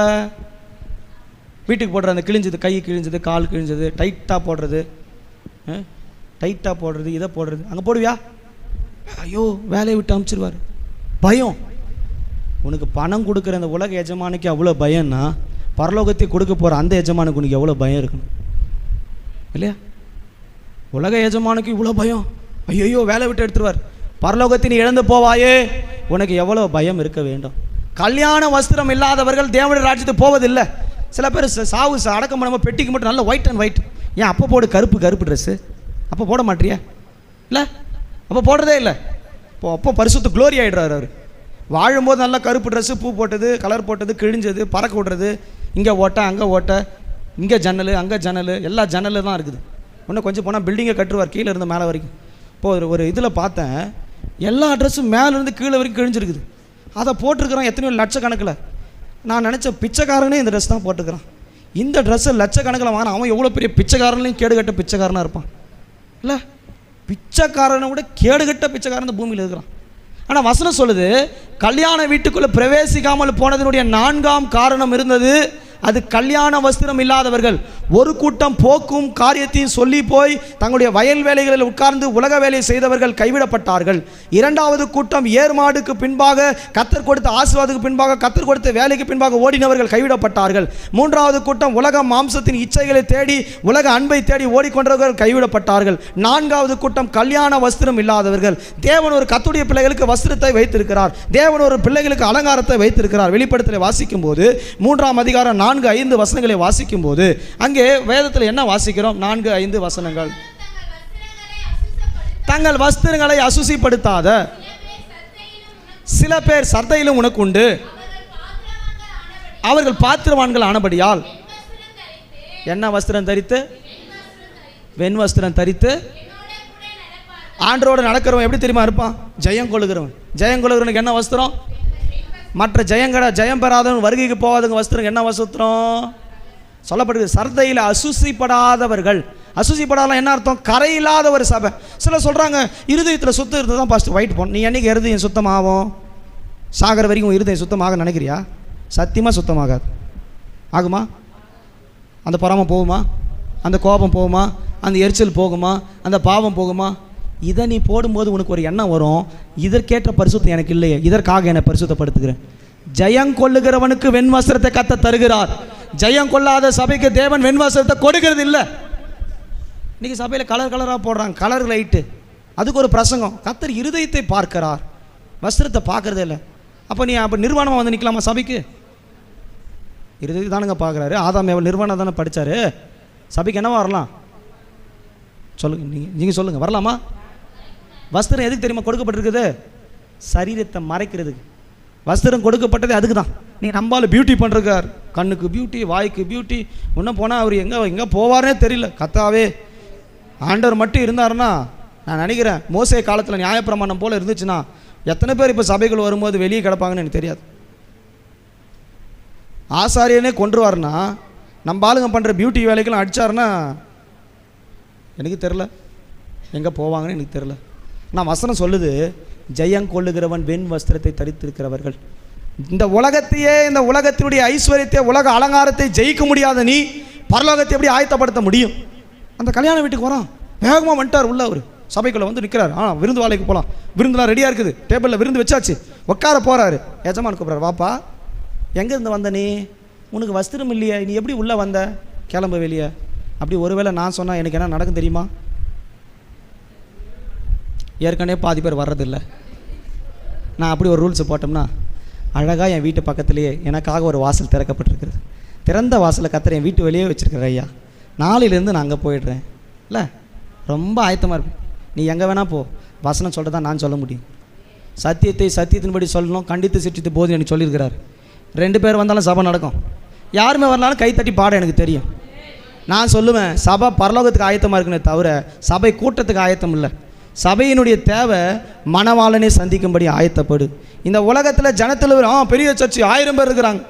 A: வீட்டுக்கு போடுற அந்த கிழிஞ்சது, கை கிழிஞ்சது, கால் கிழிஞ்சது, டைட்டாக போடுறது, இதை போடுறது, அங்கே போடுவியா? ஐயோ வேலையை விட்டு அனுப்பிச்சிருவார். பயம். உனக்கு பணம் கொடுக்குற அந்த உலக எஜமானுக்கு அவ்வளோ பயம்னா, பரலோகத்தை கொடுக்க போகிற அந்த எஜமானுக்கு உனக்கு எவ்வளோ பயம் இருக்கணும் இல்லையா? உலக எஜமானுக்கு இவ்வளோ பயம், ஐயோ வேலை விட்டு எடுத்துருவார், பரலோகத்தை நீ இழந்து போவாயே, உனக்கு எவ்வளோ பயம் இருக்க வேண்டும். கல்யாண வஸ்திரம் இல்லாதவர்கள் தேவனுடைய ராஜ்யத்துக்கு போவதில்லை. சில பேர் சாவு அடக்கம் பண்ணாமல் பெட்டிக்கு மட்டும் நல்ல ஒயிட் அண்ட் ஒயிட். ஏன் அப்போ போடு கருப்பு ட்ரெஸ்ஸு? அப்போ போட மாட்டியா? இல்லை, அப்போ போடுறதே இல்லை. அப்போ பரிசுத்த க்ளோரி ஆகிடுறாரு அவர். வாழும்போது நல்லா கருப்பு ட்ரெஸ்ஸு, பூ போட்டது, கலர் போட்டது, கிழிஞ்சது, பறக்க விடுறது, இங்கே ஓட்ட அங்கே ஓட்ட, இங்கே ஜன்னல் அங்கே ஜன்னல், எல்லா ஜன்னல் தான் இருக்குது. இன்னும் கொஞ்சம் போனால் பில்டிங்கை கட்டுருவார் கீழே இருந்து மேலே வரைக்கும். இப்போது ஒரு இதில் பார்த்தேன், எல்லா ட்ரெஸ்ஸும் மேலேருந்து கீழே வரைக்கும் கிழிஞ்சிருக்குது. அதை போட்டிருக்கிறான் எத்தனையோ லட்சக்கணக்கில். நான் நினச்ச பிச்சைக்காரனே இந்த ட்ரெஸ் தான் போட்டுக்கிறான். இந்த ட்ரெஸ்ஸை லட்சக்கணக்கில் வாங்கினா அவன் எவ்வளோ பெரிய பிச்சைக்காரனையும் கேடுகட்ட பிச்சைக்காரனாக இருப்பான் இல்லை? பிச்சைக்காரனை விட கேடுகட்ட பிச்சைக்காரன் இந்த பூமியில் இருக்கிறான். ஆனால் வசனம் சொல்லுது, கல்யாண வீட்டுக்குள்ளே பிரவேசிக்காமல் போனதனுடைய 4ஆம் காரணம் இருந்தது. அது கல்யாண வஸ்திரம் இல்லாதவர்கள். ஒரு கூட்டம் போக்கும் காரியத்தையும் சொல்லி போய் தங்களுடைய வயல் வேலைகளில் உட்கார்ந்து உலக வேலை செய்தவர்கள் கைவிடப்பட்டார்கள். 2வது கூட்டம் ஏர்மாடுக்கு பின்பாக கத்தர் கொடுத்த ஆசீர்வாதத்துக்கு பின்பாக கத்தர் கொடுத்த வேலைக்கு பின்பாக ஓடினவர்கள் கைவிடப்பட்டார்கள். 3வது கூட்டம் உலக மாம்சத்தின் இச்சைகளை தேடி உலக அன்பை தேடி ஓடிக்கொண்டவர்கள் கைவிடப்பட்டார்கள். 4வது கூட்டம் கல்யாண வஸ்திரம் இல்லாதவர்கள். தேவன் ஒரு கர்த்தருடைய பிள்ளைகளுக்கு வஸ்திரத்தை வைத்திருக்கிறார். தேவன் ஒரு பிள்ளைகளுக்கு அலங்காரத்தை வைத்திருக்கிறார். வெளிப்படுத்தலை வாசிக்கும் போது 3ஆம் அதிகாரம் 4-5 வசனங்களை வாசிக்கும் போது அங்கே வேதத்தில் என்ன வாசிக்கிறோம்? 4-5 வசனங்கள். தங்கள் வஸ்திரங்களை அசுசிப்படுத்தாத சில பேர் சர்தையிலும் உனக்கு உண்டு, அவர்கள் பாத்திரவான்கள் ஆனபடியால் என்ன வஸ்திரம் தரித்து? வெண் வஸ்திரம் தரித்து. ஆண்டரோடு நடக்கிறவன் எப்படி தெரியுமா இருப்பான்? ஜெயம் கொள்ளுகிறவன். ஜெயம் கொள்ளுகிறவனுக்கு என்ன வஸ்திரம்? மற்ற ஜெயம் பெறாதவன் வருகைக்கு போகாதவங்க வஸ்திரம் என்ன வஸ்திரம் சொல்லப்படுகிறது? சர்தையில் அசுசிப்படாதவர்கள். அசுசிப்படாதவன் என்ன அர்த்தம்? கரையில்லாத ஒரு சபை. சில சொல்கிறாங்க இருதயத்தில் சுத்தம் இருந்தால் தான் ஃபஸ்ட்டு ஒயிட் போகணும். நீ என்னைக்கு இருதயம் சுத்தமாகும்? சாகர வரைக்கும் இருதயம் சுத்தமாக நினைக்கிறியா? சத்தியமாக சுத்தமாகாது. ஆகுமா? அந்த பொறாமை போகுமா? அந்த கோபம் போகுமா? அந்த எரிச்சல் போகுமா? அந்த பாவம் போகுமா? இதை நீ போடும்போது உனக்கு ஒரு எண்ணம் வரும், இதற்கேற்ற பரிசுத்தம் எனக்கு இல்லையே, இதற்காக என்னை பரிசுத்தப்படுத்துகிறேன். ஜெயம் கொள்ளுகிறவனுக்கு வெண் வஸ்திரத்தை கர்த்தர் தருகிறார். ஜெயம் கொள்ளாத சபைக்கு தேவன் வெண் வஸ்திரத்தை கொடுக்கிறது இல்லை. இன்றைக்கி சபையில் கலராக போடுறாங்க, கலர் லைட்டு, அதுக்கு ஒரு பிரசங்கம். கர்த்தர் இருதயத்தை பார்க்கிறார், வஸ்திரத்தை பார்க்கறதே இல்லை. அப்போ நீ அப்போ நிர்வாணமாக வந்து நிற்கலாமா சபைக்கு? இருதயத்துக்கு தானுங்க பார்க்குறாரு. ஆதாம் ஏவாள் நிர்வாணம் தானே படித்தார். சபைக்கு என்னவா வரலாம் சொல்லுங்க, நீங்கள் சொல்லுங்கள், வரலாமா? வஸ்திரம் எதுக்கு தெரியுமா கொடுக்கப்பட்டிருக்குது? சரீரத்தை மறைக்கிறதுக்கு. வஸ்திரம் கொடுக்கப்பட்டது அதுக்கு தான். நீங்கள் நம்பால் பியூட்டி பண்ணுறார், கண்ணுக்கு பியூட்டி, வாய்க்கு பியூட்டி. இன்னும் போனால் அவர் எங்கே போவார்னே தெரியல. கத்தாவே ஆண்டவர் மட்டும் இருந்தாருன்னா, நான் நினைக்கிறேன் மோசே காலத்தில் நியாயப்பிரமாணம் போல் இருந்துச்சுன்னா எத்தனை பேர் இப்போ சபைகள் வரும்போது வெளியே கிடப்பாங்கன்னு எனக்கு தெரியாது. ஆசாரியனே கொன்றுவார்னா நம்ம ஆளுங்க பண்ணுற பியூட்டி வேலைக்கெல்லாம் அடித்தாருன்னா எனக்கு தெரில எங்கே போவாங்கன்னு எனக்கு தெரில. நான் வசனம் சொல்லுது, ஜெயம் கொள்ளுகிறவன் வெண் வஸ்திரத்தை தரித்திருக்கிறவர்கள். இந்த உலகத்தையே, இந்த உலகத்தினுடைய ஐஸ்வர்யத்தை, உலக அலங்காரத்தை ஜெயிக்க முடியாத நீ பரலோகத்தை எப்படி ஆயத்தப்படுத்த முடியும்? அந்த கல்யாண வீட்டுக்கு வரான், வேகமாக வந்துட்டார் உள்ள. அவர் சபைக்குள்ளே வந்து நிற்கிறார். விருந்து வாழைக்கு போகலாம், விருந்துலாம் ரெடியாக இருக்குது, டேபிளில் விருந்து வச்சாச்சு, உட்கார போகிறாரு. எஜமான் கூப்பிட்றாரு, வாப்பா எங்கேருந்து வந்த நீ? உனக்கு வஸ்திரம் இல்லையே, நீ எப்படி உள்ளே வந்த? கிளம்ப வெளியே. அப்படி ஒருவேளை நான் சொன்னால் எனக்கு என்ன நடக்கும் தெரியுமா? ஏற்கனவே பாதி பேர் வர்றதில்லை. நான் அப்படி ஒரு ரூல்ஸை போட்டோம்னா, அழகாக என் வீட்டு பக்கத்துலேயே எனக்காக ஒரு வாசல் திறக்கப்பட்டிருக்கிறது. திறந்த வாசலை கத்தரை என் வீட்டு வெளியே வச்சுருக்கிறேன் ஐயா, நாளையிலேருந்து நான் அங்கே போயிடுறேன். இல்லை, ரொம்ப ஆயத்தமாக இருப்பேன். நீ எங்கே வேணால் போ, வசனம் சொல்கிறதா நான் சொல்ல முடியும். சத்தியத்தை சத்தியத்தின்படி சொல்லணும், கண்டித்து சிற்றித்து போது எனக்கு சொல்லியிருக்கிறார். 2 பேர் வந்தாலும் சபை நடக்கும். யாருமே வரலாலும் கைத்தட்டி பாட எனக்கு தெரியும். நான் சொல்லுவேன், சபை பரலோகத்துக்கு ஆயத்தமாக இருக்குன்னே தவிர சபை கூட்டத்துக்கு ஆயத்தம் இல்லை. சபையினுடைய தேவை மணவாளனை சந்திக்கும்படி ஆயத்தப்படு. இந்த உலகத்தில் ஜனத்தில் பெரிய சர்ச்சு 1000 பேர் இருக்கிறாங்க.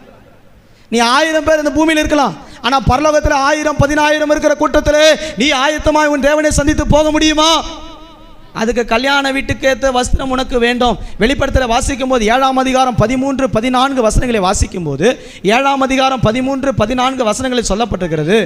A: நீ 1000 பேர் இந்த பூமியில் இருக்கலாம், ஆனால் பரலோகத்தில் 1000 10,000 இருக்கிற கூட்டத்தில் நீ ஆயத்தமாக உன் தேவனை சந்தித்து போக முடியுமா? அதுக்கு கல்யாண வீட்டுக்கு ஏற்ற வஸ்திரம் உனக்கு வேண்டும். வெளிப்படுத்தல வாசிக்கும் போது 7ஆம் அதிகாரம் 13 14 வசனங்களை வாசிக்கும் போது 7ஆம் அதிகாரம் 13 14 வசனங்களில் சொல்லப்பட்டிருக்கிறது.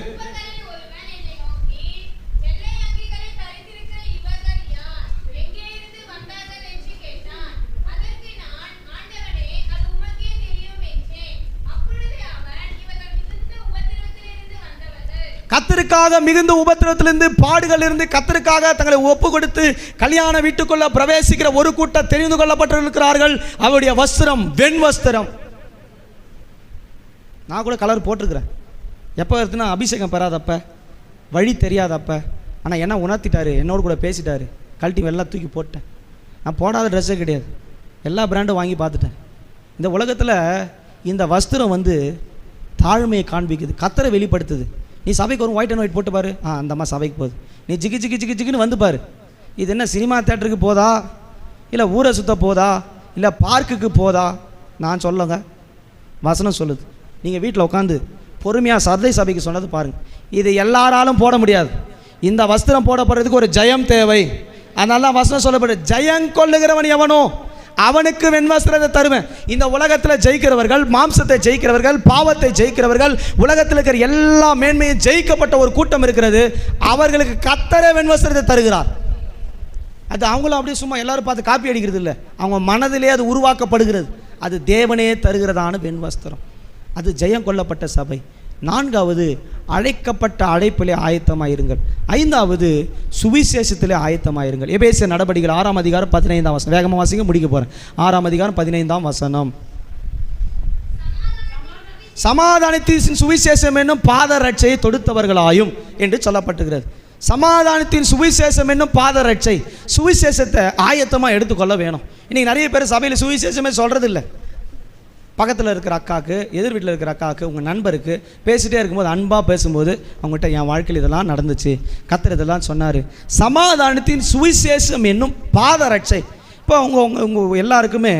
A: கத்தருக்காக மிகுந்த உபத்திரத்திலிருந்து, பாடுகளிலிருந்து கத்தருக்காக தங்களை ஒப்பு கொடுத்து கல்யாண வீட்டுக்குள்ள பிரவேசிக்கிற ஒரு கூட்டம் தெரிந்து கொள்ளப்பட்டிருக்கிறார்கள். அவருடைய வஸ்திரம் வெண் வஸ்திரம். நான் கூட கலர் போட்டிருக்கிறேன். எப்போ இருக்குன்னா அபிஷேகம் பெறாதப்ப, வழி தெரியாதப்ப. ஆனால் என்ன உணர்த்திட்டாரு, என்னோடு கூட பேசிட்டாரு, கழட்டி வெள்ளம் தூக்கி போட்டேன். நான் போடாத ட்ரெஸ்ஸே கிடையாது, எல்லா பிராண்டும் வாங்கி பார்த்துட்டேன். இந்த உலகத்தில் இந்த வஸ்திரம் தாழ்மையை காண்பிக்குது, கத்தரை வெளிப்படுத்துது. நீ சபைக்கு ஒரு ஒயிட் அண்ட் ஒயிட் போட்டு பாரு, அந்த அம்மா சபைக்கு போகுது. நீ ஜிகி ஜிகி ஜிகி ஜிகின்னு வந்து பாரு. இது என்ன சினிமா தேட்டருக்கு போதா, இல்லை ஊரை சுத்த போதா, இல்லை பார்க்குக்கு போதா? நான் சொல்லுங்க, வசனம் சொல்லுது. நீங்கள் வீட்டில் உட்காந்து பொறுமையாக சர்தை சபைக்கு சொன்னது பாருங்கள். இது எல்லாராலும் போட முடியாது. இந்த வஸ்திரம் போடப்படுறதுக்கு ஒரு ஜெயம் தேவை. அதனால தான் வசனம் சொல்லப்படுது, ஜெயம் கொள்ளுகிறவன் எவனோ அவனுக்கு வெண்வஸ்திரத்தை தருவேன். இந்த உலகத்தில் ஜெயிக்கிறவர்கள், மாம்சத்தை ஜெயிக்கிறவர்கள், பாவத்தை ஜெயிக்கிறவர்கள், உலகத்தில் இருக்கிற எல்லா மேன்மையும் ஜெயிக்கப்பட்ட ஒரு கூட்டம் இருக்கிறது. அவர்களுக்கு கர்த்தரே வெண்வஸ்திரத்தை தருகிறார். அது அவங்களும் அப்படியே சும்மா எல்லாரும் பார்த்து காப்பி அடிக்கிறது இல்லை, அவங்க மனதிலே அது உருவாக்கப்படுகிறது. அது தேவனே தருகிறதான வெண்வஸ்திரம். அது ஜெயம் கொள்ளப்பட்ட சபை. 4வது அழைக்கப்பட்ட அழைப்பிலே ஆயத்தமாயிருங்கள். 5வது சுவிசேஷத்திலே ஆயத்தமாயிருங்கள். எபேசியர் நடபடிகள் 6ஆம் அதிகாரம் 15ஆம் வசனம். வேகமாக வாசிங்க, முடிக்க போகிறேன். 6ஆம் அதிகாரம் 15ஆம் வசனம். சமாதானத்தின் சுவிசேஷம் என்னும் பாதரட்சையை தொடுத்தவர்களாயும் என்று சொல்லப்பட்டுகிறது. சமாதானத்தின் சுவிசேஷம் என்னும் பாதரட்சை, சுவிசேஷத்தை ஆயத்தமாக எடுத்துக்கொள்ள வேணும். இன்றைக்கி நிறைய பேர் சபையில் சுவிசேஷமே சொல்கிறது இல்லை. பக்கத்தில் இருக்கிற அக்காவுக்கு, எதிர் வீட்டில் இருக்கிற அக்காவுக்கு, உங்கள் நண்பருக்கு பேசிகிட்டே இருக்கும்போது, அன்பாக பேசும்போது அவங்ககிட்ட என் வாழ்க்கையில் இதெல்லாம் நடந்துச்சு, கர்த்தர் இதெல்லாம் சொன்னார். சமாதானத்தின் சுவிசேஷம் என்னும் பாதரட்சை. இப்போ உங்கள் எல்லாருக்குமே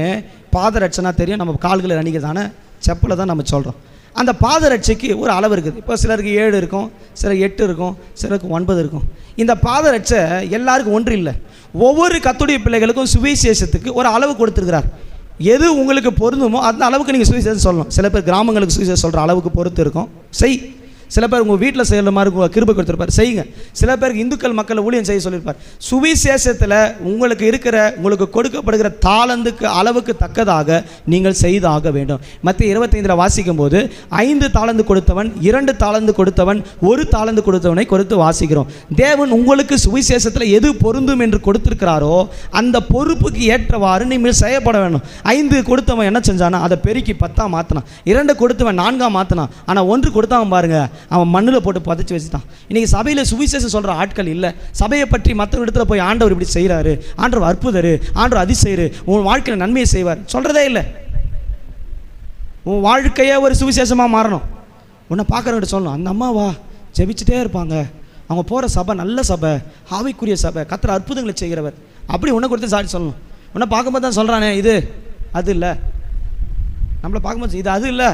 A: பாதரட்சைனா தெரியும், நம்ம கால்களை அணிக்கிறதான செப்பலை தான் நம்ம சொல்கிறோம். அந்த பாதரட்சைக்கு ஒரு அளவு இருக்குது. இப்போ சிலருக்கு 7 இருக்கும், சிலருக்கு 8 இருக்கும், சிலருக்கு 9 இருக்கும். இந்த பாதரட்சை எல்லாருக்கும் ஒன்று இல்லை. ஒவ்வொரு கர்த்தருடைய பிள்ளைகளுக்கும் சுவிசேஷத்துக்கு ஒரு அளவு கொடுத்துருக்கிறார். எது உங்களுக்கு பொருந்துமோ அந்த அளவுக்கு நீங்கள் சுவிசேஷம் சொல்லணும். சில பேர் கிராமங்களுக்கு சுவிசேஷம் சொல்கிற அளவுக்கு பொறுத்து இருக்கும். சில பேர் உங்கள் வீட்டில் செய்கிற மாதிரி கிருபை கொடுத்துருப்பார், செய்யுங்க. சில பேருக்கு இந்துக்கள் மக்கள் ஊழியம் செய்ய சொல்லியிருப்பார். சுவிசேஷத்தில் உங்களுக்கு கொடுக்கப்படுகிற தாளந்துக்கு அளவுக்கு தக்கதாக நீங்கள் செய்தாக வேண்டும். மத்திய 25 வாசிக்கும் போது 5 தாளந்து கொடுத்தவன், 2 தாளந்து கொடுத்தவன், 1 தாளந்து கொடுத்தவனை கொடுத்து வாசிக்கிறோம். தேவன் உங்களுக்கு சுவிசேஷத்தில் எது பொருந்தும் என்று கொடுத்திருக்கிறாரோ அந்த பொறுப்புக்கு ஏற்றவாறு நீங்கள் செய்யப்பட வேண்டும். 5 கொடுத்தவன் என்ன செஞ்சானா, அதை பெருக்கி 10 மாற்றினான். 2 கொடுத்தவன் 4 மாற்றினான். ஆனால் 1 கொடுத்தவன் பாருங்க, அவன் மண்ணில் போட்டு புதைச்சி வச்சுட்டான். இன்றைக்கி சபையில் சுவிசேஷம் சொல்கிற ஆட்கள் இல்லை. சபையை பற்றி மற்ற இடத்துல போய் ஆண்டவர் இப்படி செய்கிறாரு, ஆண்டவர் அற்புதர், ஆண்டவர் அதிசயர், உன் வாழ்க்கையில் நன்மையை செய்வார் சொல்கிறதே இல்லை. உன் வாழ்க்கையே ஒரு சுவிசேஷமாக மாறணும். உன்னை பார்க்குறவங்கிட்ட சொல்லணும், அந்த அம்மாவா ஜெபிச்சுட்டே இருப்பாங்க, அவங்க போகிற சபை நல்ல சபை, ஆவிக்குரிய சபை, கர்த்தர் அற்புதங்களை செய்கிறவர், அப்படி உன்னை கொடுத்து சாட்சி சொல்லணும். உன்னை பார்க்கும்போது தான் சொல்கிறானே, இது அது இல்லை, நம்மளை பார்க்கும்போது இது அது இல்லை,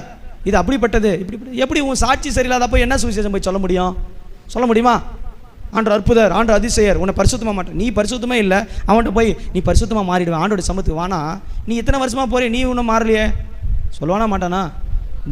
A: இது அப்படிப்பட்டது, இப்படி எப்படி உன் சாட்சி சரியில்லாதப்போ என்ன சுவிசேஷம் போய் சொல்ல முடியும்? சொல்ல முடியுமா? ஆண்டவர் அற்புதர், ஆண்டவர் அதிசயர், உன்னை பரிசுத்தமாக மாட்டேன், நீ பரிசுத்தமே இல்லை, அவன்கிட்ட போய் நீ பரிசுத்தமாக மாறிடுவேன், ஆண்டோட சமத்துக்கு வானா, நீ இத்தனை வருஷமாக போகிறே, நீ இன்னும் மாறலையே சொல்லுவானா மாட்டானா?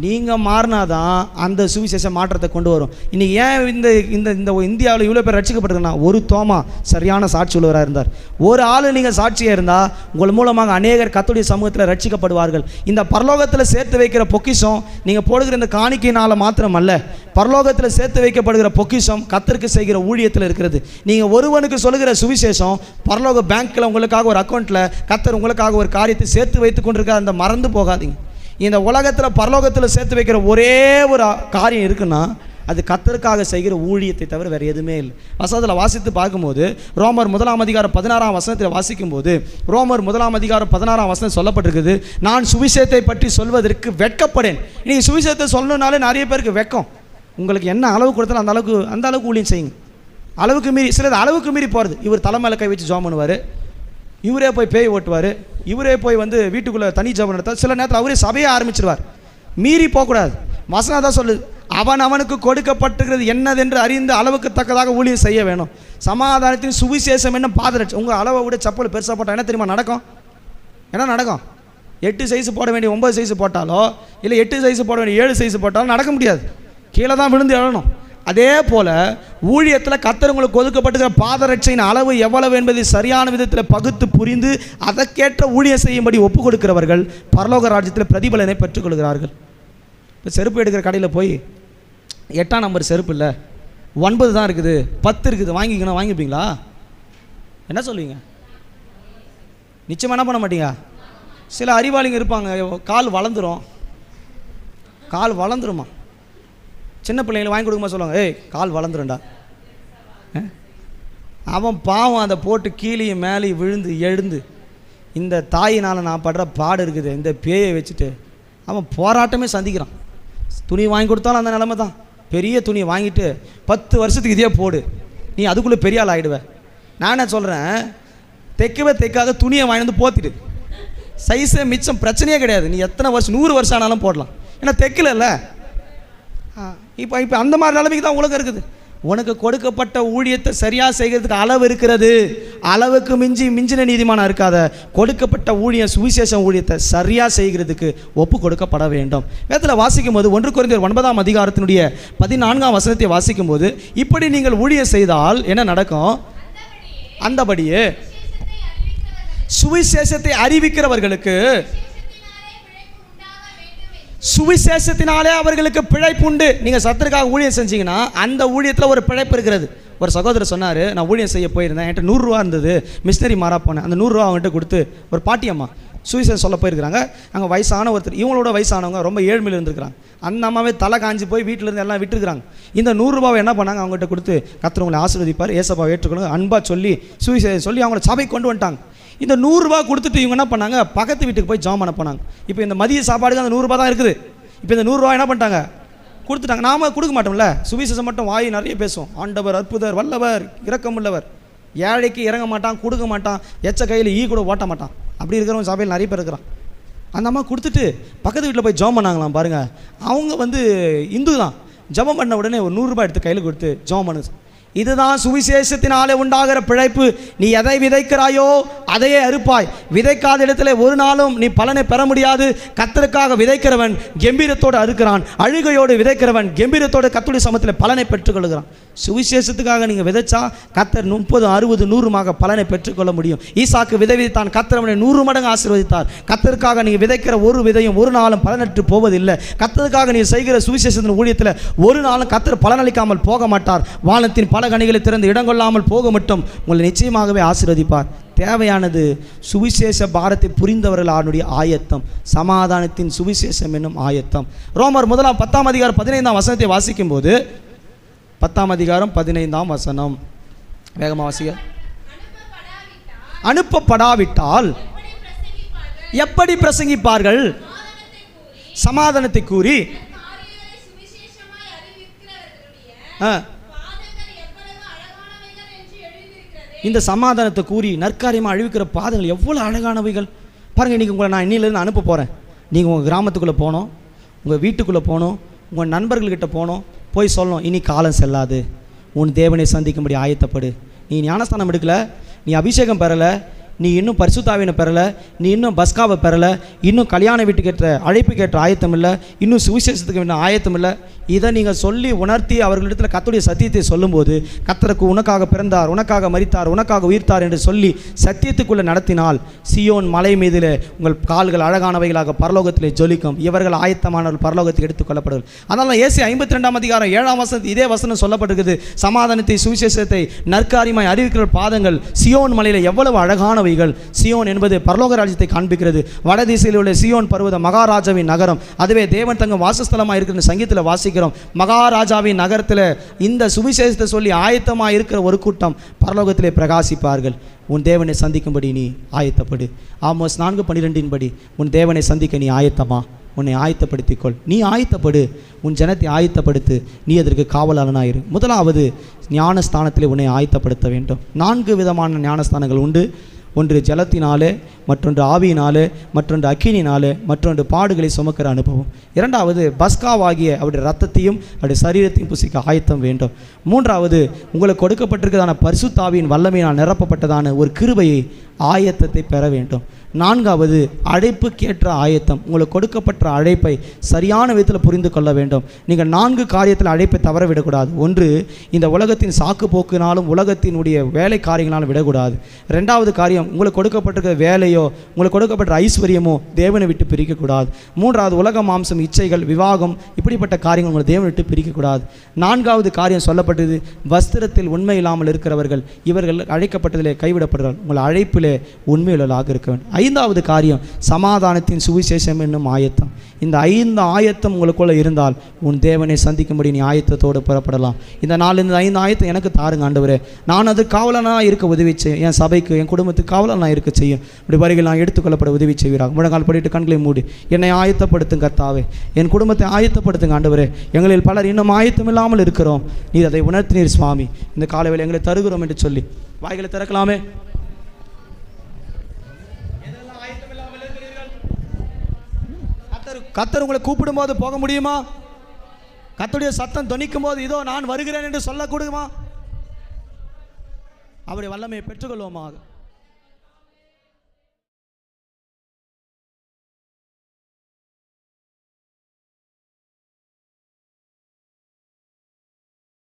A: நீங்கள் மாறினாதான் அந்த சுவிசேஷ மாற்றத்தை கொண்டு வரும். இன்றைக்கி ஏன் இந்த இந்த இந்த இந்தியாவில் இவ்வளோ பேர் ரட்சிக்கப்பட்டிருக்குன்னா, ஒரு தோமா சரியான சாட்சி உள்ளவராக இருந்தார். ஒரு ஆள் நீங்கள் சாட்சியாக இருந்தால் உங்கள் மூலமாக அநேகர் கர்த்தருடைய சமூகத்தில் ரட்சிக்கப்படுவார்கள். இந்த பரலோகத்தில் சேர்த்து வைக்கிற பொக்கிஷம் நீங்கள் போடுகிற இந்த காணிக்கையினால் மாத்திரம் அல்ல, பரலோகத்தில் சேர்த்து வைக்கப்படுகிற பொக்கிஷம் கர்த்தருக்கு செய்கிற ஊழியத்தில் இருக்கிறது. நீங்கள் ஒருவனுக்கு சொல்லுகிற சுவிசேஷம் பரலோக பேங்க்கில் உங்களுக்காக ஒரு அக்கௌண்ட்டில் கர்த்தர் உங்களுக்காக ஒரு காரியத்தை சேர்த்து வைத்து கொண்டிருக்க, அந்த மறந்து போகாதீங்க. இந்த உலகத்தில் பரலோகத்தில் சேர்த்து வைக்கிற ஒரே ஒரு காரியம் இருக்குன்னா அது கர்த்தருக்காக செய்கிற ஊழியத்தை தவிர வேறு எதுவுமே இல்லை. வசனத்தில் வாசித்து பார்க்கும்போது ரோமர் 1:16 வாசிக்கும்போது ரோமர் 1:16 சொல்லப்பட்டிருக்குது, நான் சுவிசேஷத்தை பற்றி சொல்வதற்கு வெட்கப்படேன். இன்றைக்கி சுவிசேஷத்தை சொல்லணுனாலே நிறைய பேருக்கு வெட்கம். உங்களுக்கு என்ன அளவு கொடுத்தாலும் அந்த அளவுக்கு ஊழியம் செய்யுங்க. அளவுக்கு மீறி சிலது அளவுக்கு மீறி போகிறது. இவர் தலைமையில் கை வச்சு ஜெபம் பண்ணுவார், இவரே போய் பேய் ஓட்டுவார், இவரே போய் வீட்டுக்குள்ளே தனி ஜெபம் நடத்தார், சில நேரத்தில் அவரே சபையை ஆரம்பிச்சிடுவார். மீறி போகக்கூடாது. வசனம் தான் சொல்லுது, அவனுக்கு கொடுக்கப்பட்டிருக்கிறது என்னதென்று அறிந்து அளவுக்கு தக்கதாக ஊழியம் செய்ய வேணும். சமாதானத்தின் சுவிசேஷம் என்ன பாதரட்சி. உங்கள் அளவை விட செப்பல் பெருசாக போட்டால் என்ன தெரியுமா நடக்கும்? என்ன நடக்கும்? 8 சைஸ் போட வேண்டிய 9 சைஸ் போட்டாலோ, இல்லை 8 சைஸ் போட வேண்டிய 7 சைஸ் போட்டாலும் நடக்க முடியாது, கீழே தான் விழுந்து எழணும். அதே போல் ஊழியத்தில் கர்த்தர் உங்களுக்கு ஒதுக்கப்பட்டிருக்கிற பாதரட்சையின் அளவு எவ்வளவு என்பதை சரியான விதத்தில் பகுத்து புரிந்து அதற்கேற்ற ஊழியம் செய்யும்படி ஒப்பு கொடுக்கிறவர்கள் பரலோக ராஜ்யத்தில் பிரதிபலனை பெற்றுக்கொள்கிறார்கள். இப்போ செருப்பு எடுக்கிற கடையில் போய் 8ஆம் நம்பர் செருப்பு இல்லை, 9 தான் இருக்குது, 10 இருக்குது, வாங்கிக்கணும், வாங்கிப்பீங்களா? என்ன சொல்லுவீங்க? நிச்சயமாக என்ன பண்ண மாட்டீங்க. சில அறிவாளிங்க இருப்பாங்க, கால் வளர்ந்துருமா, சின்ன பிள்ளைங்களை வாங்கி கொடுக்குமா சொல்லுவாங்க, ஏய் கால் வளர்ந்துருண்டா. அவன் பாவம் அதை போட்டு கீழேயும் மேலேயும் விழுந்து எழுந்து, இந்த தாயினால் நான் படுற பாடு இருக்குது, இந்த பேயை வச்சுட்டு அவன் போராட்டமே சந்திக்கிறான். துணி வாங்கி கொடுத்தாலும் அந்த நிலைமை தான். பெரிய துணியை வாங்கிட்டு 10 வருஷத்துக்கு இதே போடு, நீ அதுக்குள்ளே பெரிய ஆள் ஆகிடுவேன். நான் என்ன சொல்கிறேன், தைக்காத துணியை வாங்கி வந்து போத்திட்டு சைஸே மிச்சம், பிரச்சனையே கிடையாது. நீ எத்தனை வருஷம் 100 வருஷம் ஆனாலும் போடலாம், ஏன்னா தைக்கல. இப்போ அந்த மாதிரி நிலைமைக்கு தான் உலகம் இருக்குது. உனக்கு கொடுக்கப்பட்ட ஊழியத்தை சரியாக செய்கிறதுக்கு அளவு இருக்கிறது. அளவுக்கு மிஞ்சின நீதிமானாக இருக்காத. கொடுக்கப்பட்ட ஊழியம் சுவிசேஷ ஊழியத்தை சரியாக செய்கிறதுக்கு ஒப்பு கொடுக்கப்பட வேண்டும். வேதத்தில் வாசிக்கும் போது 1 கொரிந்தியர் 9:14 வாசிக்கும் போது, இப்படி நீங்கள் ஊழியம் செய்தால் என்ன நடக்கும்? அந்தபடியே சுவிசேஷத்தை அறிவிக்கிறவர்களுக்கு சுவிசேஷத்தினாலே அவர்களுக்கு பிழைப்பு உண்டு. நீங்கள் சத்துருக்காக ஊழியம் செஞ்சீங்கன்னா அந்த ஊழியத்தில் ஒரு பிழைப்பு இருக்கிறது. ஒரு சகோதரர் சொன்னார், நான் ஊழியம் செய்ய போயிருந்தேன், என்கிட்ட 100 ரூபா இருந்தது, மிஷினரி மாறா போனேன், அந்த 100 ரூபா அவங்ககிட்ட கொடுத்து, ஒரு பாட்டியம்மா சுவிசேஷம் சொல்ல போயிருக்கிறாங்க, அங்கே வயசான ஒருத்தர், இவங்களோட வயசானவங்க ரொம்ப ஏழ்மையில் இருந்துருக்கிறாங்க. அந்த அம்மாவே தலை காஞ்சி போய் வீட்டில் இருந்து எல்லாம் விட்டுருக்குறாங்க. இந்த 100 ரூபாவை என்ன பண்ணாங்க, அவங்ககிட்ட கொடுத்து கர்த்தர் உங்களை ஆசீர்வதிப்பார், ஏசப்பாவை ஏற்றுக்கொள்ளுங்க, அன்பாக சொல்லி சுவிசேஷம் சொல்லி அவங்கள சபை கொண்டு வந்துட்டாங்க. இந்த 100 ரூபா கொடுத்துட்டு இவங்க என்ன பண்ணாங்க, பக்கத்து வீட்டுக்கு போய் ஜாம் பண்ண போனாங்க. இப்போ இந்த மதிய சாப்பாடுக்கு அந்த 100 ரூபா தான் இருக்குது. இப்போ இந்த 100 ரூபா என்ன பண்ணிட்டாங்க, கொடுத்துட்டாங்க. நாம கொடுக்க மாட்டோம்ல. சுவிசேஷம் மட்டும் வாய் நிறைய பேசுவோம், ஆண்டவர் அற்புதர், வல்லவர், இரக்கமுள்ளவர், ஏழைக்கு இறங்க மாட்டான், கொடுக்க மாட்டான், எச்ச கையில் கூட ஓட்ட மாட்டான். அப்படி இருக்கிறவங்க சபையில் நிறைய பேர் இருக்கிறான். அந்த அம்மா கொடுத்துட்டு பக்கத்து வீட்டில் போய் ஜெபம் பண்ணாங்களாம். பாருங்கள், அவங்க இந்து தான். ஜெபம் பண்ண உடனே ஒரு 100 ரூபாய் எடுத்து கையில் கொடுத்து ஜெபம் பண்ணு. இதுதான் சுவிசேஷத்தினாலே உண்டாகிற பிழைப்பு. நீ எதை விதைக்கிறாயோ அதையே அறுப்பாய். விதைக்காத இடத்துல ஒரு நாளும் நீ பலனை பெற முடியாது. கர்த்தருக்காக விதைக்கிறவன் கம்பீரத்தோடு அறுக்கிறான், அழுகையோடு விதைக்கிறவன் கம்பீரத்தோடு கர்த்தருடைய சமூகத்தில் பலனை பெற்றுக்கொள்கிறான். சுவிசேஷத்துக்காக நீங்கள் விதைச்சா கர்த்தர் 30, 60, 100 பலனை பெற்றுக்கொள்ள முடியும். ஈசாக்கு விதைத்தான், கர்த்தர் அவனை 100 மடங்கு ஆசீர்வதித்தார். கர்த்தருக்காக நீங்கள் விதைக்கிற ஒரு விதையும் ஒரு நாளும் பலனற்று போவதில்லை. கர்த்தருக்காக நீ செய்கிற சுவிசேஷத்தின் ஊழியத்தில் ஒரு நாளும் கர்த்தர் பலனளிக்காமல் போக மாட்டார். வானத்தின் பல கனிகளை திறந்து இடங்கொள்ளாமல் போக மட்டும் உங்களை நிச்சயமாகவே ஆசீர்வதிப்பார். தேவையானது சுவிசேஷ பாரத்தை புரிந்தவர்கள் அவனுடைய ஆயத்தம், சமாதானத்தின் சுவிசேஷம் என்னும் ஆயத்தம். ரோமர் 10ஆம் அதிகாரம் 15ஆம் வசனத்தை வாசிக்கும் போது, 10ஆம் அதிகாரம் 15ஆம் வசனம், வேகமாக வாசிக்க. அனுப்பப்படாவிட்டால் எப்படி பிரசங்கிப்பார்கள்? சமாதானத்தை கூறி இந்த சமாதானத்தை கூறி நற்காரியமாக அழிவிக்கிற பாதங்கள் எவ்வளோ அழகானவைகள் பாருங்கள். இன்றைக்கி உங்களை நான் இன்னிலிருந்து அனுப்ப போகிறேன். நீங்கள் உங்கள் கிராமத்துக்குள்ளே போகணும், உங்கள் வீட்டுக்குள்ளே போகணும், உங்கள் நண்பர்கள்கிட்ட போகணும், போய் சொல்லணும், இனி காலம் செல்லாது, உன் தேவனை சந்திக்கும்படி ஆயத்தப்படு. நீ ஞானஸ்தானம் எடுக்கலை, நீ அபிஷேகம் பெறலை, நீ இன்னும் பரிசுத்தாவினை பெறலை, நீ இன்னும் பஸ்காவை பெறலை, இன்னும் கல்யாண வீட்டுக்கு ஏற்ற அழைப்புக்கு ஏற்ற ஆயத்தம் இல்லை, இன்னும் சுவிசேஷத்துக்கு வேண்டிய ஆயத்தம் இல்லை. இதை நீங்கள் சொல்லி உணர்த்தி அவர்களிடத்தில் கர்த்தருடைய சத்தியத்தை சொல்லும்போது, கர்த்தருக்கு உனக்காக பிறந்தார், உனக்காக மரித்தார், உனக்காக உயிர்த்தார் என்று சொல்லி சத்தியத்துக்குள்ளே நடத்தினால் சீயோன் மலை மீதில் உங்கள் கால்கள் அழகானவைகளாக பரலோகத்திலே ஜொலிக்கும். இவர்கள் ஆயத்தமானவர்கள் பரலோகத்துக்கு எடுத்துக்கொள்ளப்படுவார்கள். அதனால் ஏசி 52ஆம் அதிகாரம் 7ஆம் வசனம் இதே வசனம் சொல்லப்பட்டிருக்குது. சமாதானத்தை சுவிசேஷத்தை நற்காரியமாய் அறிவிக்கிற பாதங்கள் சீயோன் மலையில் எவ்வளவு அழகானவைகள். சீயோன் என்பது பரலோக ராஜ்யத்தை காண்பிக்கிறது. வடதிசையில் உள்ள சீயோன் பர்வத மகாராஜாவின் நகரம், அதுவே தேவன் தங்க வாசஸ்தலமாக இருக்கிற சங்கீதத்தில் வாசிக்கிறோம். மகாராஜாவின் நகரத்தில் இந்த சுவிசேஷத்தை சொல்லி ஆயத்தமாக இருக்கிற ஒரு கூட்டம் பரலோகத்திலே பிரகாசிப்பார்கள். உன் தேவனை சந்திக்கும்படி நீ ஆயத்தப்படு. ஆமோஸ் 4:12 படி உன் தேவனை சந்திக்க நீ ஆயத்தமா? உன்னை ஆயத்தப்படுத்திக்கொள். நீ ஆயத்தப்படு, உன் ஜனத்தை ஆயத்தப்படுத்து, நீ அதற்கு காவலாளனாயிரு. முதலாவது ஞானஸ்தானத்தில் உன்னை ஆயத்தப்படுத்த வேண்டும். 4 விதமான ஞானஸ்தானங்கள் உண்டு. ஒன்று ஜலத்தினாலே, மற்றொன்று ஆவியினாலே, மற்றொன்று அக்கினினாலே, மற்றொன்று பாடுகளை சுமக்கிற அனுபவம். இரண்டாவது பஸ்காவாகிய அவருடைய ரத்தத்தையும் அவருடைய சரீரத்தையும் புசிக்க ஆயத்தம் வேண்டும். மூன்றாவது உங்களுக்கு கொடுக்கப்பட்டிருக்கிறதான பரிசுத்தாவியின் வல்லமையினால் நிரப்பப்பட்டதான ஒரு கிருபையை ஆயத்தத்தை பெற வேண்டும். நான்காவது அழைப்புக்கேற்ற ஆயத்தம். உங்களுக்கு கொடுக்கப்பட்ட அழைப்பை சரியான விதத்தில் புரிந்து கொள்ள வேண்டும். நீங்கள் 4 காரியத்தில் அழைப்பை தவற விடக்கூடாது. ஒன்று, இந்த உலகத்தின் சாக்கு போக்கினாலும் உலகத்தினுடைய வேலை காரியங்களாலும் விடக்கூடாது. ரெண்டாவது காரியம், உங்களுக்கு கொடுக்கப்பட்டிருக்கிற வேலையோ உங்களுக்கு கொடுக்கப்பட்ட ஐஸ்வர்யமோ தேவனை விட்டு பிரிக்கக்கூடாது. மூன்றாவது, உலக மாம்சம், இச்சைகள், விவாகம், இப்படிப்பட்ட காரியங்கள் உங்களை தேவனை விட்டு பிரிக்கக்கூடாது. நான்காவது காரியம் சொல்லப்பட்டது, வஸ்திரத்தில் உண்மை இல்லாமல் இருக்கிறவர்கள் இவர்கள் அழைக்கப்பட்டதிலே கைவிடப்படுகிறார்கள். உங்கள் அழைப்பிலே உண்மையுள்ளதாக இருக்க வேண்டும். ஐந்தாவது காரியம் சமாதானத்தின் சுவிசேஷம் என்னும் ஆயத்தம். இந்த 5 ஆயத்தம் உங்களுக்குள்ள இருந்தால் உன் தேவனை சந்திக்கும்படி நீ ஆயத்தத்தோடு புறப்படலாம். இந்த 5 ஆயத்தம் எனக்கு தாருங்க ஆண்டவரே, நான் அது காவலனாக இருக்க உதவி செய்யும், என் சபைக்கு என் குடும்பத்துக்கு காவலனாக இருக்க செய்யும். இப்படி வரைகள் நான் எடுத்துக்கொள்ளப்பட உதவி செய்வீராக. முழங்கால் படிட்டு கண்களை மூடி என்னை ஆயத்தப்படுத்தும் கர்த்தாவே, என் குடும்பத்தை ஆயத்தப்படுத்துங்க ஆண்டவரே. எங்களில் பலர் இன்னும் ஆயத்தம் இல்லாமல் இருக்கிறோம், நீர் அதை உணர்த்தினீர் சுவாமி. இந்த காலவேளை எங்களை தருகிறோம் என்று சொல்லி வாய்களை திறக்கலாமே. கர்த்தர் உங்களை கூப்பிடும் போது போக முடியுமா? கர்த்தருடைய சத்தம் தொனிக்கும் போது இதோ நான் வருகிறேன் என்று சொல்லக்கூடுமா? அவருடைய வல்லமையை பெற்றுக்கொள்வோமாக.